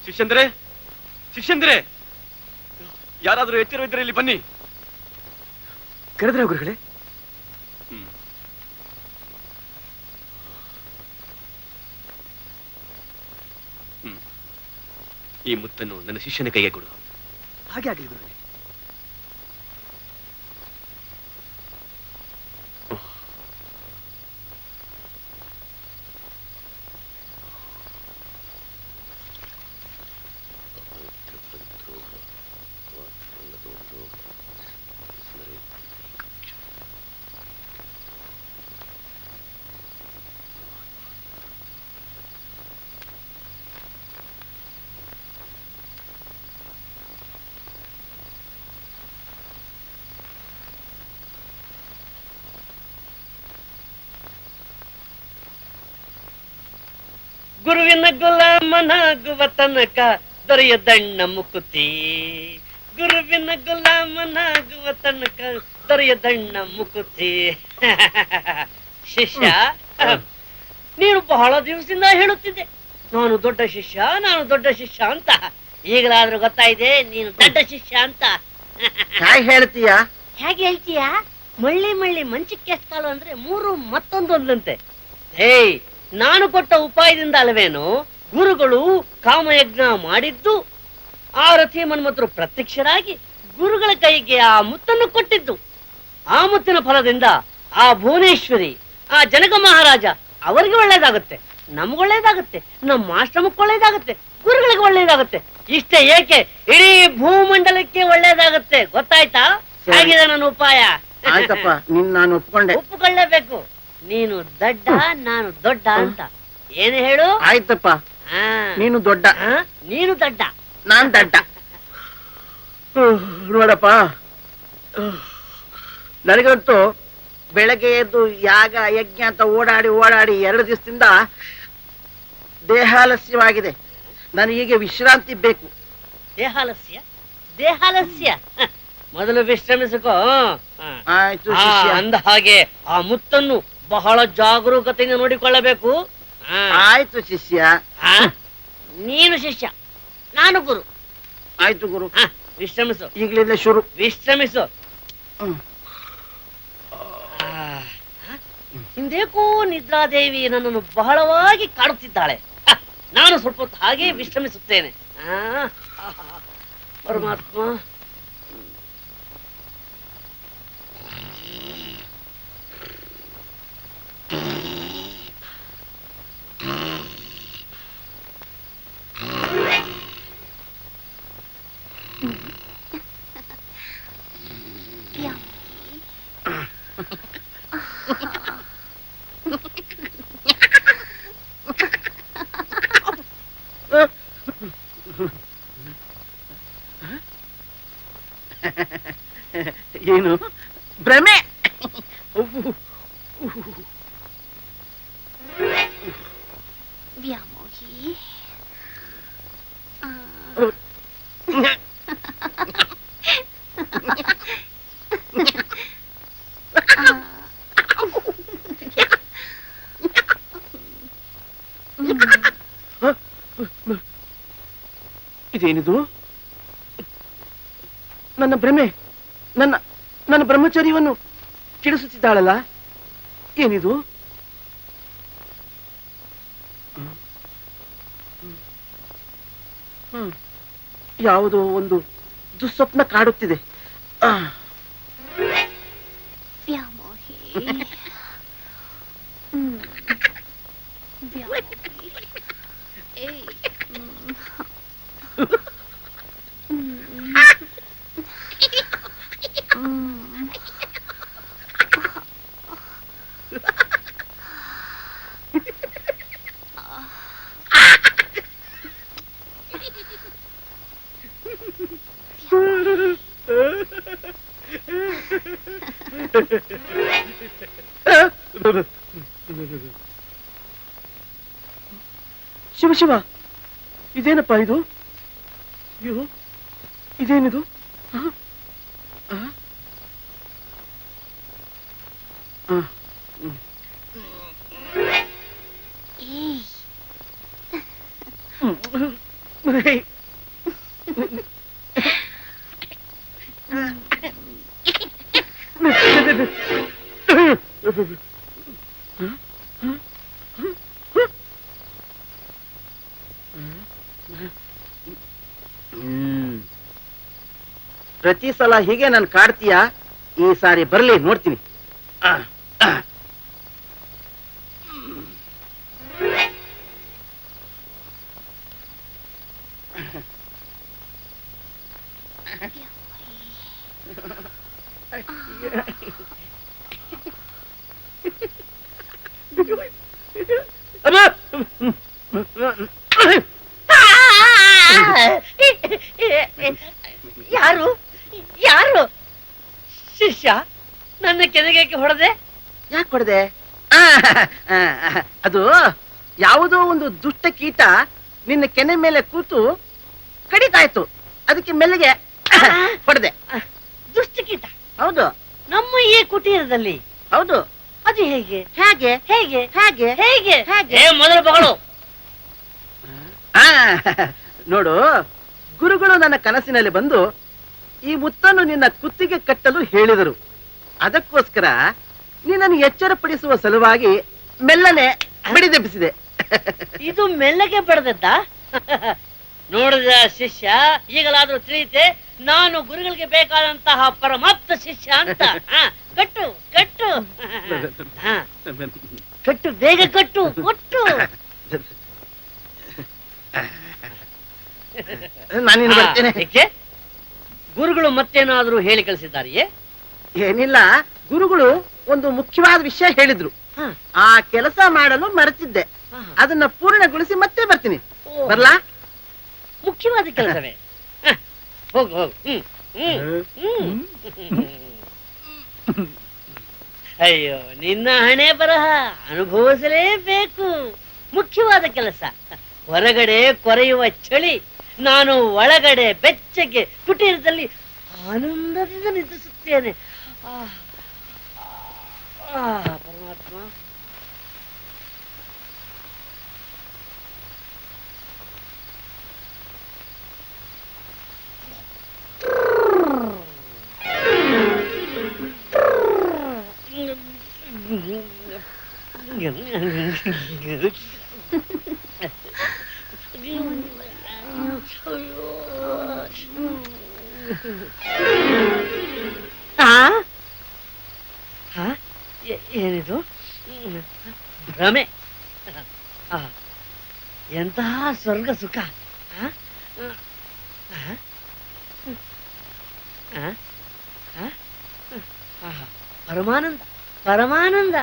ಶಿಷ್ಯಂದ್ರೆ, ಶಿಷ್ಯಂದ್ರೆ, ಯಾರಾದರೂ ಎಚ್ಚರವಿದ್ದರೆ ಇಲ್ಲಿ ಬನ್ನಿ. ಕರೆದ್ರ ಗುರುಗಳೇ? ಈ ಮುತ್ತನ್ನು ನನ್ನ ಶಿಷ್ಯನ ಕೈಗೆ ಕೊಡು. ಹಾಗೆ ಆಗಲಿ ಗುರುಗಳೇ. ಗುರುವಿನ ಗುಲಾಮನಾಗುವ ತನಕ ದೊರೆಯದಣ್ಣ ಮುಕುತಿ. ಗುರುವಿನ ಗುಲಾಮನಾಗುವ ತನಕ ದೊರೆಯದಣ್ಣ ಮುಕುತಿ. ಶಿಷ್ಯ, ನೀನು ಬಹಳ ದಿವಸದಿಂದ ಹೇಳುತ್ತಿದ್ದೆ ನಾನು ದೊಡ್ಡ ಶಿಷ್ಯ, ನಾನು ದೊಡ್ಡ ಶಿಷ್ಯ ಅಂತ. ಈಗಲಾದ್ರೂ ಗೊತ್ತಾಯಿದೆ ನೀನು ದೊಡ್ಡ ಶಿಷ್ಯ ಅಂತ. ಹೇಗೆ ಹೇಳ್ತೀಯ? ಹೇಗೆ ಹೇಳ್ತೀಯ? ಮಳ್ಳಿ ಮಳ್ಳಿ ಮಂಚಕ್ಕೆ ಕಾಲು ಅಂದ್ರೆ ಮೂರು ಮತ್ತೊಂದೊಂದಂತೆ. ಹೇಯ್, ನಾನು ಕೊಟ್ಟ ಉಪಾಯದಿಂದ ಅಲ್ವೇನು ಗುರುಗಳು ಕಾಮಯಜ್ಞ ಮಾಡಿದ್ದು? ಆ ರಥಿ ಮನ್ಮಥರು ಪ್ರತ್ಯಕ್ಷರಾಗಿ ಗುರುಗಳ ಕೈಗೆ ಆ ಮುತ್ತನ್ನು ಕೊಟ್ಟಿದ್ದು. ಆ ಮುತ್ತಿನ ಫಲದಿಂದ ಆ ಭುವನೇಶ್ವರಿ, ಆ ಜನಕ ಮಹಾರಾಜ ಅವರಿಗೆ ಒಳ್ಳೇದಾಗುತ್ತೆ, ನಮ್ಗೊಳ್ಳೇದಾಗುತ್ತೆ, ನಮ್ಮ ಆಶ್ರಮಕ್ಕೆ ಒಳ್ಳೇದಾಗುತ್ತೆ, ಗುರುಗಳಿಗೆ ಒಳ್ಳೇದಾಗುತ್ತೆ. ಇಷ್ಟೇ ಏಕೆ, ಇಡೀ ಭೂಮಂಡಲಕ್ಕೆ ಒಳ್ಳೇದಾಗುತ್ತೆ. ಗೊತ್ತಾಯ್ತಾ? ಹೇಗಿದೆ ನನ್ನ ಉಪಾಯ? ಆಯ್ತಪ್ಪ, ನಾನು ಒಪ್ಕೊಂಡೆ. ಒಪ್ಪಿಕೊಳ್ಳೇಬೇಕು. ನೀನು ದಡ್ಡ, ನಾನು ದೊಡ್ಡ ಅಂತ. ಏನು ಹೇಳು? ಆಯ್ತಪ್ಪ, ನೀನು ದೊಡ್ಡ, ನೀನು ದಡ್ಡ, ನಾನ್ ದಡ್ಡ. ನೋಡಪ್ಪ, ನನಗಂತೂ ಬೆಳಗ್ಗೆ ಎದ್ದು ಯಾಗ ಯಜ್ಞ ಅಂತ ಓಡಾಡಿ 2 ದಿವಸದಿಂದ ದೇಹಾಲಸ್ಯವಾಗಿದೆ. ನನಗೀಗ ವಿಶ್ರಾಂತಿ ಬೇಕು. ದೇಹಾಲಸ್ಯ? ದೇಹಾಲಸ್ಯ ಮೊದಲು ವಿಶ್ರಮಿಸಿಕೋ. ಆಯ್ತು ಶಿಷ್ಯ. ಅಂದ ಹಾಗೆ ಆ ಮುತ್ತನ್ನು ಬಹಳ ಜಾಗರೂಕತೆಯಿಂದ ನೋಡಿಕೊಳ್ಳಬೇಕು. ಆಯ್ತು ಶಿಷ್ಯ. ನೀನು ಶಿಷ್ಯ, ನಾನು ಗುರು. ಆಯ್ತು ಗುರು. ವಿಶ್ರಮಿಸು. ಈಗಲಿಂದ ಶುರು. ವಿಶ್ರಮಿಸು. ಹಿಂದೇಕೋ ನಿದ್ರಾದೇವಿ ನನ್ನನ್ನು ಬಹಳವಾಗಿ ಕಾಡುತ್ತಿದ್ದಾಳೆ. ನಾನು ಸ್ವಲ್ಪ ಹೊತ್ತು ಹಾಗೆ ವಿಶ್ರಮಿಸುತ್ತೇನೆ. ಪರಮಾತ್ಮ, ಏನು ಭ್ರಮೆ? ವ್ಯಾಮೋಹಿ. ಇದೇನಿದು? ನನ್ನ ಭ್ರಮೆ, ನನ್ನ ನನ್ನ ಬ್ರಹ್ಮಚರ್ಯವನ್ನು ಕೆಡಿಸುತ್ತಿದ್ದಾಳಲ್ಲ, ಏನಿದು? ಯಾವುದೋ ಒಂದು ದುಸ್ವಪ್ನ ಕಾಡುತ್ತಿದೆ. ವ್ಯಾಮೋಹಿ. ವ್ಯಾಮೋಹಿ. ಏಯ್. ಶಿವ ಶಿವ, ಇದೇನಪ್ಪ ಇದು? ಅಯ್ಯೋ, ಇದೇನಿದು? ಪ್ರತಿ ಸಲ ಹೀಗೆ ನಾನು ಕಾಡ್ತೀಯಾ? ಈ ಸಾರಿ ಬರ್ಲಿ, ನೋಡ್ತೀನಿ. ಯಾರು ಯಾರು? ಶಿಷ್ಯ, ನನ್ನ ಕೆನೆಗೆ ಹೊಡೆದೆ? ಯಾಕೆ ಹೊಡೆದೆ? ಅದು ಯಾವುದೋ ಒಂದು ದುಷ್ಟ ಕೀಟ ನಿನ್ನ ಕೆನೆ ಮೇಲೆ ಕೂತು ಕಡಿತಾಯ್ತು, ಅದಕ್ಕೆ ಮೆಲ್ಲಗೆ ಹೊಡೆದೆ. ದುಷ್ಟಕೀಟ? ಹೌದು. ನಮ್ಮ ಈ ಕುಟೀರದಲ್ಲಿ? ಹೌದು. ಅದು ಹೇಗೆ? ಹೇಗೆ ಹೇಗೆ ಹೇಗೆ ಹೇಗೆ? ಹೇಗೆ? ಮೊದಲು ಬಗಳು. ನೋಡು, ಗುರುಗಳು ನನ್ನ ಕನಸಿನಲ್ಲಿ ಬಂದು ಈ ಮುತ್ತನ್ನು ನಿನ್ನ ಕುತ್ತಿಗೆ ಕಟ್ಟಲು ಹೇಳಿದರು. ಅದಕ್ಕೋಸ್ಕರ ನಿನ್ನನ್ನು ಎಚ್ಚರಪಡಿಸುವ ಸಲುವಾಗಿ ಮೆಲ್ಲನೆ ಬಡಿದೆಬ್ಬಿಸಿದೆ. ಇದು ಮೆಲ್ಲಗೆ ಬಡದದ್ದ? ನೋಡಿದ ಶಿಷ್ಯ, ಈಗಲಾದ್ರೂ ತಿಳಿಯುತ್ತೆ ನಾನು ಗುರುಗಳಿಗೆ ಬೇಕಾದಂತಹ ಪರಮಾಪ್ತ ಶಿಷ್ಯ ಅಂತ. ಕಟ್ಟು ಕಟ್ಟು ಕಟ್ಟು, ಬೇಗ ಕಟ್ಟು, ಕೊಟ್ಟು. ನಾನಿನ್ನು ಬರ್ತೇನೆ. ಏಕೆ? ಗುರುಗಳು ಮತ್ತೇನಾದ್ರೂ ಹೇಳಿ ಕಳಿಸಿದ್ದಾರೆಯೇ? ಏನಿಲ್ಲ, ಗುರುಗಳು ಒಂದು ಮುಖ್ಯವಾದ ವಿಷಯ ಹೇಳಿದ್ರು. ಆ ಕೆಲಸ ಮಾಡಲು ಮರೆತಿದ್ದೆ, ಅದನ್ನ ಪೂರ್ಣಗೊಳಿಸಿ ಮತ್ತೆ ಬರ್ತೀನಿ. ಬರ್ಲಾ? ಮುಖ್ಯವಾದ ಕೆಲಸವೇ? ಹೋಗು ಹೋಗು. ಅಯ್ಯೋ, ನಿನ್ನ ಹಣೆ ಬರಹ ಅನುಭವಿಸಲೇಬೇಕು. ಮುಖ್ಯವಾದ ಕೆಲಸ. ಹೊರಗಡೆ ಕೊರೆಯುವ ಚಳಿ, ನಾನು ಒಳಗಡೆ ಬೆಚ್ಚಗೆ ಕುಟೀರದಲ್ಲಿ ಆನಂದದಿಂದ ನಿದ್ರಿಸುತ್ತೇನೆ. ಪರಮಾತ್ಮ. ಏನಿದು? ಭ್ರಮೆ. ಎಂತಹ ಸ್ವರ್ಗ ಸುಖ! ಪರಮಾನಂದ ಪರಮಾನಂದ.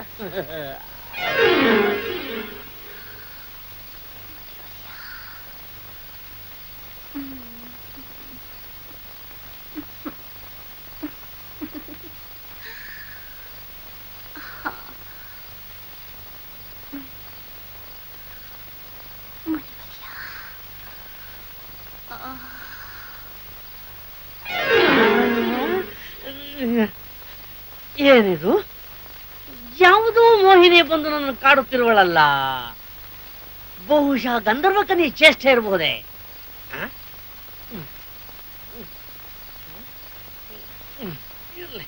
ಏನಿದು? ಯಾವುದೋ ಮೋಹಿನಿ ಬಂದು ನನ್ನ ಕಾಡುತ್ತಿರುವಳಲ್ಲ. ಬಹುಶಃ ಗಂಧರ್ವ ಕನ್ಯೆ ಚೇಷ್ಟೆ ಇರಬಹುದೇ? ಇರ್ಲಿ.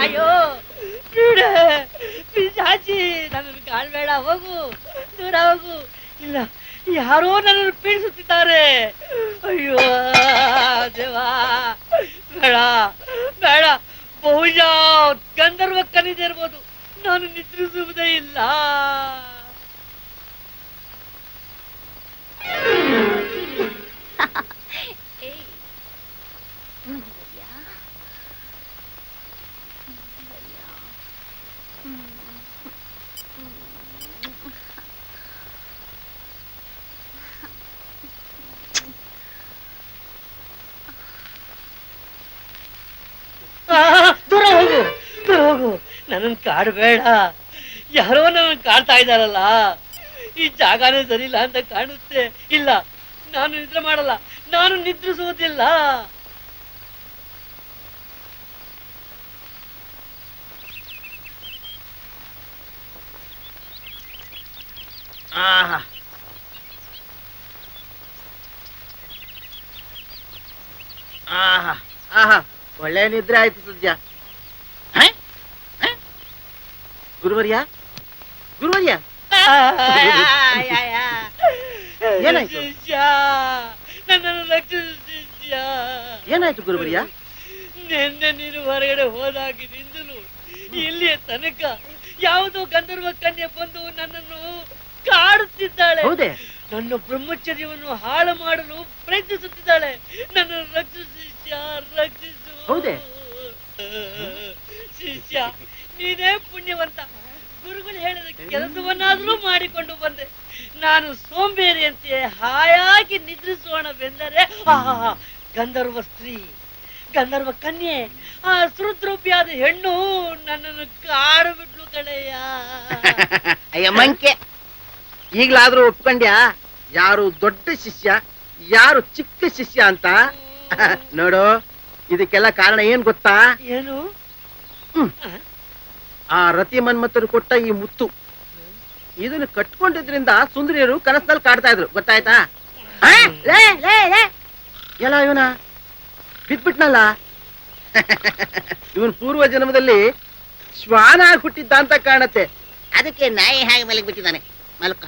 ಅಯ್ಯೋ ಪಿಶಾಚಿ, ನನ್ನನ್ನು ಕಾಣ್ಬೇಡ, ಹೋಗು, ದೂರ ಹೋಗು. ಇಲ್ಲ, ಯಾರೋ ನನ್ನನ್ನು ಪೀಡಿಸುತ್ತಿದ್ದಾರೆ. ಅಯ್ಯೋ ದೇವಾ, ಬೇಡ ಬೇಡ. ಬಹುಶಃ ಗಂಧರ್ವ ಕನಿದೆ ಇರ್ಬೋದು. ನಾನು ನಿದ್ರಿಸುವುದೇ ಇಲ್ಲ. ದೂರ ಹೋಗು, ದೂರ ಹೋಗು, ನನ್ನನ್ನು ಕಾಡಬೇಡ. ಯಾರೋ ನನ್ನನ್ನು ಕಾಡ್ತಾ ಇದ್ದಾರಲ್ಲ. ಈ ಜಾಗನೇ ಸರಿ ಇಲ್ಲ ಅಂತ ಕಾಣುತ್ತೆ. ಇಲ್ಲ, ನಾನು ನಿದ್ರೆ ಮಾಡಲ್ಲ, ನಾನು ನಿದ್ರಿಸುವುದಿಲ್ಲ. ಆಹಾ, ಆಹಾ, ಆಹಾ, ಒಳ್ಳೆ ನಿದ್ರೆ ಆಯ್ತು ಸದ್ಯ. ಗುರುವರ್ಯ, ಗುರುವರ್ಯ, ಏನಾಯ್ತು? ನನ್ನನ್ನು ರಕ್ಷಿಸು ಶಿಷ್ಯ. ಏನಾಯ್ತು ಗುರುವರ್ಯ? ನಿನ್ನೆ ನೀನು ಹೊರಗಡೆ ಹೋದಾಗಿನಿಂದಲೂ ಇಲ್ಲಿಯ ತನಕ ಯಾವುದೋ ಗಂಧರ್ವ ಕನ್ಯೆ ಬಂದು ನನ್ನನ್ನು ಕಾಡುತ್ತಿದ್ದಾಳೆ. ಹೌದೇ? ನನ್ನ ಬ್ರಹ್ಮಚರ್ಯವನ್ನು ಹಾಳು ಮಾಡಲು ಪ್ರಯತ್ನಿಸುತ್ತಿದ್ದಾಳೆ. ನನ್ನನ್ನು ರಕ್ಷಿಸು ಶಿಷ್ಯ, ರಕ್ಷಿಸು. ಹೌದೇ? ಶಿಷ್ಯ, ನೀನೇ ಪುಣ್ಯವಂತ. ಗುರುಗಳು ಹೇಳಿದ ಕೆಲಸವನ್ನಾದ್ರೂ ಮಾಡಿಕೊಂಡು ಬಂದೆ. ನಾನು ಸೋಂಬೇರಿಯಂತೆ ಹಾಯಾಗಿ ನಿದ್ರಿಸೋಣವೆಂದರೆ ಗಂಧರ್ವ ಸ್ತ್ರೀ, ಗಂಧರ್ವ ಕನ್ಯೆ, ಆ ಸುರುದ್ರೂಪಿಯಾದ ಹೆಣ್ಣು ನನ್ನನ್ನು ಕಾಡು ಬಿಟ್ಲು ಕಳೆಯ. ಅಯ್ಯ ಮಂಕೆ, ಈಗ್ಲಾದ್ರೂ ಒಪ್ಕೊಂಡ್ಯಾ ಯಾರು ದೊಡ್ಡ ಶಿಷ್ಯ, ಯಾರು ಚಿಕ್ಕ ಶಿಷ್ಯ ಅಂತ? ನೋಡು, ಇದಕ್ಕೆಲ್ಲ ಕಾರಣ ಏನ್ ಗೊತ್ತಾ? ಏನು? ಆ ರತಿ ಮನ್ಮಥರು ಕೊಟ್ಟ ಈ ಮುತ್ತು. ಇದನ್ನು ಕಟ್ಕೊಂಡಿದ್ರಿಂದ ಸುಂದರಿಯರು ಕನಸಲ್ಲಿ ಕಾಡ್ತಾ ಇದ್ರು, ಗೊತ್ತಾಯ್ತಾ? ಎಲ್ಲ ಇವನ ಬಿದ್ಬಿಟ್ನಲ್ಲ. ಇವನ್ ಪೂರ್ವ ಜನ್ಮದಲ್ಲಿ ಶ್ವಾನ ಹುಟ್ಟಿದ್ದ ಅಂತ ಕಾಣತ್ತೆ. ಅದಕ್ಕೆ ನಾಯಿ ಹಾಗೆ ಮಲಗಿ ಬಿಟ್ಟಿದ್ದಾನೆ. ಮಲ್ಕ.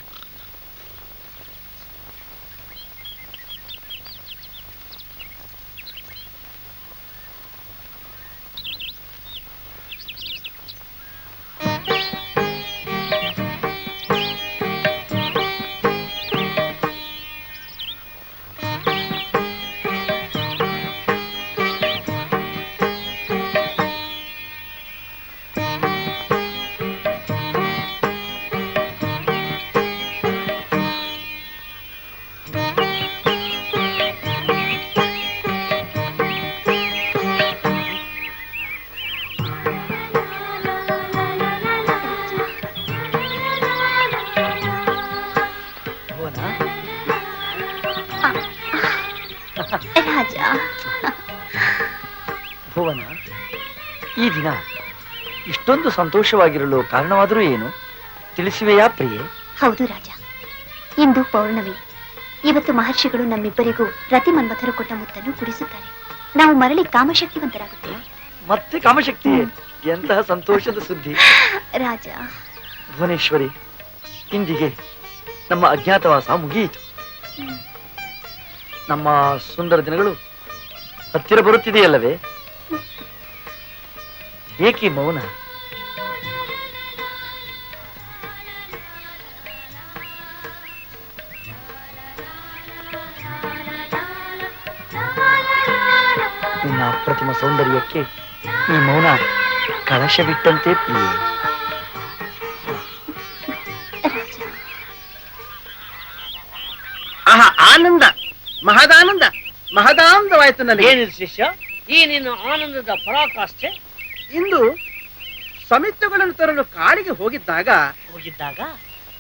ಭುವನ, ಈ ದಿನ ಇಷ್ಟೊಂದು ಸಂತೋಷವಾಗಿರಲು ಕಾರಣವಾದರೂ ಏನು ತಿಳಿಸುವೆಯಾ ಪ್ರಿಯೆ? ಹೌದು ರಾಜ, ಇಂದು ಪೌರ್ಣಮಿ. ಇವತ್ತು ಮಹರ್ಷಿಗಳು ನಮ್ಮಿಬ್ಬರಿಗೂ ರತಿ ಮನ್ಮಥರು ಕೊಟ್ಟ ಮುತ್ತನ್ನು ಕುಡಿಸುತ್ತಾರೆ. ನಾವು ಮರಳಿ ಕಾಮಶಕ್ತಿವಂತರಾಗುತ್ತೇವೆ. ಮತ್ತೆ ಕಾಮಶಕ್ತಿ? ಎಂತಹ ಸಂತೋಷದ ಸುದ್ದಿ ರಾಜ. ಭುವನೇಶ್ವರಿ, ಇಂದಿಗೆ ನಮ್ಮ ಅಜ್ಞಾತವಾಸ ಮುಗಿಯಿತು. ನಮ್ಮ ಸುಂದರ ದಿನಗಳು ಹತ್ತಿರ ಬರುತ್ತಿದೆಯಲ್ಲವೇ? ಏಕೆ ಮೌನ? ನಿನ್ನ ಅಪ್ರತಿಮ ಸೌಂದರ್ಯಕ್ಕೆ ಈ ಮೌನ ಕಳಶ ಬಿಟ್ಟಂತೆ ಪ್ರಿಯೆ. ಆಹಾ, ಆನಂದ! ಮಹದಾನಂದ ಮಹದಾನಂದವಾಯ್ತು ನನಗೆ. ಏನಿದು ಶಿಷ್ಯ ಈ ನಿನ್ನ ಆನಂದದ ಪರಾಕಾಷ್ಠೆ? ಇಂದು ಸಮಿತಿಗಳನ್ನು ತರಲು ಕಾಡಿಗೆ ಹೋಗಿದ್ದಾಗ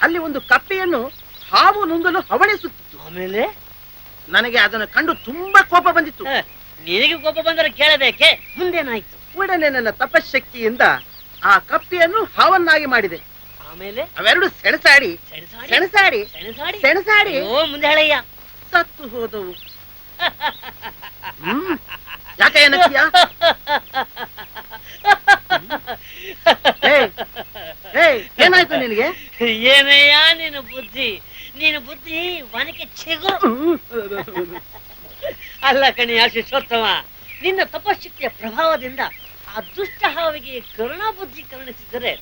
ಅಲ್ಲಿ ಒಂದು ಕಪ್ಪೆಯನ್ನು ಹಾವು ನುಂಗಲು ಹವಣಿಸುತ್ತಿತ್ತು. ಆಮೇಲೆ ನನಗೆ ಅದನ್ನು ಕಂಡು ತುಂಬಾ ಕೋಪ ಬಂದಿತ್ತು. ನಿನಗೆ ಕೋಪ ಬಂದರೆ ಕೇಳಬೇಕೆ? ಮುಂದೇನಾಯ್ತು? ಕೂಡಲೇ ನನ್ನ ತಪಶಕ್ತಿಯಿಂದ ಆ ಕಪ್ಪೆಯನ್ನು ಹಾವನ್ನಾಗಿ ಮಾಡಿದೆ. ಆಮೇಲೆ ಅವೆರಡು ಸೆಣಸಾಡಿ ಸೆಣಸಾಡಿ ಸೆಣಸಾಡಿ ಮುಂದೆ ಹೇಳಯ್ಯ ಸತ್ತು ಹೋದವು. ಯಾಕೆ ಏನಕ್ಕಿಯ? ಏನಾಯ್ತು ನಿನಗೆ? ಏನಯ್ಯ ನೀನು ಬುದ್ಧಿ ವನಕ್ಕೆ ಚಿಗುರು. ಅಲ್ಲ ಕಣಿಯ ಶಿಷ್ಯೋತ್ತಮ, ನಿನ್ನ ತಪಶಕ್ತಿಯ ಪ್ರಭಾವದಿಂದ ಆ ದುಷ್ಟ ಹಾವಿಗೆ ಕರುಣಾ ಬುದ್ಧಿ ಕರುಣಿಸಿದರೆ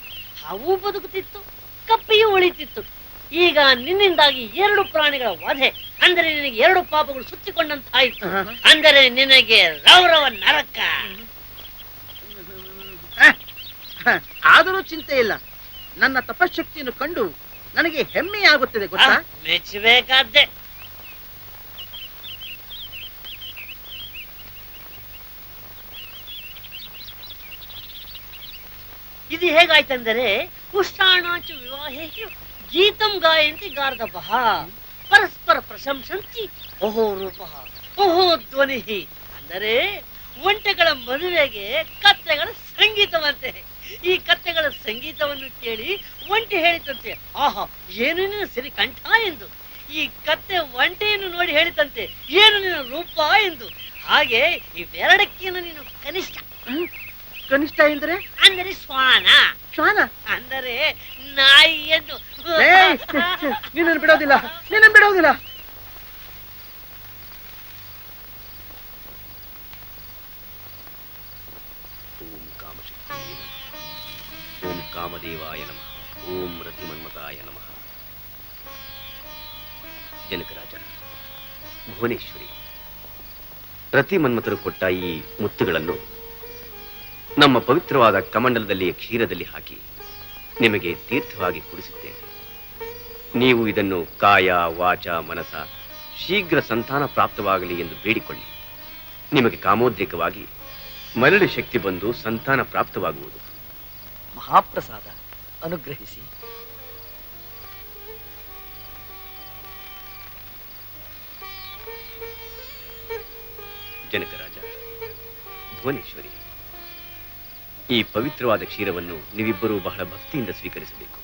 ಹಾವು ಬದುಕುತ್ತಿತ್ತು, ಕಪ್ಪಿಯೂ ಉಳಿತಿತ್ತು. ಈಗ ನಿನ್ನಿಂದಾಗಿ 2 ಪ್ರಾಣಿಗಳ ವಧೆ, ಅಂದರೆ ನಿನಗೆ 2 ಪಾಪಗಳು ಸುತ್ತಿಕೊಂಡಂತಾಯಿತು. ಅಂದರೆ ನಿನಗೆ ರೌರವ ನರಕ. ಆದರೂ ಚಿಂತೆ ಇಲ್ಲ, ನನ್ನ ತಪಶಕ್ತಿಯನ್ನು ಕಂಡು ನನಗೆ ಹೆಮ್ಮೆಯಾಗುತ್ತದೆ ಗೊತ್ತಾ? ಮೆಚ್ಚಬೇಕಾದ್ದೆ. ಇದು ಹೇಗಾಯ್ತಂದರೆ ಪುಷ್ಟಾಣಾಚು ವಿವಾಹೇಶು ಗೀತಂ ಗಾಯಂತಿ ಗಾರ್ಧಪಃ ಪರಸ್ಪರ ಪ್ರಶಂಸಂತಿ ಓಹೋ ರೂಪಃ ಓಹೋ ಧ್ವನಿ. ಅಂದರೆ ಒಂಟೆಗಳ ಮದುವೆಗೆ ಕತ್ತೆಗಳ ಸಂಗೀತವಂತೆ. ಈ ಕತ್ತೆಗಳ ಸಂಗೀತವನ್ನು ಕೇಳಿ ಒಂಟೆ ಹೇಳಿತಂತೆ, ಆಹಾ ಏನು ನಿನ್ನ ಸಿರಿ ಕಂಠ ಎಂದು. ಈ ಕತ್ತೆ ಒಂಟೆಯನ್ನು ನೋಡಿ ಹೇಳಿತಂತೆ, ಏನು ನಿನ್ನ ರೂಪ ಎಂದು. ಹಾಗೆ ಇವೆರಡಕ್ಕಿಂತ ನೀನು ಕನಿಷ್ಠ. ಕನಿಷ್ಠ ಎಂದರೆ? ಅಂದರೆ ಶ್ವಾನ. ಶ್ವಾನ ಅಂದರೆ ನಾಯಿಯನ್ನು. ನಿನ್ನನ್ನು ಬಿಡೋದಿಲ್ಲ, ನಿನ್ನನ್ನು ಬಿಡೋದಿಲ್ಲ. ಓಂ ಕಾಮದೇವಾಯ ನಮಃ. ಓಂ ರತಿಮನ್ಮತಾಯ ನಮಃ. ಜನಕರಾಜ, ಭುವನೇಶ್ವರಿ, ರತಿಮನ್ಮತರು ಕೊಟ್ಟ ಈ ಮುತ್ತುಗಳನ್ನು ನಮ್ಮ ಪವಿತ್ರವಾದ ಕಮಂಡಲದಲ್ಲಿ ಕ್ಷೀರದಲ್ಲಿ ಹಾಕಿ ನಿಮಗೆ ತೀರ್ಥವಾಗಿ ಕುಡಿಸುತ್ತೇನೆ. ನೀವು ಇದನ್ನು ಕಾಯ ವಾಚ ಮನಸ ಶೀಘ್ರ ಸಂತಾನ ಪ್ರಾಪ್ತವಾಗಲಿ ಎಂದು ಬೇಡಿಕೊಳ್ಳಿ. ನಿಮಗೆ ಕಾಮೋದ್ರೇಕವಾಗಿ ಮರಳಿ ಶಕ್ತಿ ಬಂದು ಸಂತಾನ ಪ್ರಾಪ್ತವಾಗುವುದು. ಮಹಾಪ್ರಸಾದ, ಅನುಗ್ರಹಿಸಿ. ಜನಕರಾಜ, ಭುವನೇಶ್ವರಿ, ಈ ಪವಿತ್ರವಾದ ಕ್ಷೀರವನ್ನು ನೀವಿಬ್ಬರೂ ಬಹಳ ಭಕ್ತಿಯಿಂದ ಸ್ವೀಕರಿಸಬೇಕು.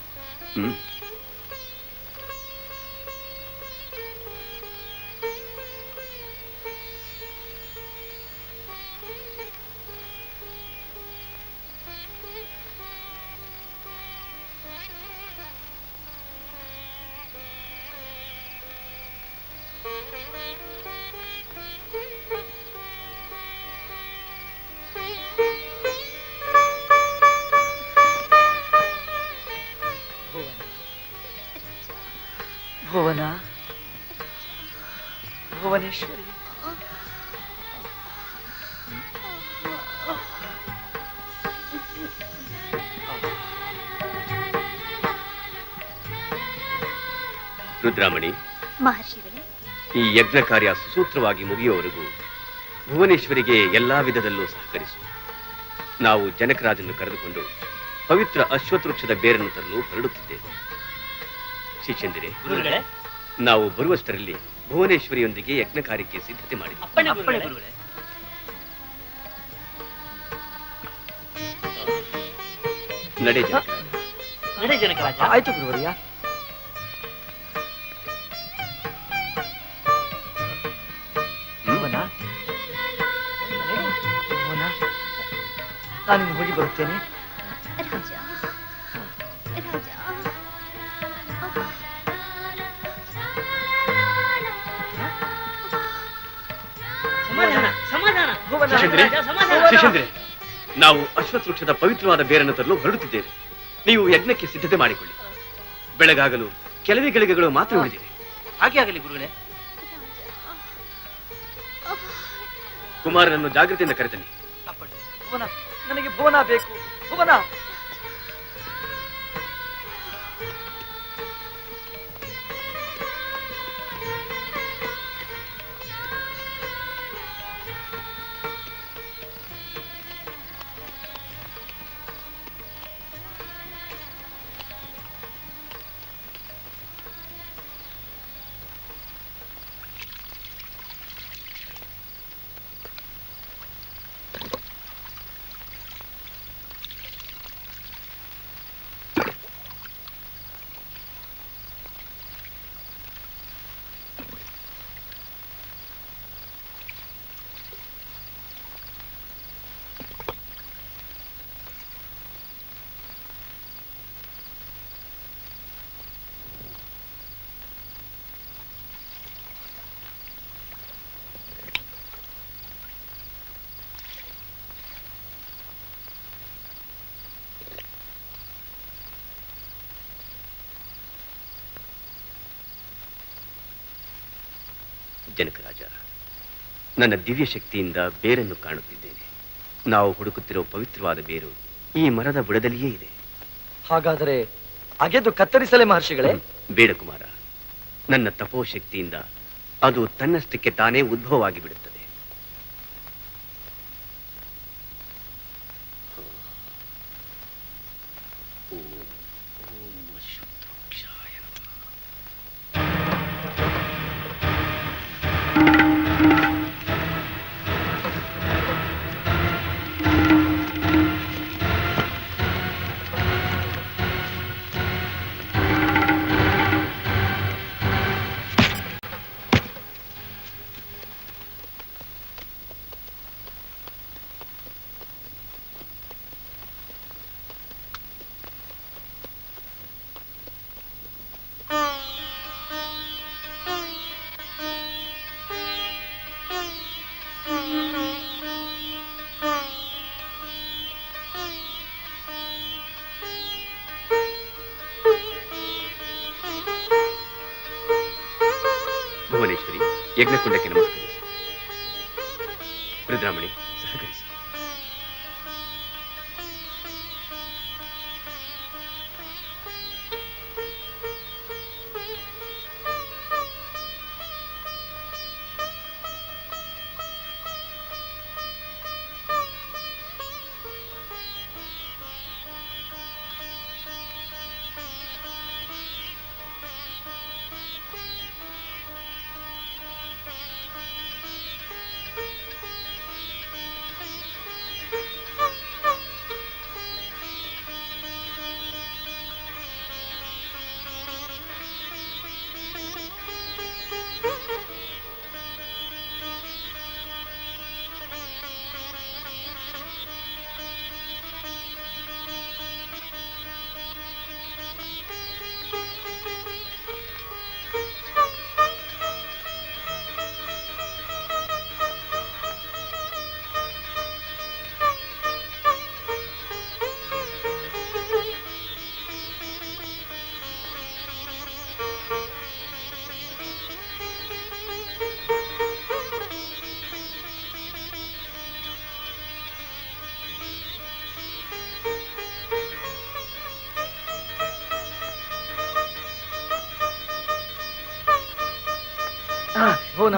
ಭುವನ, ಭುವನೇಶ್ವರಿ, ರುದ್ರಾಮಣಿ, ಮಹರ್ಷಿಗಳೇ, ಈ ಯಜ್ಞ ಕಾರ್ಯ ಸುಸೂತ್ರವಾಗಿ ಮುಗಿಯುವವರೆಗೂ ಭುವನೇಶ್ವರಿಗೆ ಎಲ್ಲಾ ವಿಧದಲ್ಲೂ ಸಹಕರಿಸು. ನಾವು ಜನಕರಾಜನ್ನು ಕರೆದುಕೊಂಡು ಪವಿತ್ರ ಅಶ್ವತ್ವೃಕ್ಷದ ಬೇರನ್ನು ತರಲು ಹೊರಡುತ್ತಿದ್ದೇವೆ. ಶಿಷ್ಯಂದಿರೆ, ನಾವು ಬರುವಷ್ಟರಲ್ಲಿ ಭುವನೇಶ್ವರಿಯೊಂದಿಗೆ ಯಜ್ಞ ಕಾರ್ಯಕ್ಕೆ ಸಿದ್ಧತೆ ಮಾಡಿ. ನಡೆ ಜನಕರಾಜ. ಆಯ್ತು ಗುರುವರ್ಯ. ಭುವನ, ಭುವನ, ನಾನಿನ್ನು ಹೋಗಿ ಬರುತ್ತೇನೆ. ರಾಜ, ರಾಜ. ಶಿಷ್ಯಂದಿರೆ, ನಾವು ಅಶ್ವತ್ವೃಕ್ಷದ ಪವಿತ್ರವಾದ ಬೇರನ್ನು ತರಲು ಹೊರಡುತ್ತಿದ್ದೇವೆ. ನೀವು ಯಜ್ಞಕ್ಕೆ ಸಿದ್ಧತೆ ಮಾಡಿಕೊಳ್ಳಿ. ಬೆಳಗಾಗಲು ಕೆಲವೇ ಗಳಿಗೆಗಳು ಮಾತ್ರ ಉಳಿದಿವೆ. ಹಾಗೆ ಆಗಲಿ ಗುರುಗಳೇ. ಕುಮಾರನನ್ನು ಜಾಗೃತಿಯಿಂದ ಕರೆತನ್ನಿ. ಭುವನ, ನನಗೆ ಭುವನ ಬೇಕು. ಭುವನ. ಜನಕರಾಜ, ನನ್ನ ದಿವ್ಯ ಶಕ್ತಿಯಿಂದ ಬೇರನ್ನು ಕಾಣುತ್ತಿದ್ದೇನೆ. ನಾವು ಹುಡುಕುತ್ತಿರುವ ಪವಿತ್ರವಾದ ಬೇರು ಈ ಮರದ ಬುಡದಲ್ಲಿಯೇ ಇದೆ. ಹಾಗಾದರೆ ಅಗೆದು ಕತ್ತರಿಸಲೇ ಮಹರ್ಷಿಗಳೇ? ಬೇಡ ಕುಮಾರ, ನನ್ನ ತಪೋಶಕ್ತಿಯಿಂದ ಅದು ತನ್ನಷ್ಟಕ್ಕೆ ತಾನೇ ಉದ್ಭವವಾಗಿ ಬಿಡುತ್ತದೆ. ಭುವನೇಶ್ವರಿ, ಯಜ್ಞಕುಂಡಕ್ಕೆ ನಮಸ್ಕರಿಸು. ರುದ್ರಾಮಣಿ, ಸಹಕರಿಸು.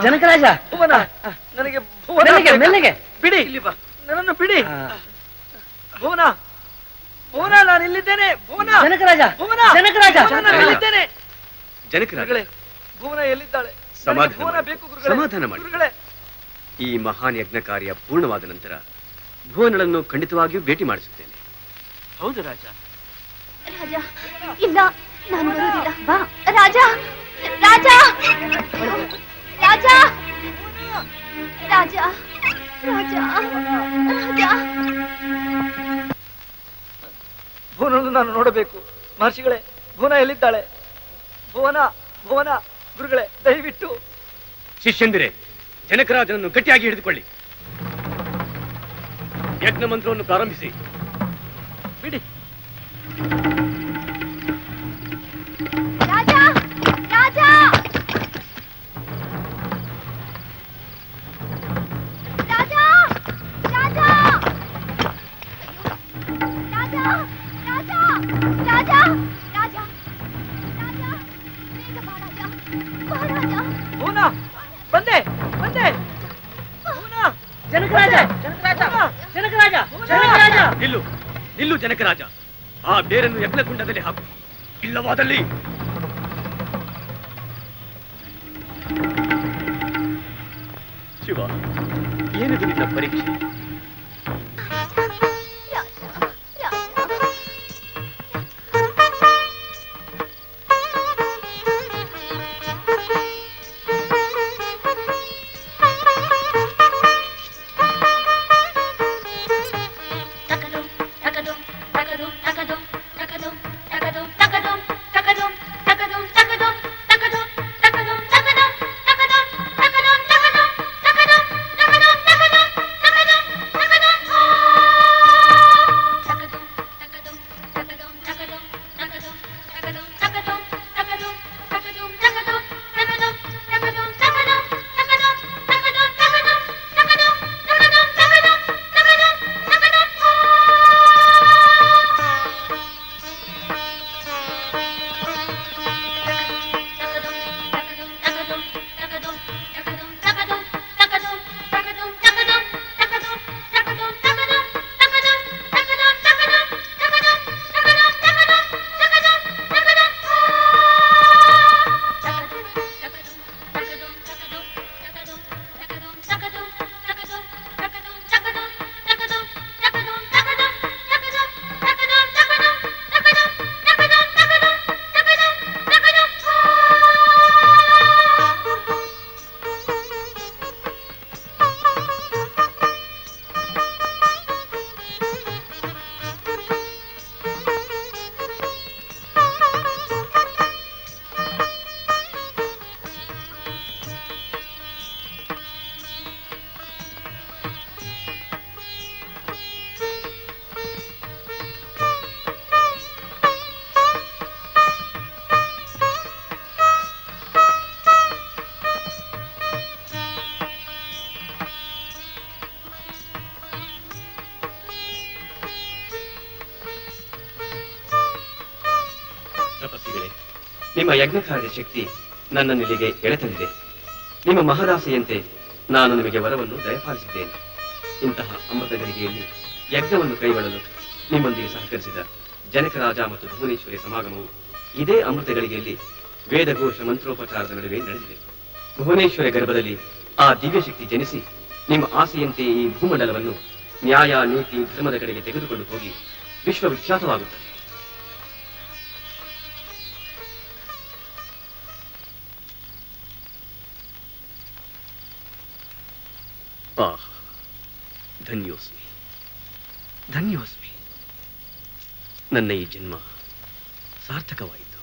ಜನಕರಾಜ, ನನಗೆ ಮೆಲ್ಲಗೆ ಮೆಲ್ಲಗೆ ಬಿಡಿ, ಇಲ್ಲಿ ಬಾ, ನನ್ನನ್ನು ಬಿಡಿ. ಭುವನ, ಭುವನ, ನಾನು ಇಲ್ಲಿದ್ದೇನೆ. ಭುವನ, ಜನಕರಾಜ, ಭುವನ, ಜನಕರಾಜ, ನಾನು ಇಲ್ಲಿದ್ದೇನೆ. ಜನಕರಾಜ, ಭುವನ ಎಲ್ಲಿದ್ದಾಳೆ? ಸಮಾಧಾನ ಭುವನ ಮಾಡಿ. ಬೇಕು ಗುರುಗಳೇ. ಸಮಾಧಾನ ಮಾಡಿ. ಗುರುಗಳೇ, ಈ ಮಹಾನ್ ಯಜ್ಞ ಕಾರ್ಯ ಪೂರ್ಣವಾದ ನಂತರ ಭುವನಳನ್ನು ಖಂಡಿತವಾಗಿಯೂ ಭೇಟಿ ಮಾಡಿಸುತ್ತೇನೆ. ಹೌದು ರಾಜ. ರಾಜ, ಇಲ್ಲ, ನಾನು ಬರುವುದಿಲ್ಲ. ಬಾ ರಾಜ, ರಾಜ, ರಾಜ, ರಾಜ, ರಾಜ, ರಾಜ. ಭುವನನ್ನು ನಾನು ನೋಡಬೇಕು. ಮಹರ್ಷಿಗಳೇ, ಭುವನ ಎಲ್ಲಿದ್ದಾಳೆ? ಭುವನ, ಭುವನ, ಗುರುಗಳೇ, ದಯವಿಟ್ಟು. ಶಿಷ್ಯಂದಿರೇ, ಜನಕರಾಜನನ್ನು ಗಟ್ಟಿಯಾಗಿ ಹಿಡಿದುಕೊಳ್ಳಿ. ಯಜ್ಞ ಮಂತ್ರವನ್ನು ಪ್ರಾರಂಭಿಸಿ. ಬಿಡಿ. ರಾಜ, ರಾಜ, ರಾಜ, ರಾಜ, ರಾಜ, ರಾಜ, ರಾಜ, ರಾಜ, ರಾಜ, ಬೇಗ ಬಾ ರಾಜ, ಬಾ ರಾಜ. ಭುವನ, ಬಂದೆ, ಬಂದೆ. ಭುವನ, ಜನಕರಾಜ, ಜನಕರಾಜ, ಜನಕರಾಜ, ಜನಕರಾಜ. ನಿಲ್ಲು, ನಿಲ್ಲು ಜನಕರಾಜ. ಆ ಬೇರನ್ನು ಯಜ್ಞಕುಂಡದಲ್ಲಿ ಹಾಕು. ಇಲ್ಲವಾದಲ್ಲಿ ಶಿವ, ಏನಿದು ನಿನ್ನ ಪರೀಕ್ಷೆ? ನಿಮ್ಮ ಯಜ್ಞಕಾರ್ಯದ ಶಕ್ತಿ ನನ್ನನ್ನು ಇಲ್ಲಿಗೆ ಎಳೆತಂದಿದೆ. ನಿಮ್ಮ ಮಹದಾಸೆಯಂತೆ ನಾನು ನಿಮಗೆ ವರವನ್ನು ದಯಪಾಲಿಸಿದ್ದೇನೆ. ಇಂತಹ ಅಮೃತ ಗಳಿಗೆಯಲ್ಲಿ ಯಜ್ಞವನ್ನು ಕೈಗೊಳ್ಳಲು ನಿಮ್ಮೊಂದಿಗೆ ಸಹಕರಿಸಿದ ಜನಕರಾಜ ಮತ್ತು ಭುವನೇಶ್ವರಿ ಸಮಾಗಮವು ಇದೇ ಅಮೃತ ಗಳಿಗೆಯಲ್ಲಿ ವೇದಘೋಷ ಮಂತ್ರೋಪಚಾರದ ನಡುವೆ ನಡೆದಿದೆ. ಭುವನೇಶ್ವರಿ ಗರ್ಭದಲ್ಲಿ ಆ ದಿವ್ಯ ಶಕ್ತಿ ಜನಿಸಿ ನಿಮ್ಮ ಆಸೆಯಂತೆ ಈ ಭೂಮಂಡಲವನ್ನು ನ್ಯಾಯ, ನೀತಿ, ಧರ್ಮದ ಕಡೆಗೆ ತೆಗೆದುಕೊಂಡು ಹೋಗಿ ವಿಶ್ವವಿಖ್ಯಾತವಾಗುತ್ತದೆ. ಧನ್ಯೋಸ್ಮಿ, ಧನ್ಯೋಸ್ಮಿ. ನನ್ನ ಈ ಜನ್ಮ ಸಾರ್ಥಕವಾಯಿತು.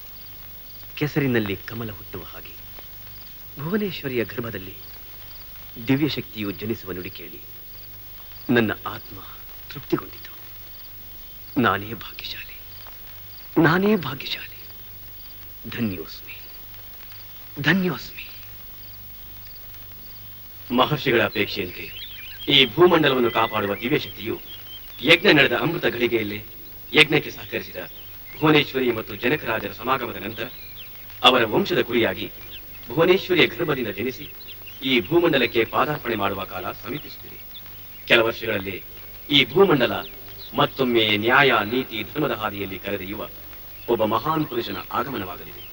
ಕೆಸರಿನಲ್ಲಿ ಕಮಲ ಹುಟ್ಟುವ ಹಾಗೆ ಭುವನೇಶ್ವರಿಯ ಗರ್ಭದಲ್ಲಿ ದಿವ್ಯ ಶಕ್ತಿಯು ಜನಿಸುವ ನುಡಿ ಕೇಳಿ ನನ್ನ ಆತ್ಮ ತೃಪ್ತಿಗೊಂಡಿತು. ನಾನೇ ಭಾಗ್ಯಶಾಲಿ, ನಾನೇ ಭಾಗ್ಯಶಾಲಿ. ಧನ್ಯೋಸ್ಮಿ, ಧನ್ಯೋಸ್ಮಿ. ಮಹರ್ಷಿಗಳ ಅಪೇಕ್ಷೆಯಂತೆ ಈ ಭೂಮಂಡಲವನ್ನು ಕಾಪಾಡುವ ದಿವ್ಯ ಶಕ್ತಿಯು ಯಜ್ಞ ನಡೆದ ಅಮೃತ ಗಳಿಗೆಯಲ್ಲಿ ಯಜ್ಞಕ್ಕೆ ಸಹಕರಿಸಿದ ಭುವನೇಶ್ವರಿ ಮತ್ತು ಜನಕರಾಜರ ಸಮಾಗಮದ ನಂತರ ಅವರ ವಂಶದ ಕುರಿಯಾಗಿ ಭುವನೇಶ್ವರಿಯ ಗರ್ಭದಿಂದ ಜನಿಸಿ ಈ ಭೂಮಂಡಲಕ್ಕೆ ಪಾದಾರ್ಪಣೆ ಮಾಡುವ ಕಾಲ ಸಮೀಪಿಸುತ್ತಿದೆ. ಕೆಲ ವರ್ಷಗಳಲ್ಲಿ ಈ ಭೂಮಂಡಲ ಮತ್ತೊಮ್ಮೆ ನ್ಯಾಯ, ನೀತಿ, ಧರ್ಮದ ಹಾದಿಯಲ್ಲಿ ಕರೆದೊಯ್ಯುವ ಒಬ್ಬ ಮಹಾನ್ ಪುರುಷನ ಆಗಮನವಾಗಲಿದೆ.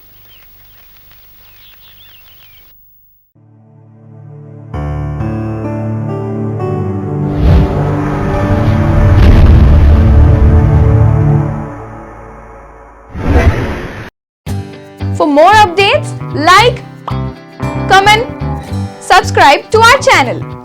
For more updates, like, comment, subscribe to our channel.